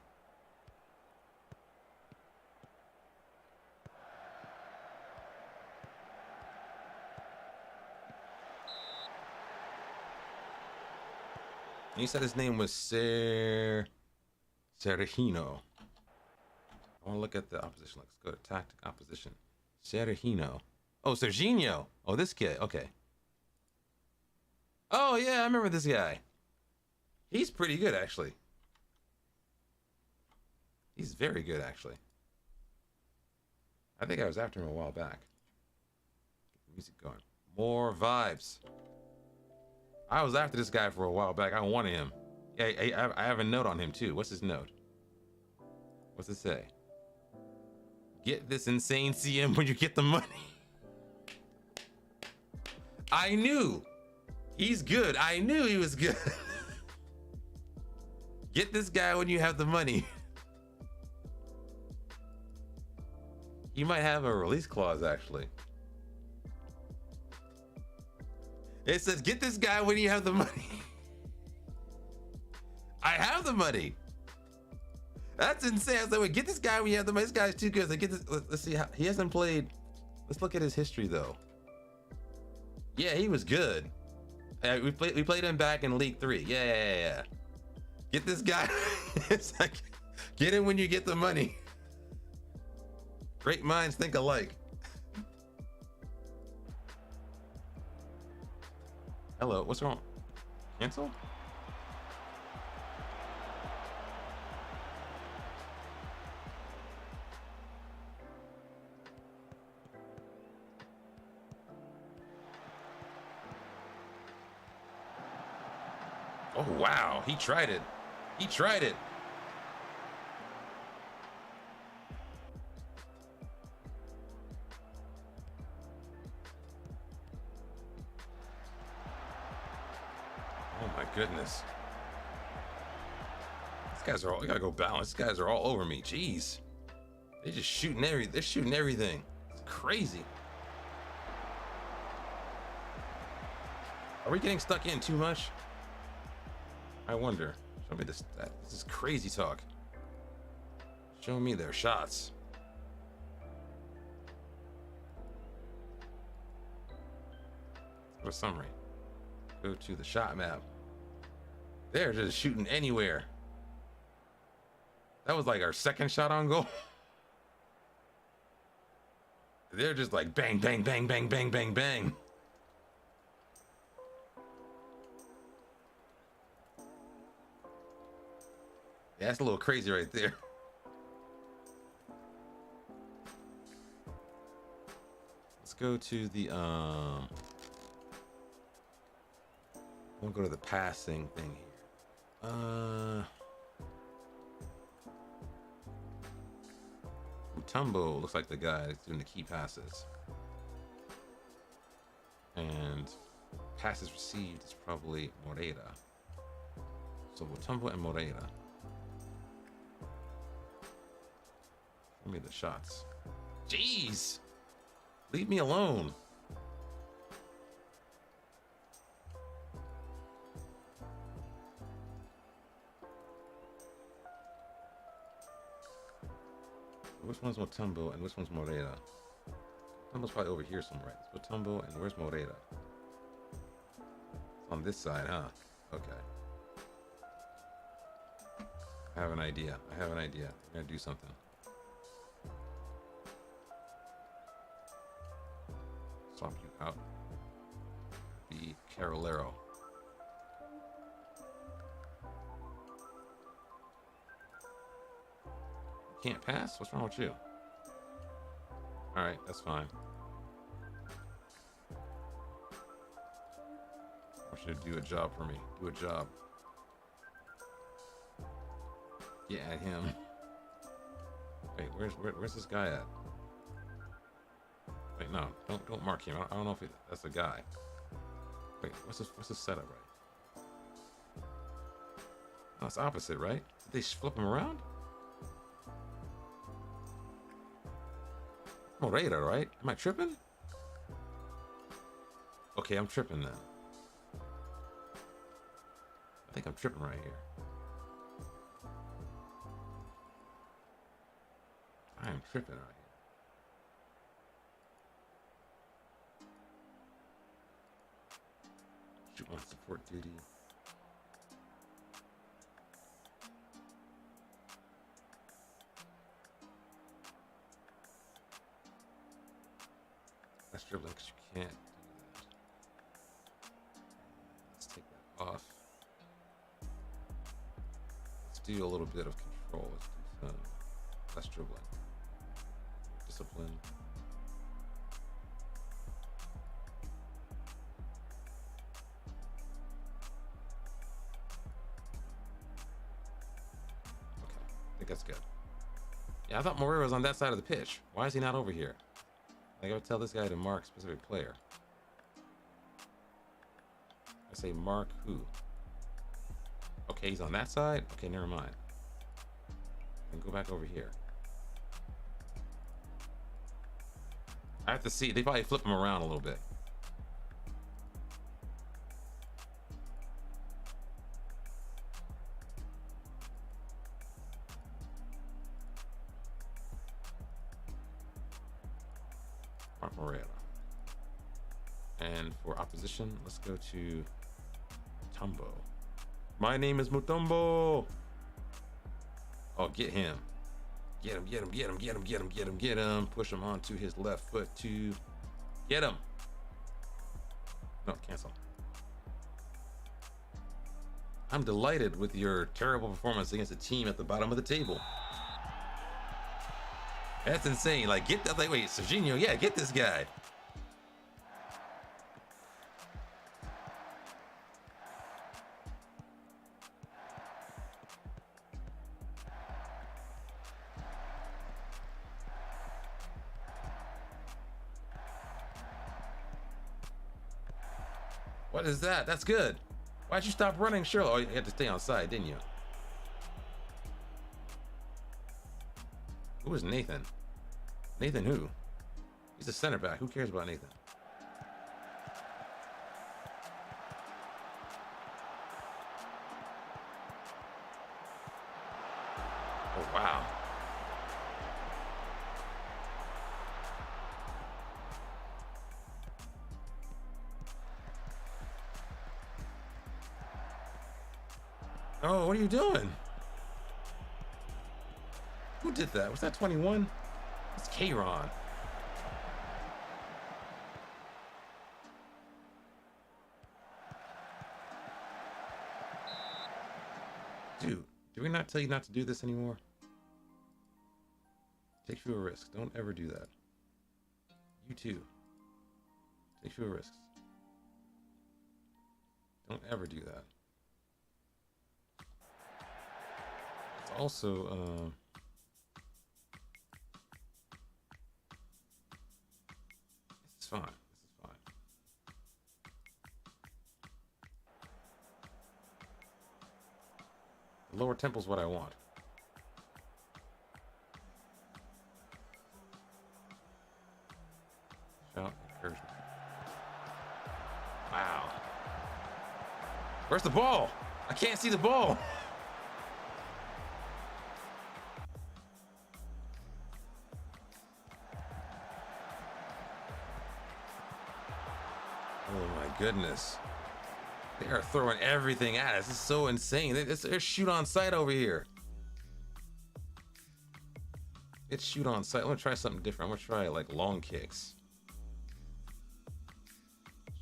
Speaker 1: And you said his name was Sergino. I want to look at the opposition. Let's go to tactic opposition. Sergino. Oh, Serginho. Oh, this kid. Okay. Oh, yeah, I remember this guy. He's pretty good, actually. He's very good, actually. I think I was after him a while back. Get the music going. More vibes. I was after this guy for a while back. I wanted him. Yeah, I have a note on him, too. What's his note? What's it say? Get this insane CM when you get the money. I knew. He's good. I knew he was good. Get this guy when you have the money. He might have a release clause, actually. It says, get this guy when you have the money. I have the money. That's insane. I was like, wait, get this guy when you have the money. This guy's too good. Like, get this. Let's see how he hasn't played. Let's look at his history, though. Yeah, he was good. We played him back in League 3. Yeah. Get this guy. It's like, get him when you get the money. Great minds think alike. Hello, what's wrong? Cancel? Oh, wow. He tried it. He tried it. Oh my goodness. These guys are all, I gotta go balance. These guys are all over me. Jeez. They're just shooting they're shooting everything. It's crazy. Are we getting stuck in too much? I wonder. Show me this. This is crazy talk. Show me their shots. Let's go to summary. Go to the shot map. They're just shooting anywhere. That was like our second shot on goal. They're just like bang, bang, bang, bang, bang, bang, bang. Yeah, that's a little crazy right there. Let's go to the we'll go to the passing thing here. Mutombo looks like the guy that's doing the key passes. And passes received is probably Moreira. So Mutombo and Moreira. Give me the shots. Jeez! Leave me alone. Which one's Mutombo and which one's Moreira? Mutombo's probably over here somewhere. It's Mutombo and where's Moreira? It's on this side, huh? Okay. I have an idea. I'm gonna do something. Swap you out. Be Carolero. Can't pass? What's wrong with you? Alright, that's fine. I want you to do a job for me. Do a job. Yeah, at him. Wait, where's this guy at? Wait, no, don't mark him. I don't know if that's a guy. Wait, what's this setup, right? Oh, it's opposite, right? Did they flip him around? Moreira, right? Am I tripping? Okay, I'm tripping then. I think I'm tripping right here. I am tripping right here. Shoot on support duty. That's dribbling because you can't do that. Let's take that off. Let's do a little bit of control. Let's do some less dribbling. Discipline. Okay, I think that's good. Yeah, I thought Moreira was on that side of the pitch. Why is he not over here? I gotta tell this guy to mark a specific player. I say mark who? Okay, he's on that side? Okay, never mind. Then go back over here. I have to see. They probably flip him around a little bit. Mark Moreira. And for opposition, let's go to Mutombo. My name is Mutombo. Oh, get him. Get him, get him, get him, get him, get him, get him, get him. Push him onto his left foot to get him. No, cancel. I'm delighted with your terrible performance against a team at the bottom of the table. That's insane. Like, get that. Like, wait, Serginho, yeah, get this guy. What is that? That's good. Why'd you stop running, Shirley? Oh, you had to stay on side, didn't you? Who is Nathan? Nathan who? He's a center back. Who cares about Nathan? Oh, wow. Oh, what are you doing? Who did that? Was that 21? It's Kayron. Dude, Did we not tell you not to do this anymore? Take fewer risks. Don't ever do that. You too. Take fewer risks. Don't ever do that. It's also, this is fine. This is fine. The lower temple's what I want. Shout encouragement. Wow. Where's the ball? I can't see the ball. Oh my goodness. They are throwing everything at us. It's so insane. It's shoot on sight over here. It's shoot on sight. I'm gonna try something different. I'm gonna try like long kicks.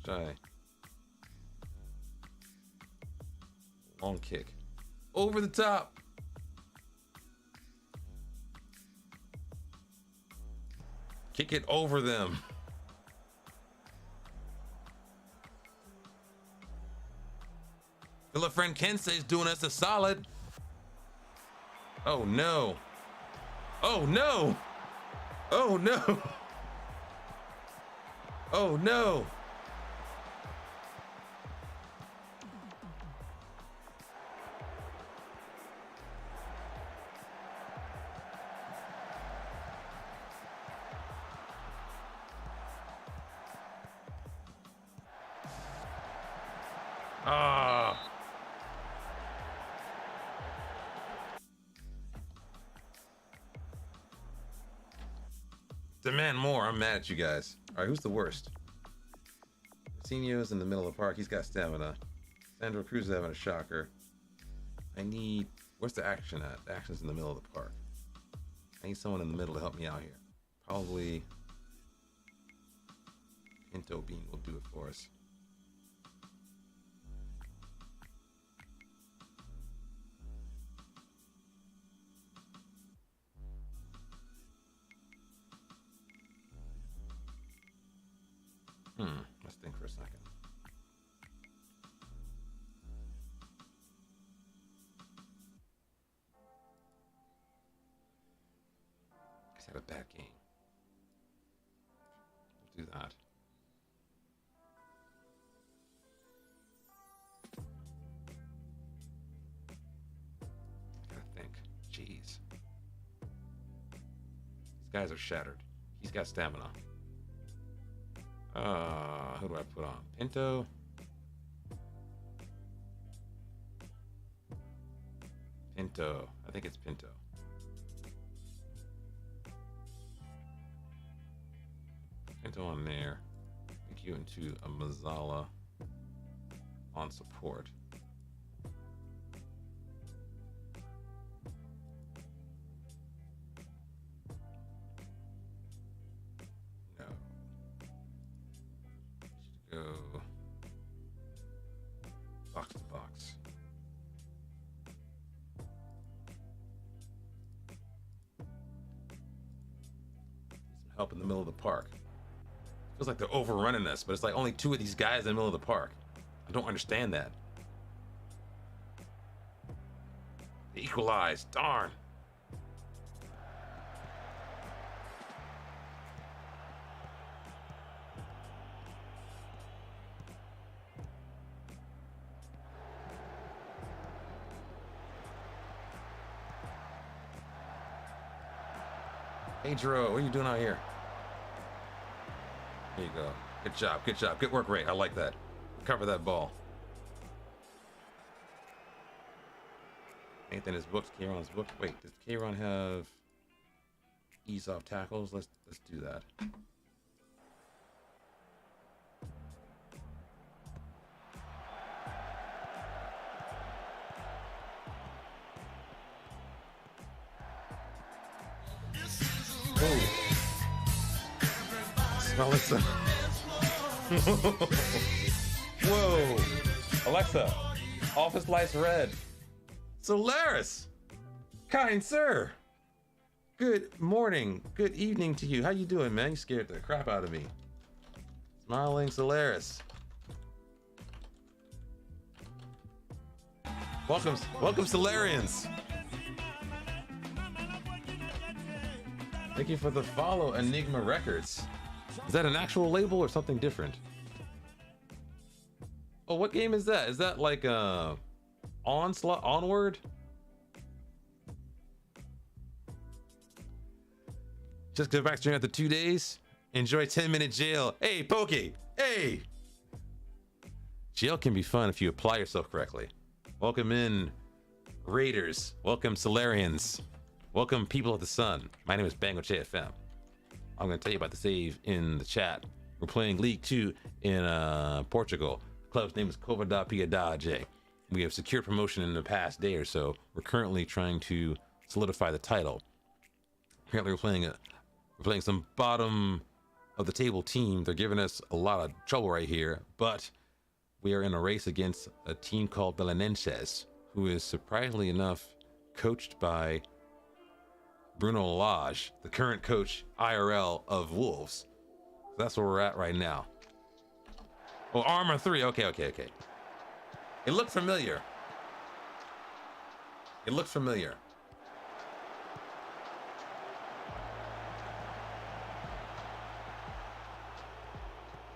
Speaker 1: Try long kick over the top. Kick it over them. Vilafranquense is doing us a solid. Oh no. Oh no. Oh no. Oh no. Ah. Demand more. I'm mad at you guys. All right, who's the worst? Coutinho's in the middle of the park. He's got stamina. Sandro Cruz is having a shocker. I need... Where's the action at? The action's in the middle of the park. I need someone in the middle to help me out here. Probably... Pinto Bean will do it for us. Let's think for a second. He's had a bad game. We'll do that. Gotta think. Jeez. These guys are shattered. He's got stamina. Who do I put on? Pinto. Pinto. I think it's Pinto. Pinto on there. Make you into a Mazzala on support. Go box to box. Need some help in the middle of the park. Feels like they're overrunning us, but it's like only two of these guys in the middle of the park. I don't understand that. They equalized. Darn. Pedro, what are you doing out here? There you go. Good job, good job. Good work rate. I like that. Cover that ball. Nathan is booked. Kieran's booked. Wait, does Kieran have ease off tackles? Let's do that. Melissa. Whoa. Alexa, office lights red. Solaris! Kind sir! Good morning, good evening to you. How you doing, man? You scared the crap out of me. Smiling Solaris. Welcome Solarians. Thank you for the follow, Enigma Records. Is that an actual label or something different? Oh, what game is that? Is that like Onslaught? Onward? Just get back to after 2 days. Enjoy 10-minute jail. Hey, Pokey. Hey. Jail can be fun if you apply yourself correctly. Welcome in, Raiders. Welcome, Solarians. Welcome, people of the sun. My name is BangocheFM. I'm going to tell you about the save in the chat. We're playing League 2 in Portugal. The club's name is Cova Da Piedade. We have secured promotion in the past day or so. We're currently trying to solidify the title. Apparently, we're playing some bottom of the table team. They're giving us a lot of trouble right here, but we are in a race against a team called Vilafranquense, who is surprisingly enough coached by Bruno Lage, the current coach IRL of Wolves. So that's where we're at right now. Oh, Armor 3. Okay. It looked familiar.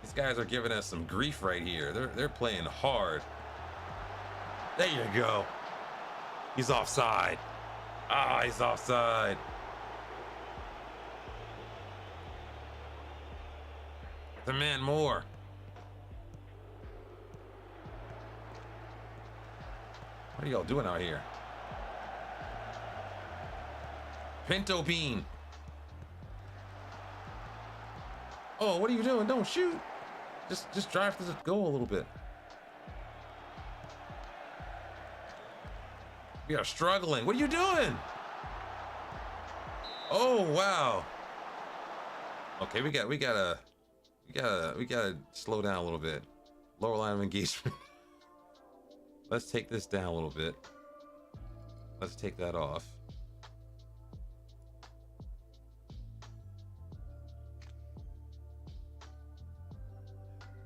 Speaker 1: These guys are giving us some grief right here. They're playing hard. There you go. He's offside. He's offside. The man more. What are y'all doing out here? Pinto bean. Oh, what are you doing? Don't shoot. Just drive to the goal a little bit. We are struggling. What are you doing? Oh wow. Okay, we gotta slow down a little bit. Lower line of engagement. Let's take this down a little bit. Let's take that off.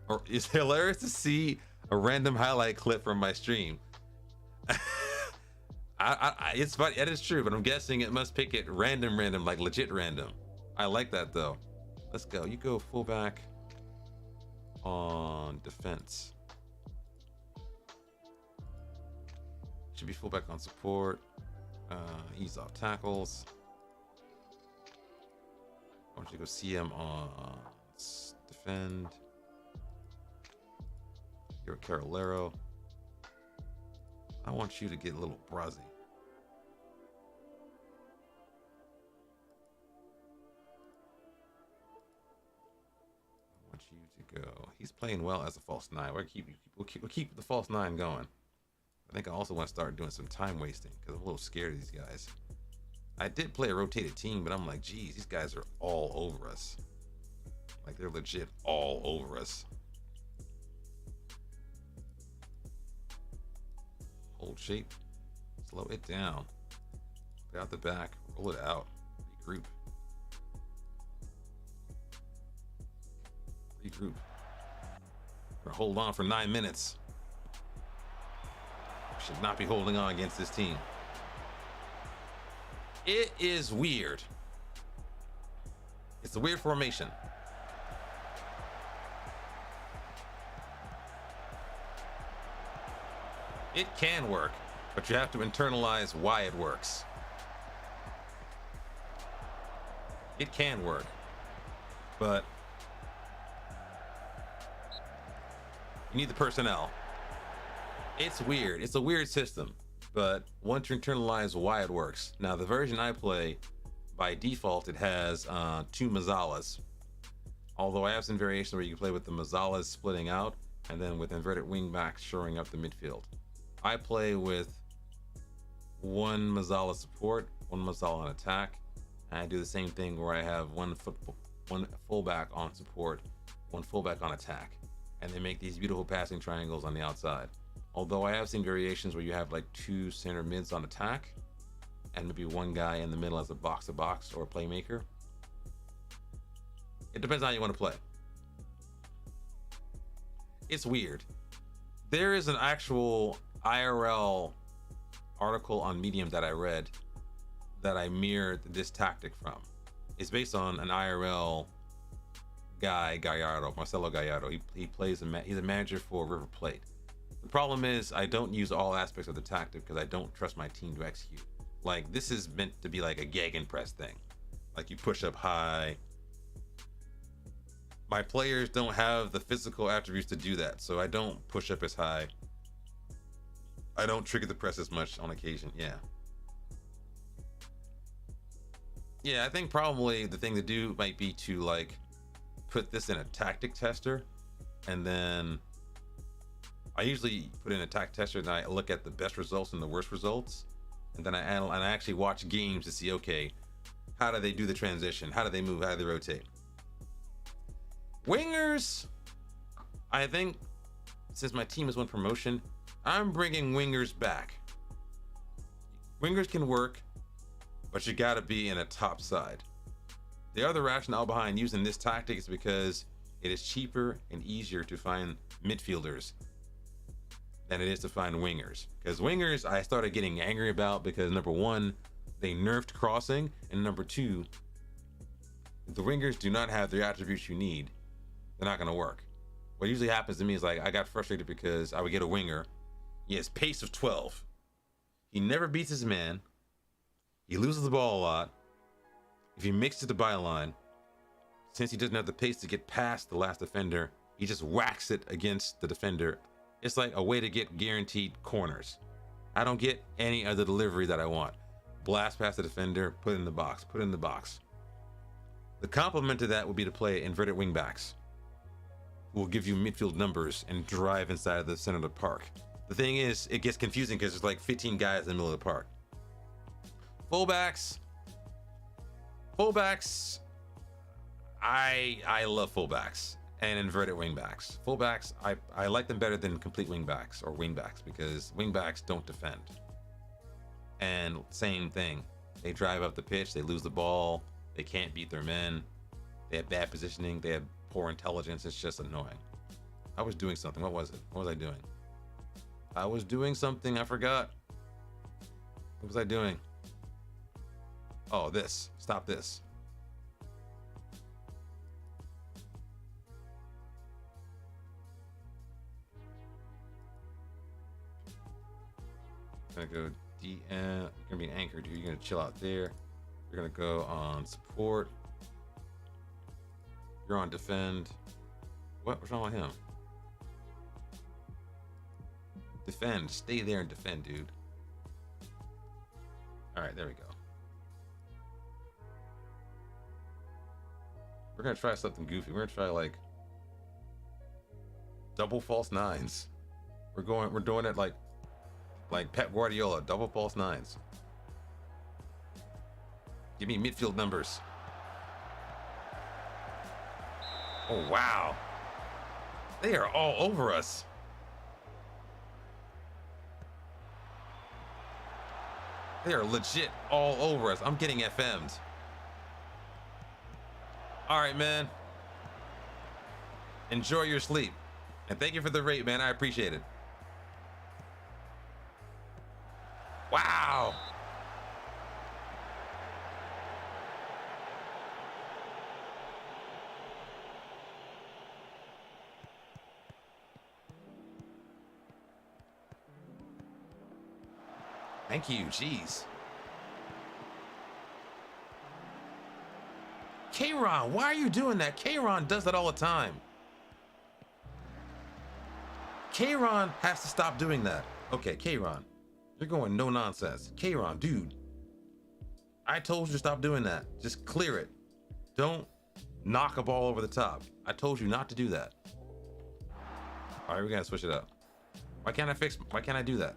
Speaker 1: Or it's hilarious to see a random highlight clip from my stream. It's funny. That is true, but I'm guessing it must pick it random, like legit random. I like that though. Let's go. You go fullback on defense. Should be fullback on support. Ease off tackles. Why don't you go CM on defend? You're a Carolero. I want you to get a little Brazzy. I want you to go. He's playing well as a false nine. We'll keep the false nine going. I think I also want to start doing some time wasting because I'm a little scared of these guys. I did play a rotated team, but I'm like, geez, these guys are all over us. Like they're legit all over us. Hold shape, slow it down, get out the back, roll it out, regroup. We're gonna hold on for 9 minutes. We should not be holding on against this team. It is weird. It's a weird formation. It can work, but you have to internalize why it works. It can work, but you need the personnel. It's weird. It's a weird system, but once you internalize why it works. Now, the version I play, by default, it has 2 Mazzalas. Although I have some variations where you can play with the Mazzalas splitting out and then with inverted wing backs shoring up the midfield. I play with 1 Mazzala support, 1 Mazzala on attack, and I do the same thing where I have one fullback on support, 1 fullback on attack, and they make these beautiful passing triangles on the outside. Although I have seen variations where you have like two center mids on attack and maybe one guy in the middle as a box to box or a playmaker. It depends on how you want to play. It's weird. There is an actual IRL article on Medium that I read that I mirrored this tactic from. It's based on an IRL guy, Gallardo, Marcelo Gallardo. He plays he's a manager for River Plate. The problem is I don't use all aspects of the tactic because I don't trust my team to execute. Like, this is meant to be like a gegenpress thing. Like, you push up high. My players don't have the physical attributes to do that, so I don't push up as high. I don't trigger the press as much on occasion. Yeah, I think probably the thing to do might be to like put this in a tactic tester, and then I usually put in a tactic tester and I look at the best results and the worst results, and then I actually watch games to see, okay, how do they do the transition? How do they move? How do they rotate? Wingers, I think since my team has won promotion, I'm bringing wingers back. Wingers can work, but you gotta be in a top side. The other rationale behind using this tactic is because it is cheaper and easier to find midfielders than it is to find wingers. Because wingers, I started getting angry about because number one, they nerfed crossing, and number two, if the wingers do not have the attributes you need, they're not gonna work. What usually happens to me is like I got frustrated because I would get a winger. He has pace of 12. He never beats his man. He loses the ball a lot. If he makes it to the byline, since he doesn't have the pace to get past the last defender, he just whacks it against the defender. It's like a way to get guaranteed corners. I don't get any other delivery that I want. Blast past the defender, put it in the box, put it in the box. The complement to that would be to play inverted wingbacks, who will give you midfield numbers and drive inside of the center of the park. The thing is, it gets confusing because there's like 15 guys in the middle of the park. Fullbacks, I love fullbacks and inverted wingbacks. Fullbacks, I like them better than complete wingbacks or wingbacks because wingbacks don't defend. And same thing, they drive up the pitch, they lose the ball, they can't beat their men, they have bad positioning, they have poor intelligence. It's just annoying. I was doing something. What was it? What was I doing? I was doing something. I forgot. What was I doing? Oh, this. Stop this. Gonna go DM. You're gonna be an anchor, dude. You're gonna chill out there. You're gonna go on support. You're on defend. What's wrong with him? Defend. Stay there and defend, dude. All right, there we go. We're gonna try something goofy. We're gonna try like double false nines. We're doing it like Pep Guardiola, double false nines. Give me midfield numbers. Oh, wow. They are all over us. They are legit all over us. I'm getting FM'd. All right, man. Enjoy your sleep. And thank you for the rate, man. I appreciate it. Wow. Thank you, jeez. K-Ron, why are you doing that? K-Ron does that all the time. K-Ron has to stop doing that. Okay, K-Ron, you're going no nonsense. K-Ron, dude, I told you to stop doing that. Just clear it. Don't knock a ball over the top. I told you not to do that. All right, we gotta switch it up. Why can't I do that?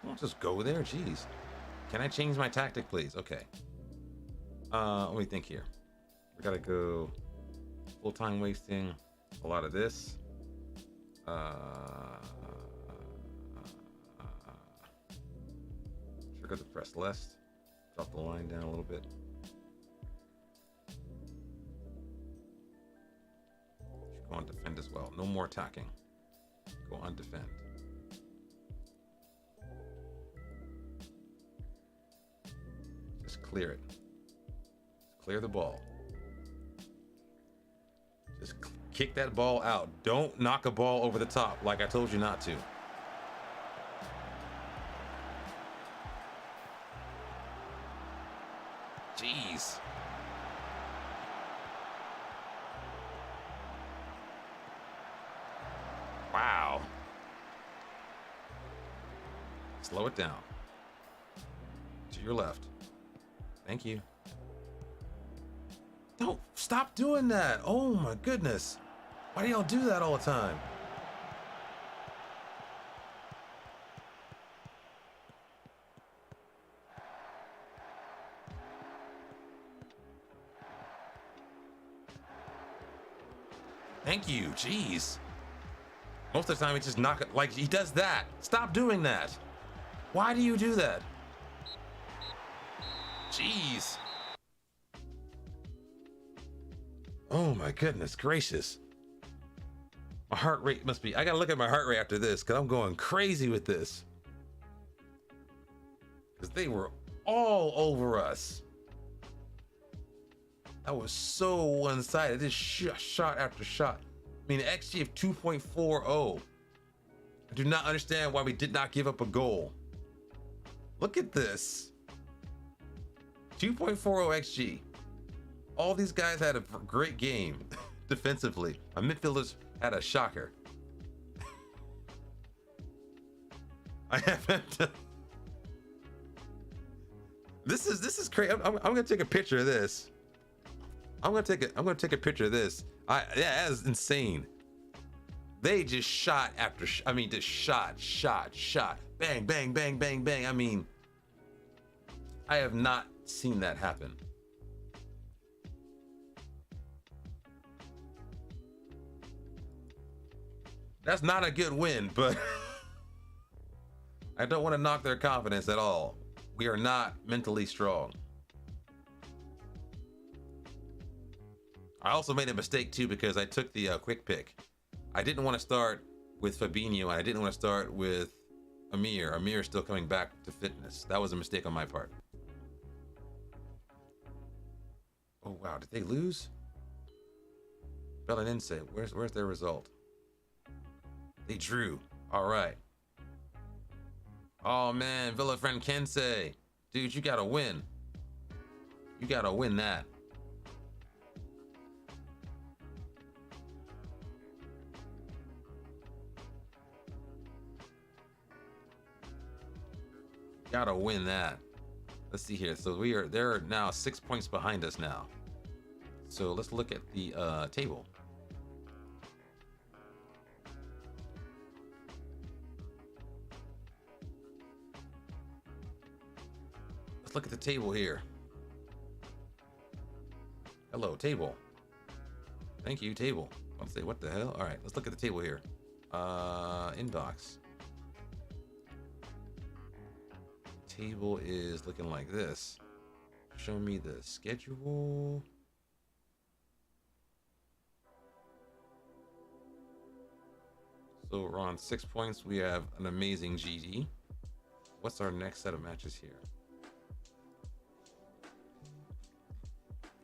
Speaker 1: Don't just go there, jeez. Can I change my tactic, please? Okay. Let me think here. We gotta go full time wasting. A lot of this. Trigger the press less. Drop the line down a little bit. Should go on defend as well. No more attacking. Go on defend. Just clear it. Just clear the ball. Just kick that ball out. Don't knock a ball over the top like I told you not to. Jeez. Wow. Slow it down. To your left. Thank you. Don't stop doing that. Oh my goodness. Why do y'all do that all the time? Thank you. Jeez. Most of the time he just knock it like he does that. Stop doing that. Why do you do that? Jeez. Oh my goodness gracious. My heart rate must be, I gotta look at my heart rate after this because I'm going crazy with this. Because they were all over us. That was so one-sided. Just shot after shot. I mean, XG of 2.40. I do not understand why we did not give up a goal. Look at this. 2.40 XG. All these guys had a great game defensively. My midfielders had a shocker. I haven't. This is crazy. I'm gonna take a picture of this. I'm gonna take a picture of this. Yeah, that is insane. They just shot after. I mean, just shot. Bang, bang, bang, bang, bang. I mean, I have not seen that happen. That's not a good win, but I don't want to knock their confidence at all. We are not mentally strong. I also made a mistake too because I took the quick pick. I didn't want to start with Fabinho and I didn't want to start with Amir. Amir is still coming back to fitness. That was a mistake on my part. Oh wow, did they lose? Belenense, where's their result? They drew. All right. Oh man, Vilafranquense. Dude, you gotta win. You gotta win that. Gotta win that. Let's see here. So they're now 6 points behind us now. So let's look at the table. Let's look at the table here. Hello, table. Thank you, table. Let's say what the hell. All right, let's look at the table here. Inbox. Table is looking like this. Show me the schedule. So we're on 6 points. We have an amazing GD. What's our next set of matches here?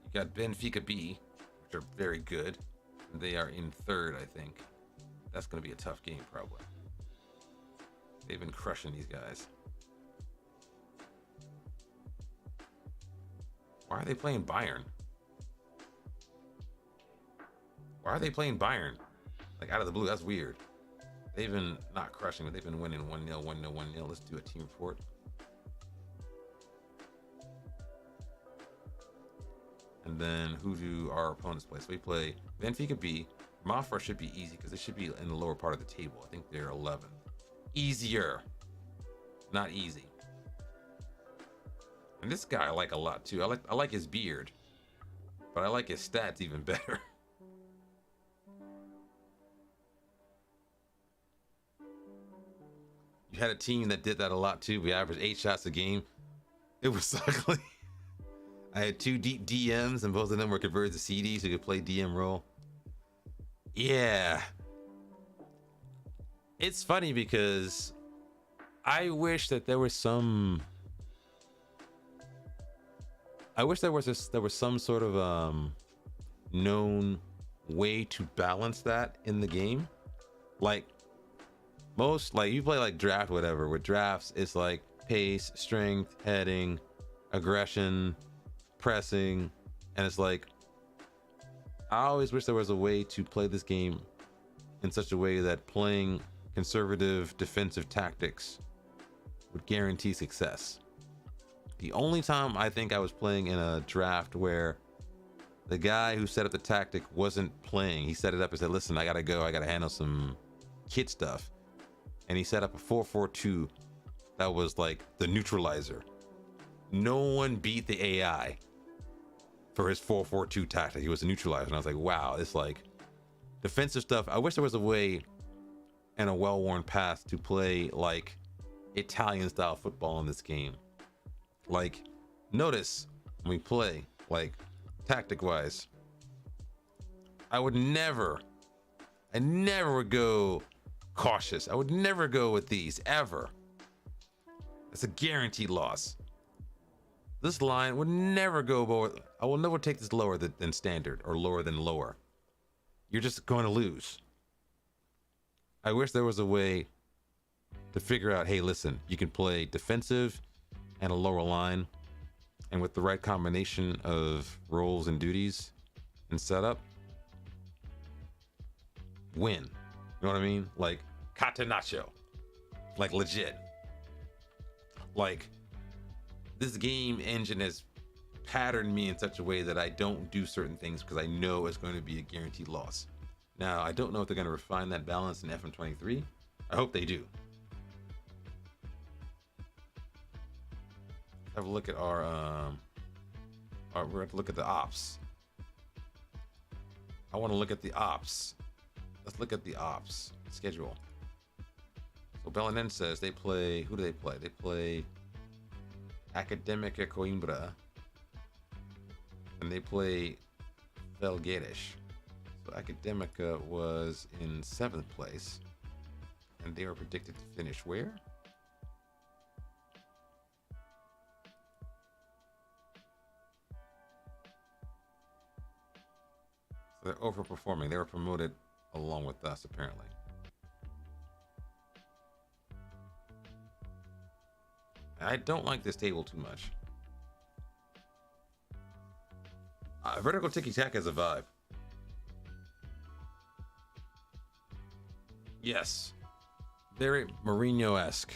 Speaker 1: You got Benfica B, which are very good. They are in third, I think. That's going to be a tough game, probably. They've been crushing these guys. Why are they playing Bayern? Why are they playing Bayern? Like out of the blue, that's weird. They've been not crushing, but they've been winning 1-0, 1-0, 1-0. Let's do a team report. And then who do our opponents play? So we play Benfica B. Mafra should be easy because they should be in the lower part of the table. I think they're 11th. Easier, not easy. And this guy I like a lot too. I like his beard, but I like his stats even better. You had a team that did that a lot too. We averaged 8 shots a game. It was ugly. I had 2 deep DMs, and both of them were converted to CDs who could play DM role. Yeah. It's funny because I wish that there was some. I wish there was some sort of known way to balance that in the game. Like most, like you play like draft, whatever. With drafts, it's like pace, strength, heading, aggression, pressing, and it's like I always wish there was a way to play this game in such a way that playing conservative defensive tactics would guarantee success. The only time I think I was playing in a draft where the guy who set up the tactic wasn't playing, he set it up and said, listen, I gotta go, I gotta handle some kid stuff. And he set up a 4-4-2 that was like the neutralizer. No one beat the AI for his 4-4-2 tactic. He was a neutralizer. And I was like, wow, it's like defensive stuff. I wish there was a way and a well-worn path to play like Italian style football in this game. Like, notice when we play, like tactic wise, I never would go cautious. I would never go with these ever. It's a guaranteed loss. This line would never go lower. I will never take this lower than standard or lower than lower. You're just going to lose. I wish there was a way to figure out, hey, listen, you can play defensive and a lower line, and with the right combination of roles and duties and setup, win. You know what I mean? Like Catenaccio. Like legit. Like this game engine has patterned me in such a way that I don't do certain things because I know it's going to be a guaranteed loss. Now, I don't know if they're going to refine that balance in FM23. I hope they do. Have a look at our we're going to look at the ops. I want to look at the ops. Let's look at the ops schedule. So Belanen says they play, who do they play? They play Academica Coimbra. And they play Felgueiras. So Academica was in 7th place. And they were predicted to finish where? So they're overperforming. They were promoted along with us, apparently. I don't like this table too much. Vertical tiki-taka is a vibe. Yes. Very Mourinho-esque.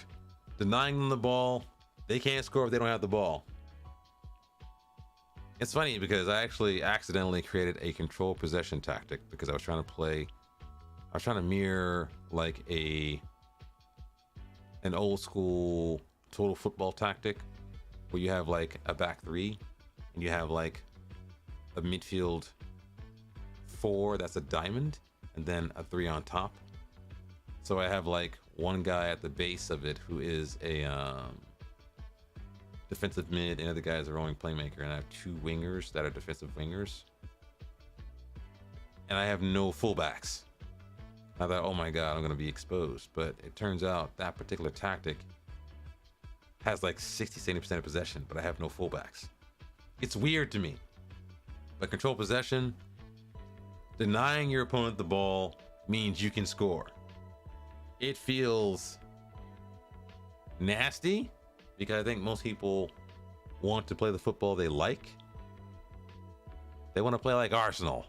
Speaker 1: Denying them the ball. They can't score if they don't have the ball. It's funny because I actually accidentally created a control possession tactic because I was trying to mirror like an old school total football tactic where you have like a back three and you have like a midfield 4 that's a diamond and then a 3 on top. So I have like one guy at the base of it who is a defensive mid and other guy is a rolling playmaker, and I have 2 wingers that are defensive wingers, and I have no fullbacks. I thought, oh my god, I'm going to be exposed, but it turns out that particular tactic has like 60-70% of possession, but I have no fullbacks. It's weird to me. But control possession, denying your opponent the ball means you can score. It feels nasty because I think most people want to play the football they like. They want to play like Arsenal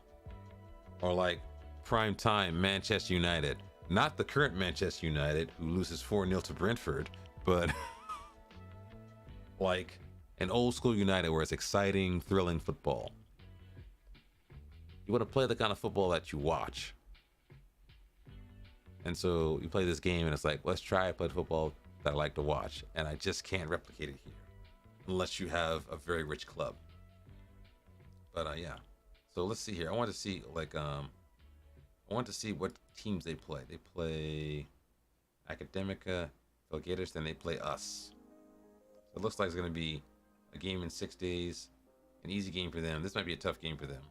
Speaker 1: or like prime time Manchester United. Not the current Manchester United who loses 4-0 to Brentford, but like an old school United where it's exciting, thrilling football. You want to play the kind of football that you watch. And so you play this game and it's like, let's try to play football that I like to watch. And I just can't replicate it here. unless you have a very rich club. But yeah. So let's see here. I want to see what teams they play. They play Academica, Gators, then they play us. So it looks like it's going to be a game in 6 days. An easy game for them. This might be a tough game for them.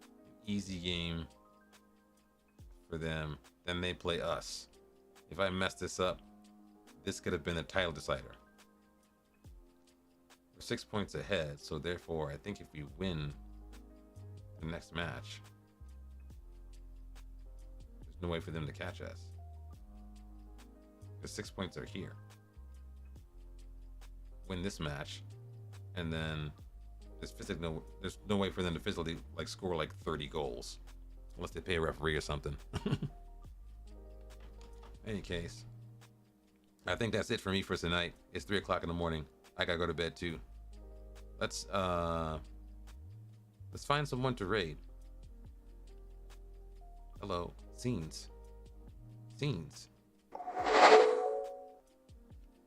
Speaker 1: An easy game for them. Then they play us. If I mess this up, this could have been a title decider. We're 6 points ahead, so therefore I think if we win the next match, there's no way for them to catch us. The 6 points are here. Win this match, and then there's no way for them to physically score 30 goals unless they pay a referee or something. Any case, I think that's it for me for tonight. It's 3 o'clock in the morning. I gotta go to bed too. Let's find someone to raid. Hello, scenes.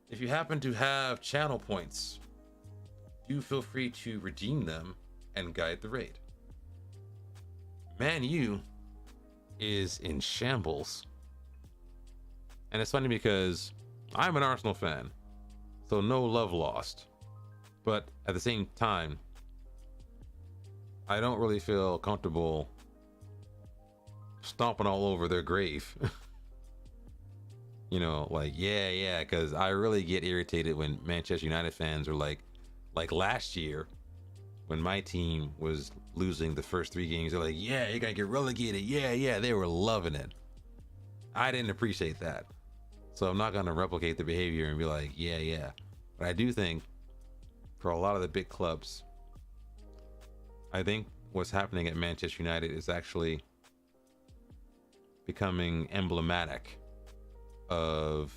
Speaker 1: If you happen to have channel points, do feel free to redeem them and guide the raid. Man U is in shambles. And it's funny because I'm an Arsenal fan, so no love lost. But at the same time, I don't really feel comfortable stomping all over their grave. Yeah, because I really get irritated when Manchester United fans are like last year when my team was losing the first 3 games. They're like, yeah, you're going to get relegated. Yeah, they were loving it. I didn't appreciate that. So I'm not going to replicate the behavior and be like, yeah. But I do think for a lot of the big clubs, I think what's happening at Manchester United is actually becoming emblematic of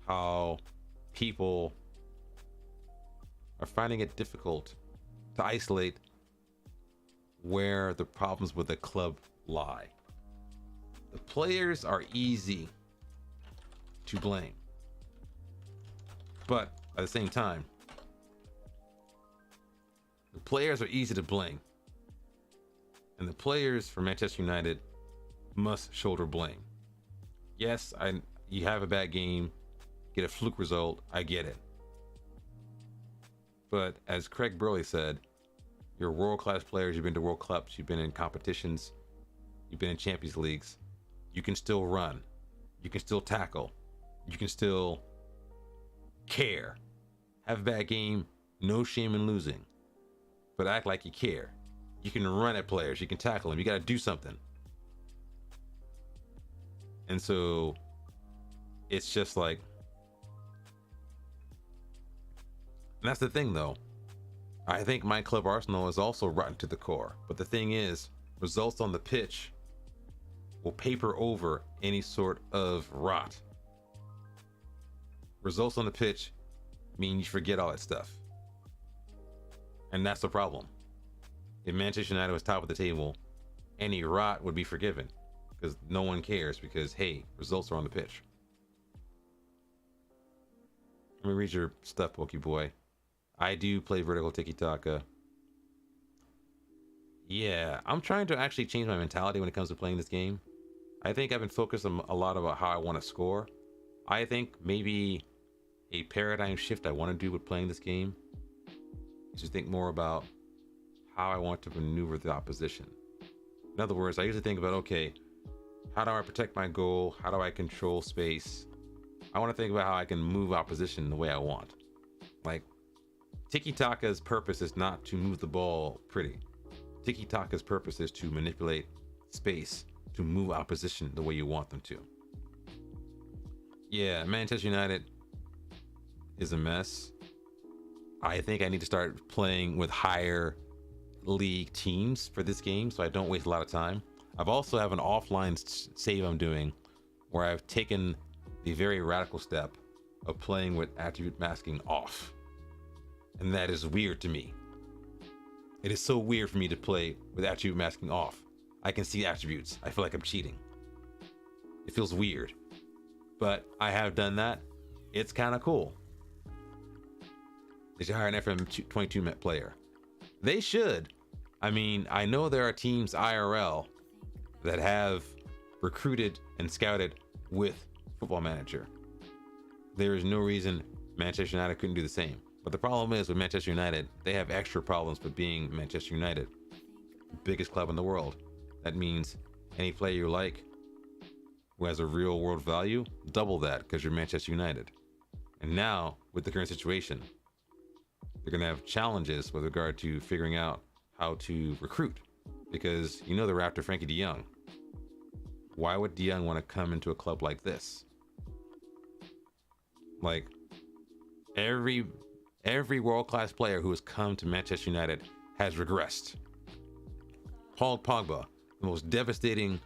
Speaker 1: how people are finding it difficult to isolate where the problems with the club lie. The players are easy to blame, but at the same time, the players are easy to blame, and the players for Manchester United must shoulder blame. Yes, you have a bad game, get a fluke result, I get it. But as Craig Burley said, you're world-class players, you've been to World Cups, you've been in competitions, you've been in Champions Leagues, you can still run, you can still tackle, you can still care. Have a bad game, no shame in losing, but act like you care. You can run at players, you can tackle them, you got to do something. And so it's just and that's the thing though. I think my club Arsenal is also rotten to the core. But the thing is, results on the pitch will paper over any sort of rot. Results on the pitch mean you forget all that stuff. And that's the problem. If Manchester United was top of the table, any rot would be forgiven. Because no one cares because, hey, results are on the pitch. Let me read your stuff, Pokey Boy. I do play vertical tiki-taka. Yeah, I'm trying to actually change my mentality when it comes to playing this game. I think I've been focused on a lot about how I want to score. I think maybe a paradigm shift I want to do with playing this game is to think more about how I want to maneuver the opposition. In other words, I usually think about, okay, how do I protect my goal? How do I control space? I want to think about how I can move opposition the way I want. Tiki-Taka's purpose is not to move the ball pretty. Tiki-Taka's purpose is to manipulate space, to move opposition the way you want them to. Yeah, Manchester United is a mess. I think I need to start playing with higher league teams for this game so I don't waste a lot of time. I've also have an offline save I'm doing where I've taken the very radical step of playing with attribute masking off. And that is weird to me. It is so weird for me to play with attribute masking off. I can see attributes. I feel like I'm cheating. It feels weird. But I have done that. It's kind of cool. They should hire an FM22 player. They should. I mean, I know there are teams IRL that have recruited and scouted with Football Manager. There is no reason Manchester United couldn't do the same. But the problem is with Manchester United, they have extra problems with being Manchester United, the biggest club in the world. That means any player you like who has a real world value, double that because you're Manchester United. And now, with the current situation, they're going to have challenges with regard to figuring out how to recruit, because you know they're after Frankie de Jong. Why would de Jong want to come into a club like this? Like, every world-class player who has come to Manchester United has regressed. Paul Pogba, the most devastating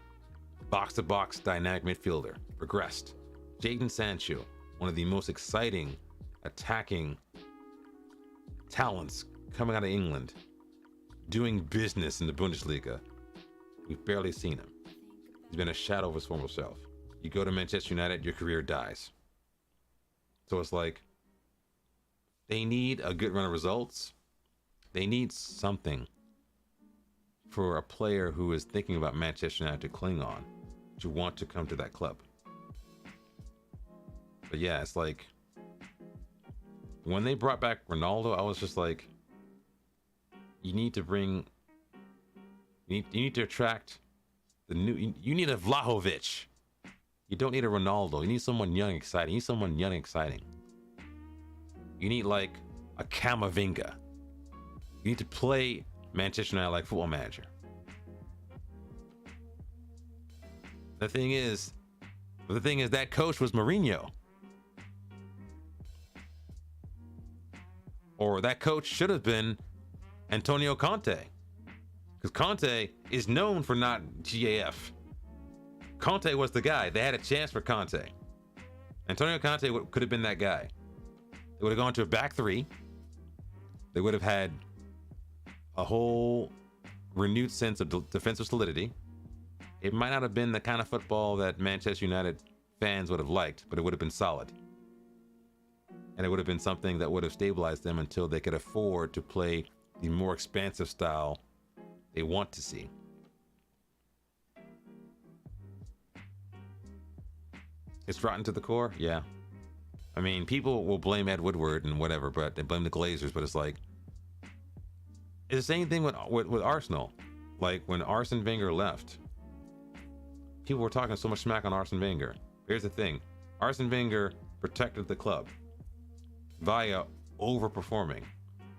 Speaker 1: box-to-box dynamic midfielder, regressed. Jadon Sancho, one of the most exciting attacking talents coming out of England, doing business in the Bundesliga. We've barely seen him. He's been a shadow of his former self. You go to Manchester United, your career dies. So it's like, they need a good run of results. They need something for a player who is thinking about Manchester United to cling on, to want to come to that club. But yeah, it's like, when they brought back Ronaldo, I was just like, you need to attract the new, you need a Vlahovic. You don't need a Ronaldo. You need someone young and exciting. You need someone young and exciting. You need like a Camavinga. You need to play Manchester United like Football Manager. The thing is that coach was Mourinho. Or that coach should have been Antonio Conte. Because Conte is known for not GAF. Conte was the guy. They had a chance for Conte. Antonio Conte could have been that guy. They would have gone to a back three. They would have had a whole renewed sense of defensive solidity. It might not have been the kind of football that Manchester United fans would have liked, but it would have been solid. And it would have been something that would have stabilized them until they could afford to play the more expansive style they want to see. It's rotten to the core, yeah. I mean, people will blame Ed Woodward and whatever, but they blame the Glazers. But it's like, it's the same thing with Arsenal. Like when Arsene Wenger left, people were talking so much smack on Arsene Wenger. Here's the thing: Arsene Wenger protected the club via overperforming,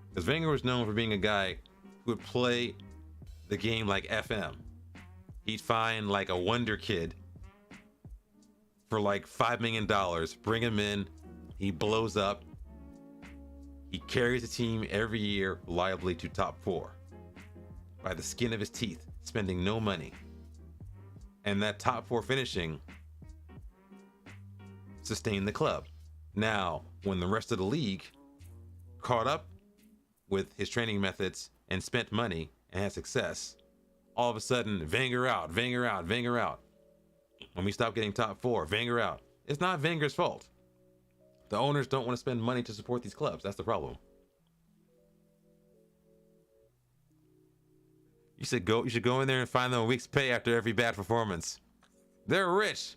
Speaker 1: because Wenger was known for being a guy who would play the game like FM. He'd find like a wonder kid for like $5 million, bring him in, he blows up, he carries the team every year reliably to top 4 by the skin of his teeth, spending no money. And that top 4 finishing sustained the club. Now, when the rest of the league caught up with his training methods and spent money and had success, all of a sudden, Wenger out, Wenger out, Wenger out. When we stop getting top 4, Wenger out. It's not Wenger's fault. The owners don't want to spend money to support these clubs. That's the problem. You should go in there and find them a week's pay after every bad performance. They're rich.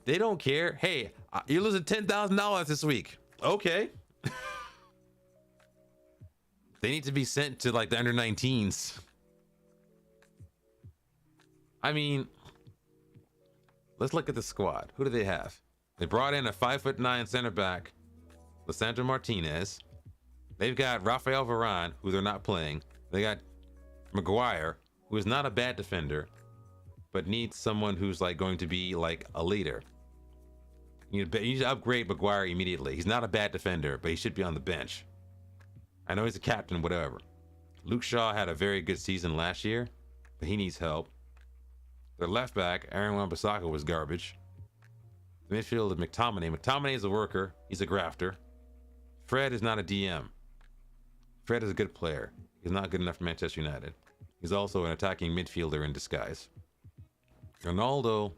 Speaker 1: They don't care. Hey, you're losing $10,000 this week. Okay. They need to be sent to like the under 19s. I mean, let's look at the squad. Who do they have? They brought in a 5'9" center back, Lisandro Martinez. They've got Rafael Varane, who they're not playing. They got Maguire, who is not a bad defender, but needs someone who's like going to be like a leader. You need to upgrade Maguire immediately. He's not a bad defender, but he should be on the bench. I know he's a captain, whatever. Luke Shaw had a very good season last year, but he needs help. Their left back, Aaron Wan-Bissaka, was garbage. The midfield is McTominay. McTominay is a worker. He's a grafter. Fred is not a DM. Fred is a good player. He's not good enough for Manchester United. He's also an attacking midfielder in disguise. Ronaldo,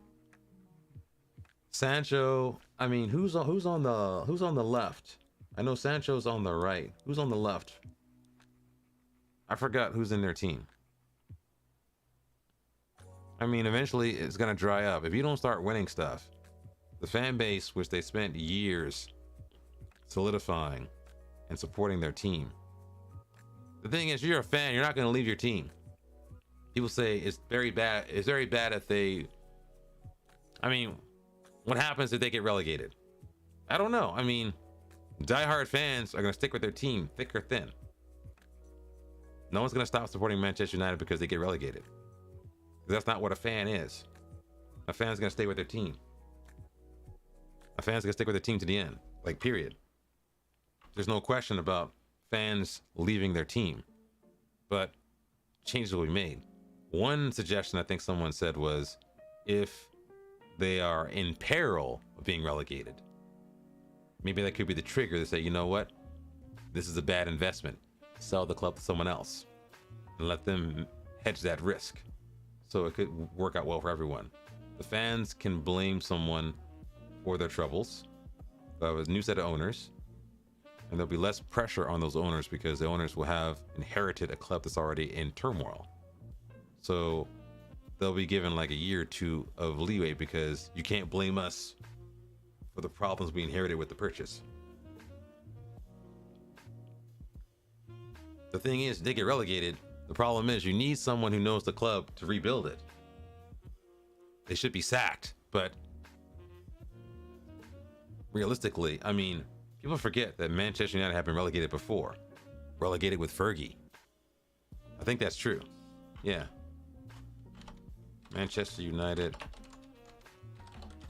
Speaker 1: Sancho. I mean, who's on the left? I know Sancho's on the right. Who's on the left? I forgot who's in their team. I mean, eventually it's going to dry up. If you don't start winning stuff, the fan base, which they spent years solidifying and supporting their team. The thing is, you're a fan, you're not going to leave your team. People say it's very bad. It's very bad if they... I mean, what happens if they get relegated? I don't know. I mean, diehard fans are going to stick with their team, thick or thin. No one's going to stop supporting Manchester United because they get relegated. That's not what a fan is. A fan's going to stay with their team. A fan's going to stick with their team to the end. Like, period. There's no question about fans leaving their team. But changes will be made. One suggestion I think someone said was if they are in peril of being relegated, maybe that could be the trigger to say, you know what? This is a bad investment. Sell the club to someone else and let them hedge that risk. So it could work out well for everyone. The fans can blame someone for their troubles. A new set of owners. And there'll be less pressure on those owners because the owners will have inherited a club that's already in turmoil. So they'll be given like a year or two of leeway because you can't blame us for the problems we inherited with the purchase. The thing is, they get relegated. The problem is you need someone who knows the club to rebuild it. They should be sacked, but realistically, I mean, people forget that Manchester United have been relegated before. Relegated with Fergie. I think that's true. Yeah. Manchester United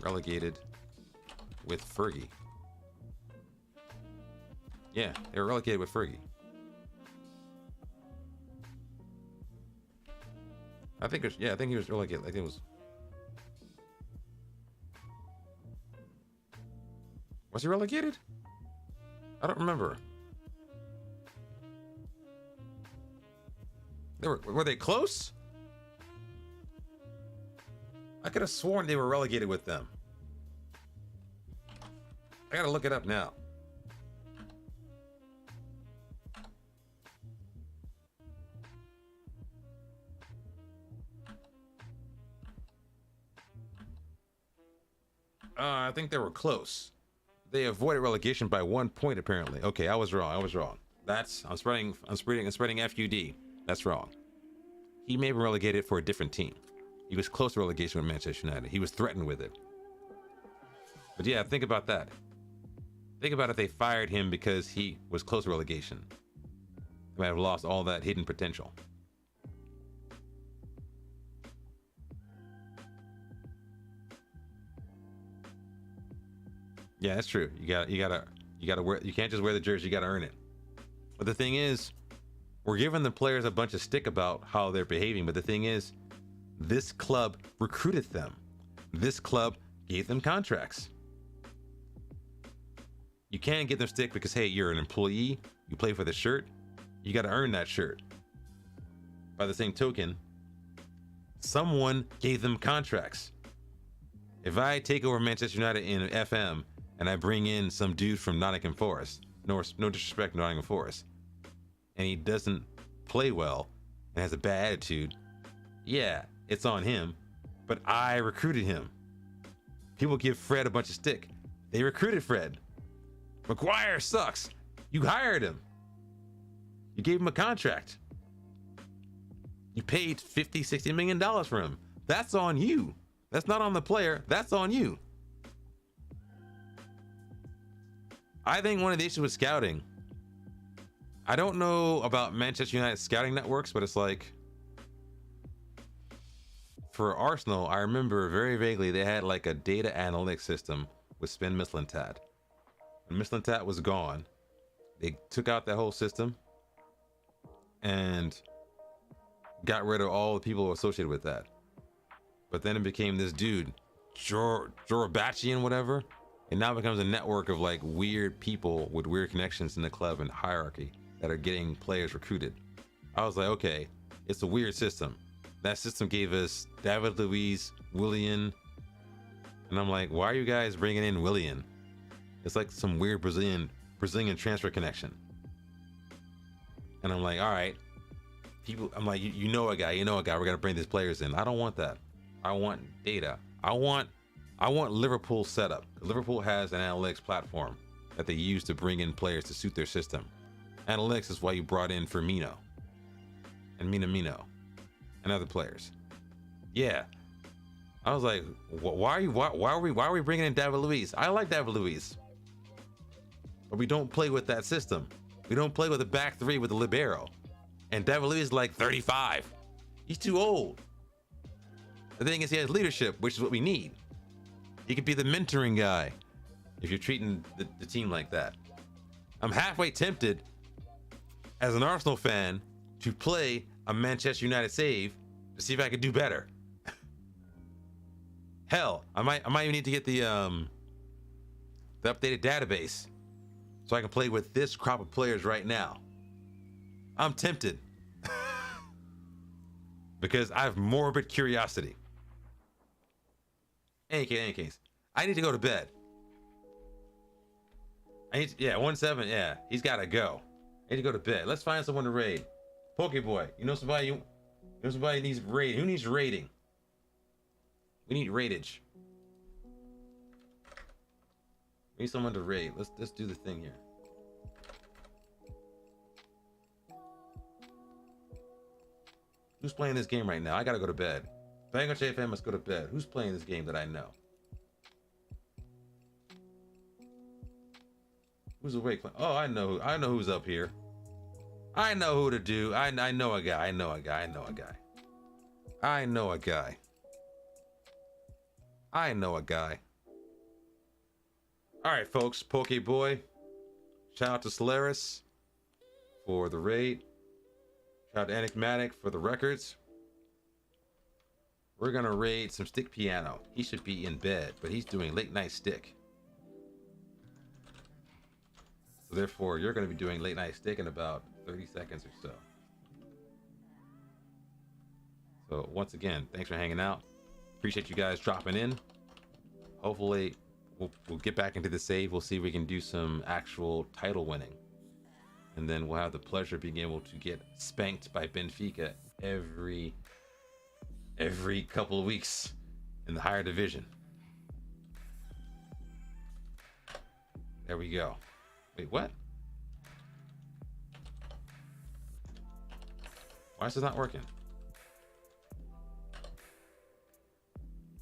Speaker 1: relegated with Fergie. Yeah, they were relegated with Fergie. I think he was relegated. I think it was. Was he relegated? I don't remember. Were they close? I could have sworn they were relegated with them. I gotta look it up now. I think they were close. They avoided relegation by 1 point, apparently. Okay, I was wrong. I'm spreading FUD. That's wrong. He may have been relegated for a different team. He was close to relegation with Manchester United. He was threatened with it. But yeah, think about that. Think about if they fired him because he was close to relegation. They might have lost all that hidden potential. Yeah, that's true. You gotta wear. You can't just wear the jersey. You gotta earn it. But the thing is, we're giving the players a bunch of stick about how they're behaving. But the thing is, this club recruited them. This club gave them contracts. You can't give them stick because, hey, you're an employee. You play for the shirt. You gotta earn that shirt. By the same token, someone gave them contracts. If I take over Manchester United in FM and I bring in some dude from Nottingham Forest, no disrespect to Nottingham Forest, and he doesn't play well and has a bad attitude, yeah, it's on him, but I recruited him. People give Fred a bunch of stick. They recruited Fred. Maguire sucks. You hired him. You gave him a contract. You paid $50-60 million for him. That's on you. That's not on the player. That's on you. I think one of the issues with scouting, I don't know about Manchester United scouting networks, but it's like, for Arsenal, I remember very vaguely they had like a data analytics system with Sven Mislintat. When Mislintat was gone, they took out that whole system and got rid of all the people associated with that. But then it became this dude, Jorabachian, whatever. And now it becomes a network of like weird people with weird connections in the club and hierarchy that are getting players recruited. I was like, okay, it's a weird system. That system gave us David Luiz, Willian. And I'm like, why are you guys bringing in Willian? It's like some weird Brazilian Brazilian transfer connection. And I'm like, all right, people. I'm like, you know a guy. We're gonna bring these players in. I don't want that. I want data. I want Liverpool setup. Liverpool has an analytics platform that they use to bring in players to suit their system. Analytics is why you brought in Firmino and Minamino and other players. Yeah, I was like, why are we bringing in David Luiz? I like David Luiz, but we don't play with that system. We don't play with a back three with a libero. And David Luiz is like 35. He's too old. The thing is, he has leadership, which is what we need. He could be the mentoring guy if you're treating the team like that. I'm halfway tempted as an Arsenal fan to play a Manchester United save to see if I could do better. Hell, I might even need to get the updated database so I can play with this crop of players right now. I'm tempted because I have morbid curiosity. Any case, I need to go to bed. 1-7, yeah, he's got to go. I need to go to bed. Let's find someone to raid. Pokeboy, you know somebody needs raid. Who needs raiding? We need raidage. We need someone to raid. Let's do the thing here. Who's playing this game right now? I gotta go to bed. BangocheFM must go to bed. Who's playing this game that I know? Who's awake? Oh, I know who's up here. I know who to do. I know a guy. All right, folks. Pokeboy. Shout out to Solaris for the raid. Shout out to Enigmatic for the records. We're gonna raid some stick piano. He should be in bed, but he's doing late night stick. So therefore, you're gonna be doing late night stick in about 30 seconds or so. So once again, thanks for hanging out. Appreciate you guys dropping in. Hopefully, we'll get back into the save. We'll see if we can do some actual title winning. And then we'll have the pleasure of being able to get spanked by Benfica every couple of weeks in the higher division. There we go. Wait, what? Why is this not working?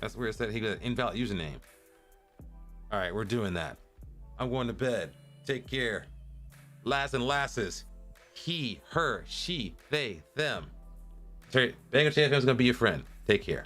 Speaker 1: That's where it said he got an invalid username. All right, we're doing that. I'm going to bed. Take care. Lads and lasses. He, her, she, they, them. BangocheFM is going to be your friend. Take care.